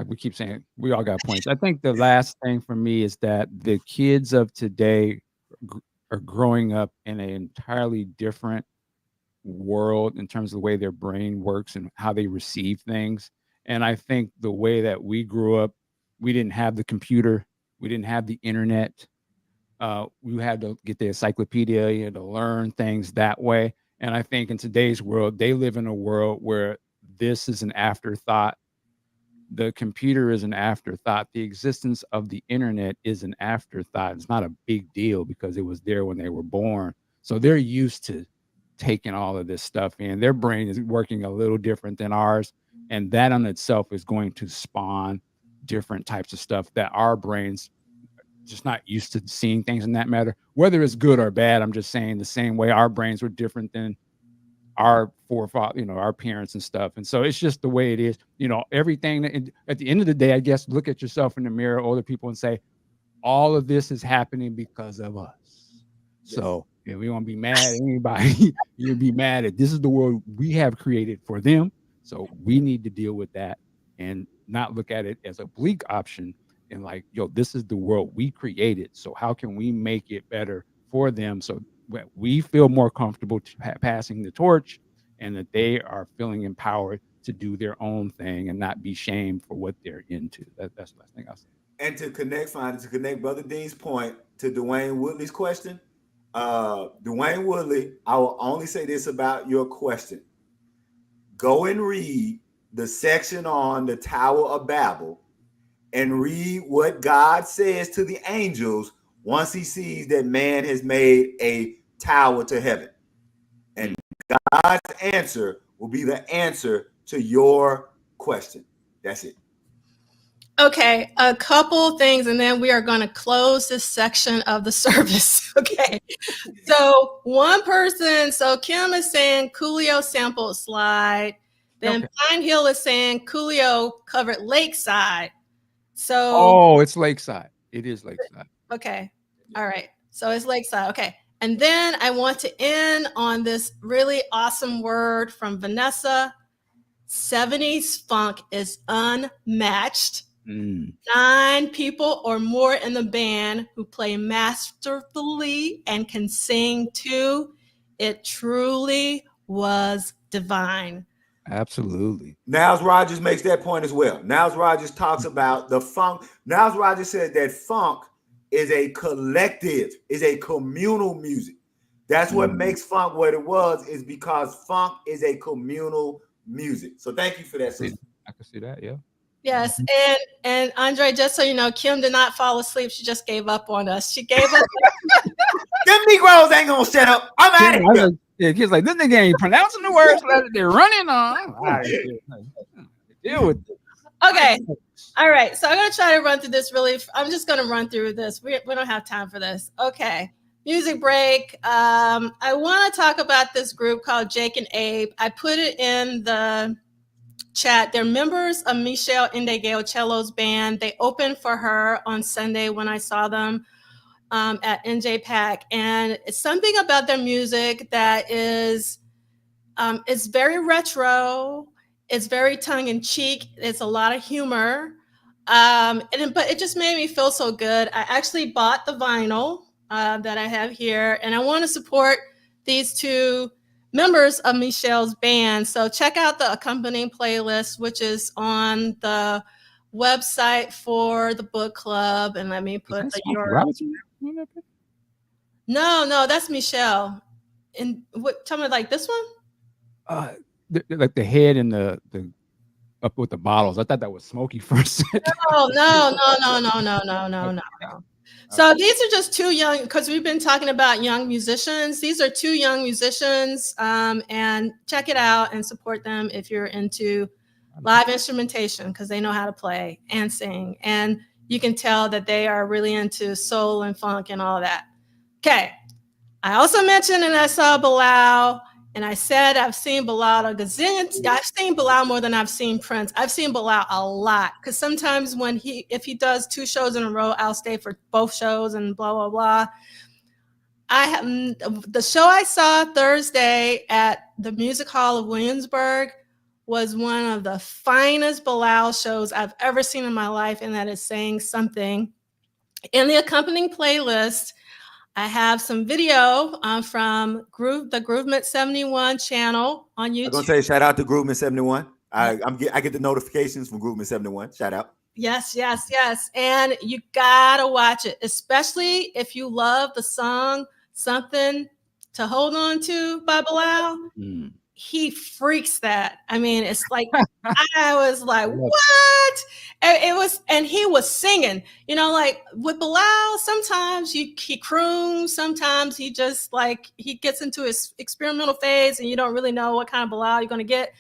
we keep saying we all got points. I think the last thing for me is that the kids of today are growing up in an entirely different world in terms of the way their brain works and how they receive things. And I think the way that we grew up, we didn't have the computer, we didn't have the internet. We had to get the encyclopedia, you had to learn things that way. And I think in today's world, they live in a world where this is an afterthought. The computer is an afterthought. The existence of the internet is an afterthought. It's not a big deal because it was there when they were born. So they're used to taking all of this stuff in. Their brain is working a little different than ours. And that on itself is going to spawn different types of stuff that our brains just not used to seeing things in that matter, whether it's good or bad. I'm just saying the same way our brains were different than our forefathers, our parents and stuff. And so it's just the way it is, everything that, at the end of the day, I guess, look at yourself in the mirror, older people, and say, all of this is happening because of us. Yes. So if we want to be mad at anybody, you'll be mad at this is the world we have created for them. So we need to deal with that and not look at it as a bleak option and like, this is the world we created. So how can we make it better for them? So we feel more comfortable passing the torch and that they are feeling empowered to do their own thing and not be shamed for what they're into. That's the last thing I'll say.
And to connect Brother Dean's point to Duane Woodley's question, Duane Woodley, I will only say this about your question. Go and read the section on the Tower of Babel and read what God says to the angels once he sees that man has made a tower to heaven. And God's answer will be the answer to your question. That's it.
Okay, a couple things, and then we are going to close this section of the service. Okay, so one person, so Kim is saying Coolio sampled Slide. Then Pine Hill is saying Coolio covered Lakeside. So
it's Lakeside. It is Lakeside.
Okay, all right. So it's Lakeside. Okay, and then I want to end on this really awesome word from Vanessa. 70s funk is unmatched. 9 people or more in the band who play masterfully and can sing too. It truly was divine.
Absolutely.
Niles Rodgers makes that point as well. Niles Rodgers talks about the funk. Niles Rodgers said that funk is a collective, is a communal music. That's what makes funk what it was, is because funk is a communal music. So thank you for that, sister.
I can see that, yeah.
Yes, and Andre, just so you know, Kim did not fall asleep. She just gave up on us. She gave up.
Them Negroes ain't gonna shut up. I'm out of here.
Yeah, kids like, this nigga ain't pronouncing the words that they're running on. Deal with it.
Okay. All right. So I'm going to try to run through this I'm just going to run through this. We don't have time for this. Okay. Music break. I want to talk about this group called Jake and Abe. I put it in the chat. They're members of Michelle Indegeocello's band. They opened for her on Sunday when I saw them at NJPAC. And it's something about their music that is it's very retro. It's very tongue-in-cheek. It's a lot of humor. But it just made me feel so good. I actually bought the vinyl that I have here, and I want to support these 2 members of Michelle's band. So check out the accompanying playlist, which is on the website for the book club. And let me put the URL. No, that's Michelle. And what? Tell me, like this one?
Like the head and the up with the bottles. I thought that was Smokey for a second.
No. So these are just 2 young, because we've been talking about young musicians. These are 2 young musicians, and check it out and support them if you're into live instrumentation, because they know how to play and sing. And you can tell that they are really into soul and funk and all that. Okay. I also mentioned, and I saw Bilal, and I said I've seen Bilal a gazillion. I've seen Bilal more than I've seen Prince. I've seen Bilal a lot, because sometimes if he does 2 shows in a row, I'll stay for both shows and blah blah blah. The show I saw Thursday at the Music Hall of Williamsburg was one of the finest Bilal shows I've ever seen in my life, and that is saying something. In the accompanying playlist, I have some video from the Groovement 71 channel on YouTube.
I'm gonna say shout out to Groovement 71. I get the notifications from Groovement 71. Shout out.
Yes. And you gotta watch it, especially if you love the song Something to Hold On To by Bilal. He freaks that. I mean, it's like, I was like, what? And he was singing, like with Bilal, sometimes he croons, sometimes he just he gets into his experimental phase and you don't really know what kind of Bilal you're going to get.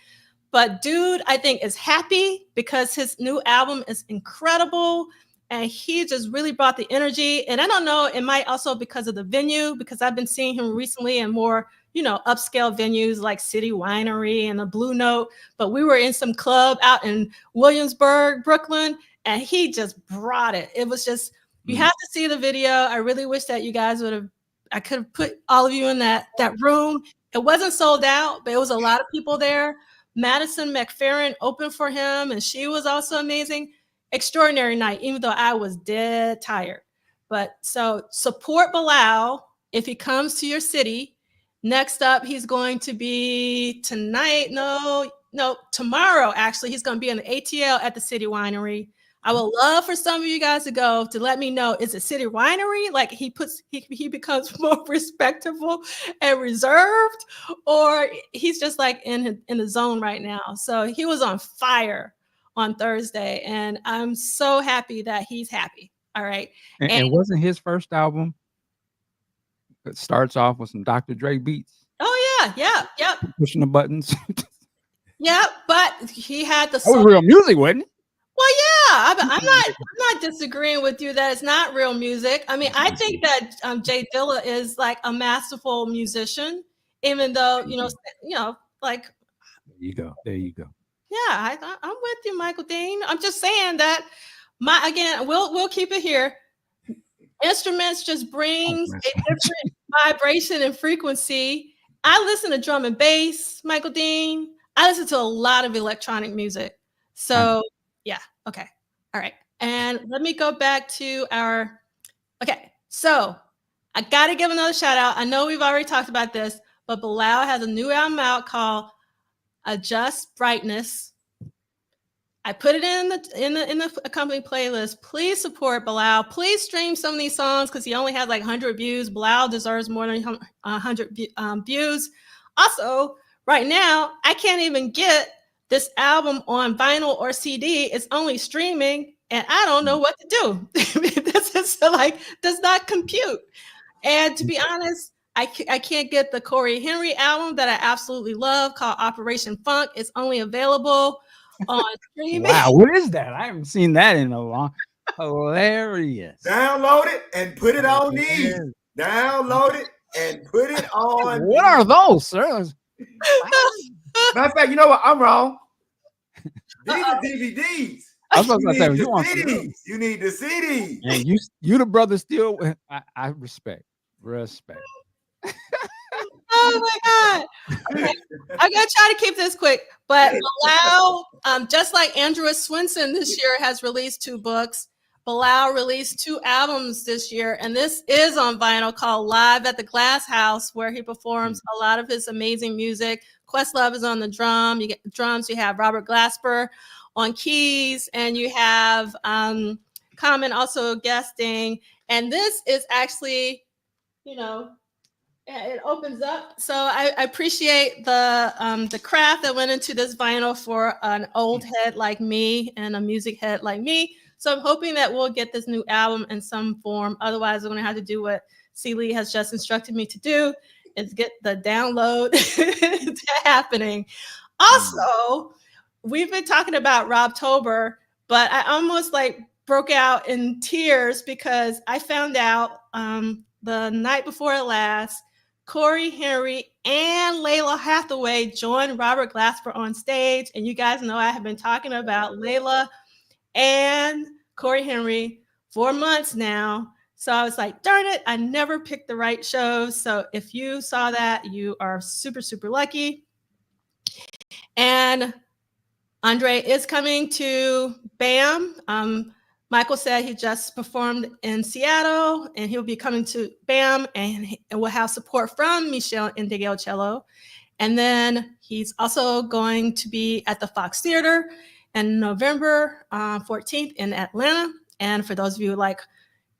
But dude, I think is happy because his new album is incredible. And he just really brought the energy. And I don't know, it might also because of the venue, because I've been seeing him recently in more, upscale venues like City Winery and the Blue Note. But we were in some club out in Williamsburg, Brooklyn, and he just brought it. It was just, you have to see the video. I really wish that you guys I could have put all of you in that room. It wasn't sold out, but it was a lot of people there. Madison McFerrin opened for him, and she was also amazing. Extraordinary night, even though I was dead tired. But so support Bilal if he comes to your city. Next up, he's going to be tomorrow, actually. He's going to be in the ATL at the City Winery. I would love for some of you guys to go to let me know, is it City Winery? Like he becomes more respectable and reserved, or he's just like in the zone right now. So he was on fire on Thursday, and I'm so happy that he's happy. All right.
And wasn't his first album, it starts off with some Dr. Dre beats?
Oh yeah.
Pushing the buttons.
Yeah, but he had the
That was real music, wasn't it?
Well, yeah, I'm not disagreeing with you that it's not real music. I mean, I think that Jay Dilla is like a masterful musician, even though like.
There you go.
Yeah, I'm with you, Michael Dean. I'm just saying that we'll keep it here. Instruments just brings a different vibration and frequency. I listen to drum and bass, Michael Dean. I listen to a lot of electronic music. So yeah, okay. All right. And let me go back to so I gotta give another shout out. I know we've already talked about this, but Bilal has a new album out called Adjust Brightness. I put it in the accompanying playlist. Please support Bilal. Please stream some of these songs because he only has like 100 views. Bilal deserves more than 100 views. Also, right now, I can't even get this album on vinyl or CD. It's only streaming, and I don't know what to do. This is does not compute. And to be honest, I can't get the Corey Henry album that I absolutely love called Operation Funk. It's only available on streaming.
Wow, what is that? I haven't seen that in a long. Hilarious.
Download it and put it on these. Download it and put it on.
What are those, sir?
Matter of fact, you know what? I'm wrong. These are DVDs.
I was supposed to say
CDs. You need the CDs.
And you the brother still. I respect.
Oh my God. Okay. I'm going to try to keep this quick, but Bilal, just like Andrew Swenson this year has released 2 books, Bilal released 2 albums this year, and this is on vinyl called Live at the Glass House, where he performs a lot of his amazing music. Questlove is on the drums. You have Robert Glasper on keys, and you have Common also guesting. And this is actually, it opens up. So I appreciate the craft that went into this vinyl for an old head like me and a music head like me. So I'm hoping that we'll get this new album in some form. Otherwise, I'm going to have to do what C. Liegh has just instructed me to do, is get the download happening. Also, we've been talking about Robtober, but I almost broke out in tears because I found out the night before last, Corey Henry and Layla Hathaway joined Robert Glasper on stage. And you guys know I have been talking about Layla and Corey Henry for months now. So I was like, darn it, I never picked the right shows. So if you saw that, you are super, super lucky. And Andre is coming to BAM. Michael said he just performed in Seattle, and he'll be coming to BAM, and we'll have support from Michelle Indigocello. And then he's also going to be at the Fox Theater on November 14th in Atlanta. And for those of you like,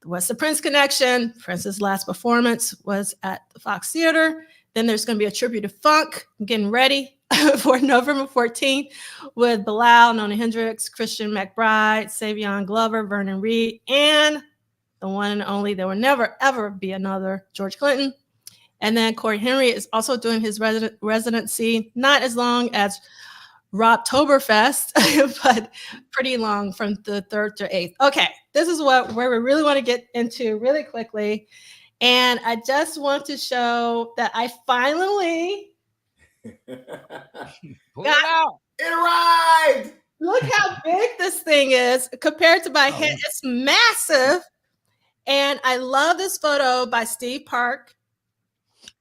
what's the Prince connection? Prince's last performance was at the Fox Theater. Then there's going to be a tribute to funk. I'm getting ready for November 14th with Bilal, Nona Hendrix, Christian McBride, Savion Glover, Vernon Reid, and the one and only, there will never, ever be another, George Clinton. And then Corey Henry is also doing his residency, not as long as Robtoberfest, but pretty long from the 3rd to 8th. Okay, this is where we really want to get into really quickly. And I just want to show that I finally
Pull it out.
It arrived.
Look how big this thing is compared to my head. It's massive. And I love this photo by Steve Park.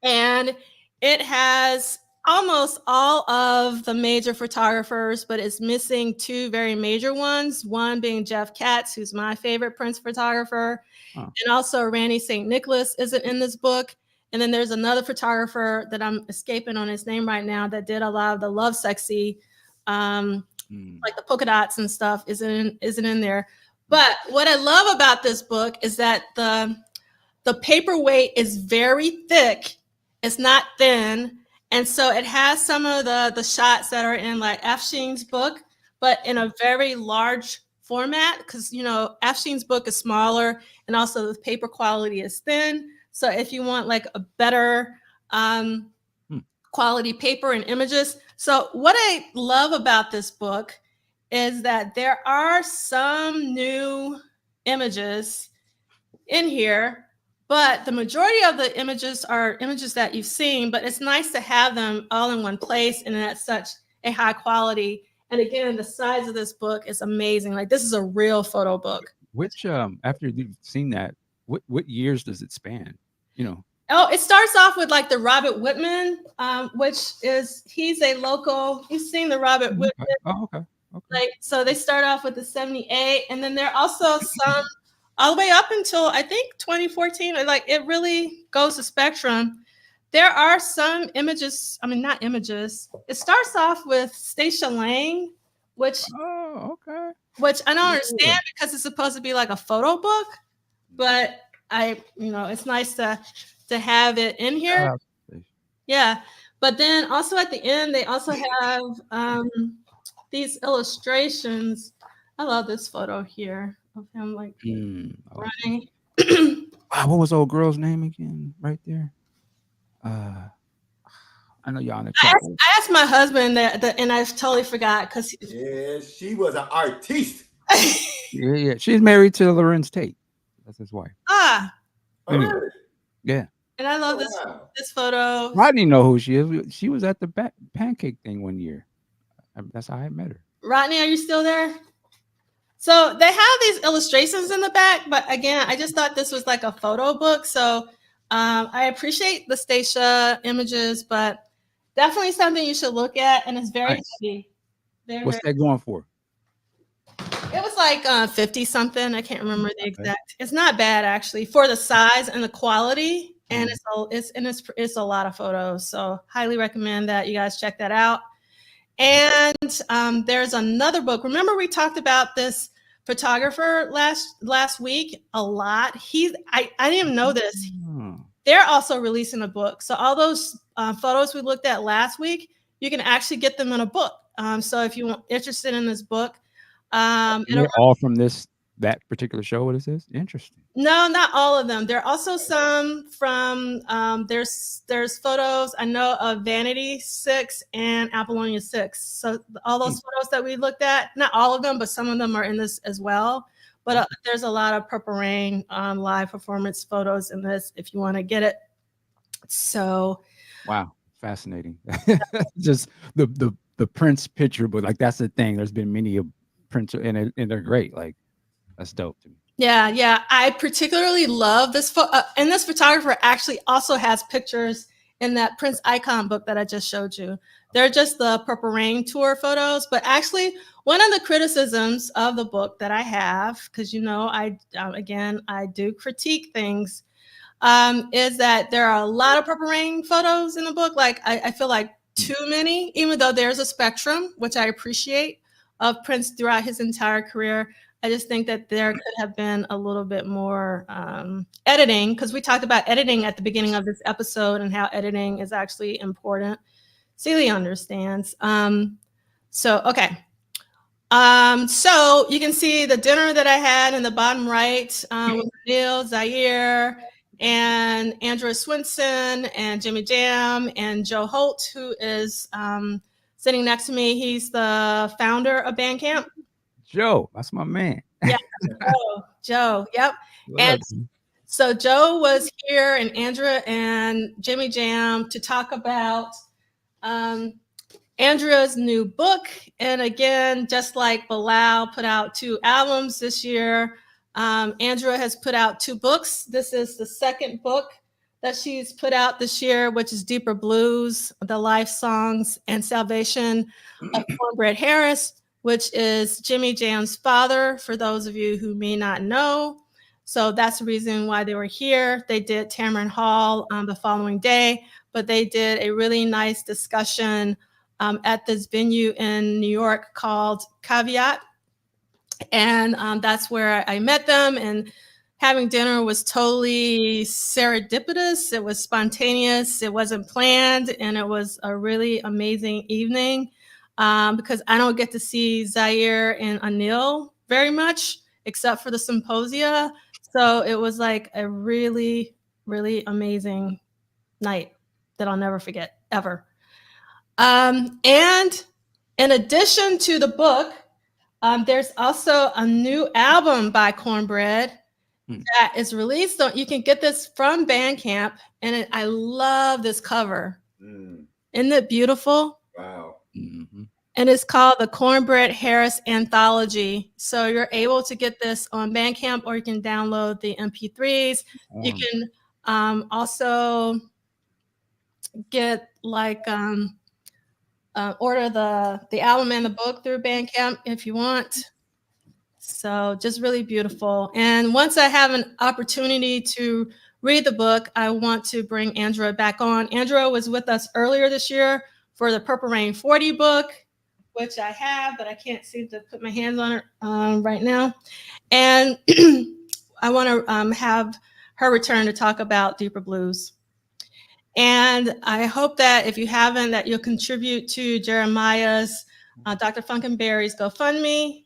And it has almost all of the major photographers, but it's missing 2 very major ones. One being Jeff Katz, who's my favorite Prince photographer. And also Randy St. Nicholas isn't in this book. And then there's another photographer that I'm escaping on his name right now that did a lot of the Love Sexy, like the polka dots and stuff isn't in there. But what I love about this book is that the paperweight is very thick. It's not thin. And so it has some of the shots that are in like Afshin's book, but in a very large format because, you know, Afshin's book is smaller and also the paper quality is thin. So if you want like a better quality paper and images. So what I love about this book is that there are some new images in here, but the majority of the images are images that you've seen, but it's nice to have them all in one place and at such a high quality. And again, the size of this book is amazing. Like this is a real photo book.
Which, after you've seen that, what years does it span? You know?
Oh, it starts off with like the Robert Whitman, which is, he's a local, you've seen the Robert Whitman.
Oh, okay.
Like, so they start off with the 78, and then there are also some all the way up until I think 2014. Like it really goes to spectrum. There are some images, I mean, not images. It starts off with Stacia Lang, which I don't understand because it's supposed to be like a photo book, but it's nice to have it in here. Yeah. But then also at the end, they also have these illustrations. I love this photo here of him like running.
Wow, what was the old girl's name again? Right there. I know y'all in the chat.
I asked my husband that, and I totally forgot because
she was an artiste.
yeah, she's married to Lorenz Tate. That's his wife.
Really?
Yeah.
And I love this photo.
Rodney know who she is. She was at the pancake thing one year. That's how I met her.
Rodney, are you still there? So they have these illustrations in the back, but again, I just thought this was like a photo book. So I appreciate the Stacia images, but definitely something you should look at. And it's very heavy.
What's that going for?
It was like 50 something. I can't remember the exact. It's not bad actually for the size and the quality. And it's a lot of photos. So highly recommend that you guys check that out. And there's another book. Remember we talked about this photographer last week a lot. I didn't even know this. They're also releasing a book. So all those photos we looked at last week, you can actually get them in a book. So if you're interested in this book,
they're all from that particular show. What is this? Interesting.
No, not all of them. There are also some from there's photos I know of Vanity 6 and Apollonia 6. So all those photos that we looked at, not all of them, but some of them are in this as well. But there's a lot of Purple Rain live performance photos in this if you want to get it. So
wow, fascinating. Just the Prince picture, but like that's the thing. There's been many of Prince, and they're great. Like that's dope to me.
Yeah. I particularly love this. And this photographer actually also has pictures in that Prince icon book that I just showed you. They're just the Purple Rain tour photos. But actually, one of the criticisms of the book that I have, because I do critique things, is that there are a lot of Purple Rain photos in the book. Like I feel like too many, even though there's a spectrum, which I appreciate, of Prince throughout his entire career. I just think that there could have been a little bit more editing, because we talked about editing at the beginning of this episode and how editing is actually important. Celie understands. Okay. So you can see the dinner that I had in the bottom right with Neil, Zaire, and Andrea Swinson, and Jimmy Jam, and Joe Holt, who is sitting next to me. He's the founder of Bandcamp.
Joe, that's my man.
Yeah, Joe. Yep. And so Joe was here, and Andrea and Jimmy Jam, to talk about Andrea's new book. And again, just like Bilal put out 2 albums this year, Andrea has put out 2 books. This is the second book that she's put out this year, which is Deeper Blues, The Life Songs and Salvation of Cornbread Harris, which is Jimmy Jam's father, for those of you who may not know. So that's the reason why they were here. They did Tamron Hall the following day, but they did a really nice discussion at this venue in New York called Caveat. And that's where I met them. And having dinner was totally serendipitous. It was spontaneous. It wasn't planned. And it was a really amazing evening because I don't get to see Zaire and Anil very much, except for the symposia. So it was like a really, really amazing night that I'll never forget, ever. And in addition to the book, there's also a new album by Cornbread that is released. So you can get this from Bandcamp, and I love this cover. Isn't it beautiful?
Wow.
Mm-hmm.
And it's called the Cornbread Harris Anthology. So you're able to get this on Bandcamp, or you can download the MP3s. You can also get order the album and the book through Bandcamp if you want. So just really beautiful. And once I have an opportunity to read the book, I want to bring Andrea back on. Andrea was with us earlier this year for the Purple Rain 40 book, which I have, but I can't seem to put my hands on it right now. And I want to have her return to talk about Deeper Blues. And I hope that if you haven't, that you'll contribute to Jeremiah's Dr. Funkenberry's GoFundMe.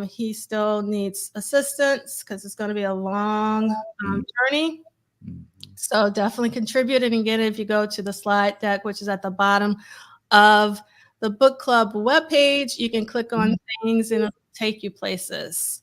He still needs assistance because it's going to be a long journey. So definitely contribute. And again, if you go to the slide deck, which is at the bottom of the book club webpage, you can click on things and it'll take you places.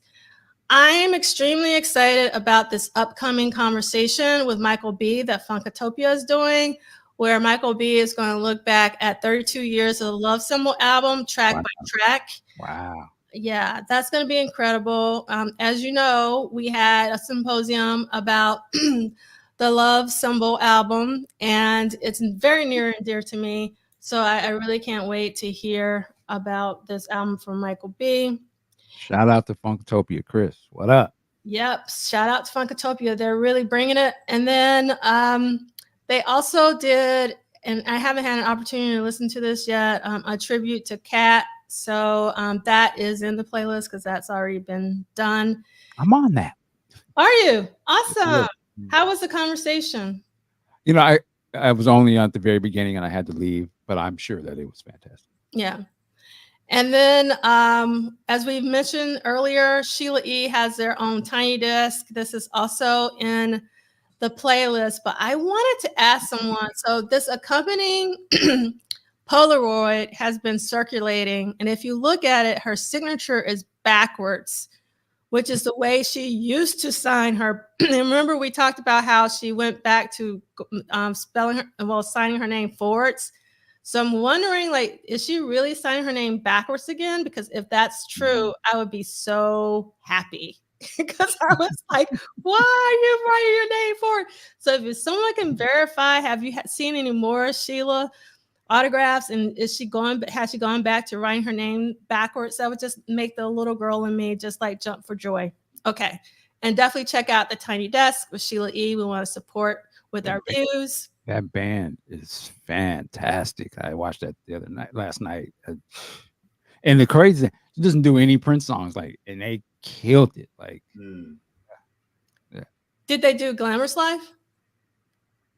I'm extremely excited about this upcoming conversation with Michael B. that Funkatopia is doing, where Michael B. is going to look back at 32 years of the Love Symbol album, track by track.
Wow.
Yeah, that's going to be incredible. As you know, we had a symposium about the Love Symbol album, and it's very near and dear to me. So I really can't wait to hear about this album from Michael B.
Shout out to Funkatopia, Chris. What up?
Yep. Shout out to Funkatopia. They're really bringing it. And then they also did, and I haven't had an opportunity to listen to this yet, a tribute to Kat. So that is in the playlist because that's already been done.
I'm on that.
Are you? Awesome. How was the conversation?
You know, I was only at the very beginning and I had to leave, but I'm sure that it was fantastic.
Yeah. And then, as we mentioned earlier, Sheila E. has their own tiny disc. This is also in the playlist, but I wanted to ask someone. So this accompanying Polaroid has been circulating. And if you look at it, her signature is backwards, which is the way she used to sign her. And remember, we talked about how she went back to signing her name forwards. So I'm wondering, like, is she really signing her name backwards again? Because if that's true, I would be so happy. Because I was like, why are you writing your name forward? So if someone can verify, have you seen any more Sheila autographs, and has she gone back to writing her name backwards? That would just make the little girl in me just like jump for joy. Okay. And definitely check out the Tiny Desk with Sheila E. We want to support with our views.
That band is fantastic. I watched that last night. And the crazy thing, she doesn't do any Prince songs, like, and they killed it. Like,
yeah. Did they do Glamorous Life?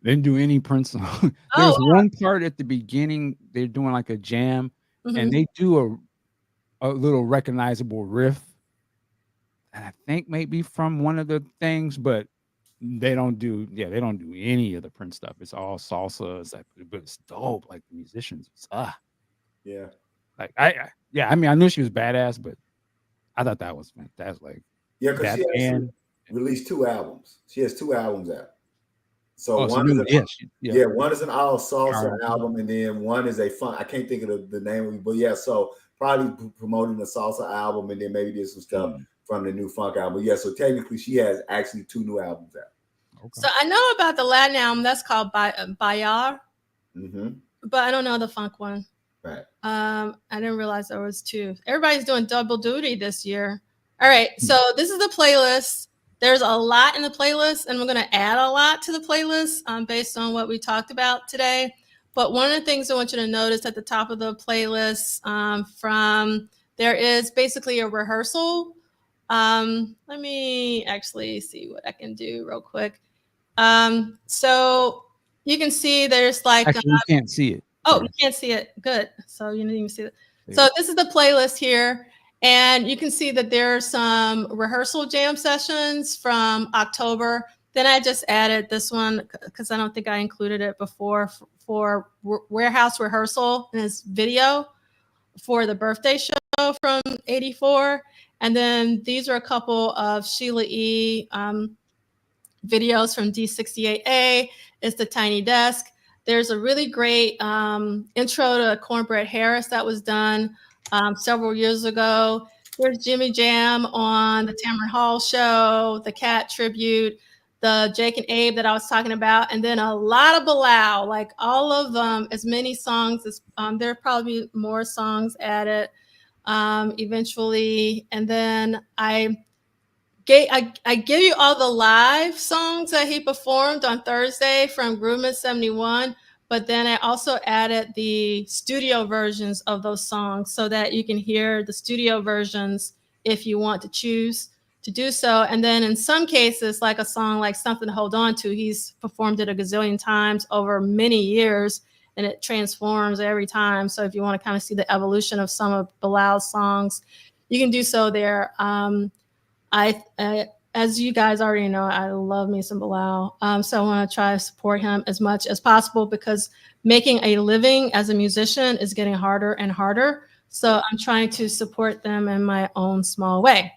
They didn't do any Prince song. There's one part at the beginning, they're doing like a jam, and they do a little recognizable riff. And I think maybe from one of the things, but they don't do any of the Prince stuff. It's all salsa. It's like, but it's dope. Like the musicians,
yeah.
Like I mean, I knew she was badass, but I thought that was fantastic. Like,
yeah, because she released 2 albums. She has 2 albums out. So one is an all salsa album, and then one is a funk. I can't think of the name of it, but yeah, so probably promoting the salsa album, and then maybe there's some stuff from the new funk album. Yeah, so technically she has actually 2 new albums out.
Okay. So I know about the Latin album that's called Bayar, but I don't know the funk one.
Right.
I didn't realize there was 2. Everybody's doing double duty this year. All right, so this is the playlist. There's a lot in the playlist, and we're going to add a lot to the playlist based on what we talked about today. But one of the things I want you to notice at the top of the playlist there is basically a rehearsal. Let me actually see what I can do real quick. So you can see there's like...
Actually, you can't see it.
Oh, you can't see it. Good. So you didn't even see it. So this is the playlist here. And you can see that there are some rehearsal jam sessions from October. Then I just added this one because I don't think I included it before for Warehouse Rehearsal in this video for the birthday show from '84. And then these are a couple of Sheila E. videos from D68A. It's the Tiny Desk. There's a really great intro to Cornbread Harris that was done several years ago. There's Jimmy Jam on the Tamron Hall show, the Cat tribute, the Jake and Abe that I was talking about, and then a lot of Bilal, like all of them, as many songs as there are probably more songs added eventually. And then I give you all the live songs that he performed on Thursday from Groovement 71. But then I also added the studio versions of those songs so that you can hear the studio versions if you want to choose to do so. And then in some cases, like a song like Something to Hold On To, he's performed it a gazillion times over many years, and it transforms every time. So if you want to kind of see the evolution of some of Bilal's songs, you can do so there. As you guys already know, I love me some Bilal. So I want to try to support him as much as possible because making a living as a musician is getting harder and harder. So I'm trying to support them in my own small way.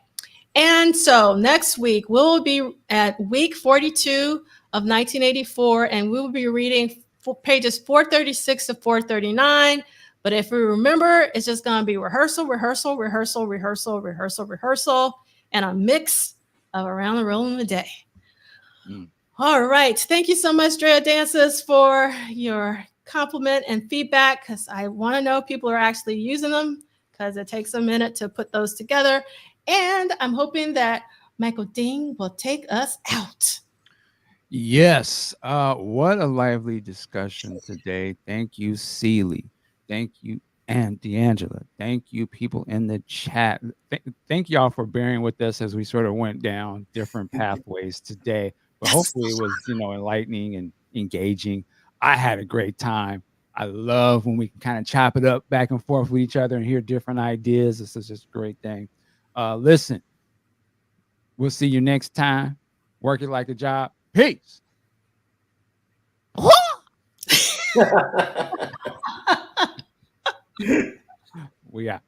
And so next week, we'll be at week 42 of 1984, and we will be reading pages 436 to 439. But if we remember, it's just going to be rehearsal, rehearsal, rehearsal, rehearsal, rehearsal, rehearsal, and a mix of Around the Roll in the Day. All right. Thank you so much, Drea Dances, for your compliment and feedback, because I want to know people are actually using them, because it takes a minute to put those together. And I'm hoping that Michael Ding will take us out.
Yes. What a lively discussion today. Thank you, Celie. Thank you, and D'Angela. Thank you, people in the chat. Thank y'all for bearing with us as we sort of went down different pathways today. But hopefully it was, enlightening and engaging. I had a great time. I love when we can kind of chop it up back and forth with each other and hear different ideas. This is just a great thing. Listen, we'll see you next time. Work it like a job. Peace. We out.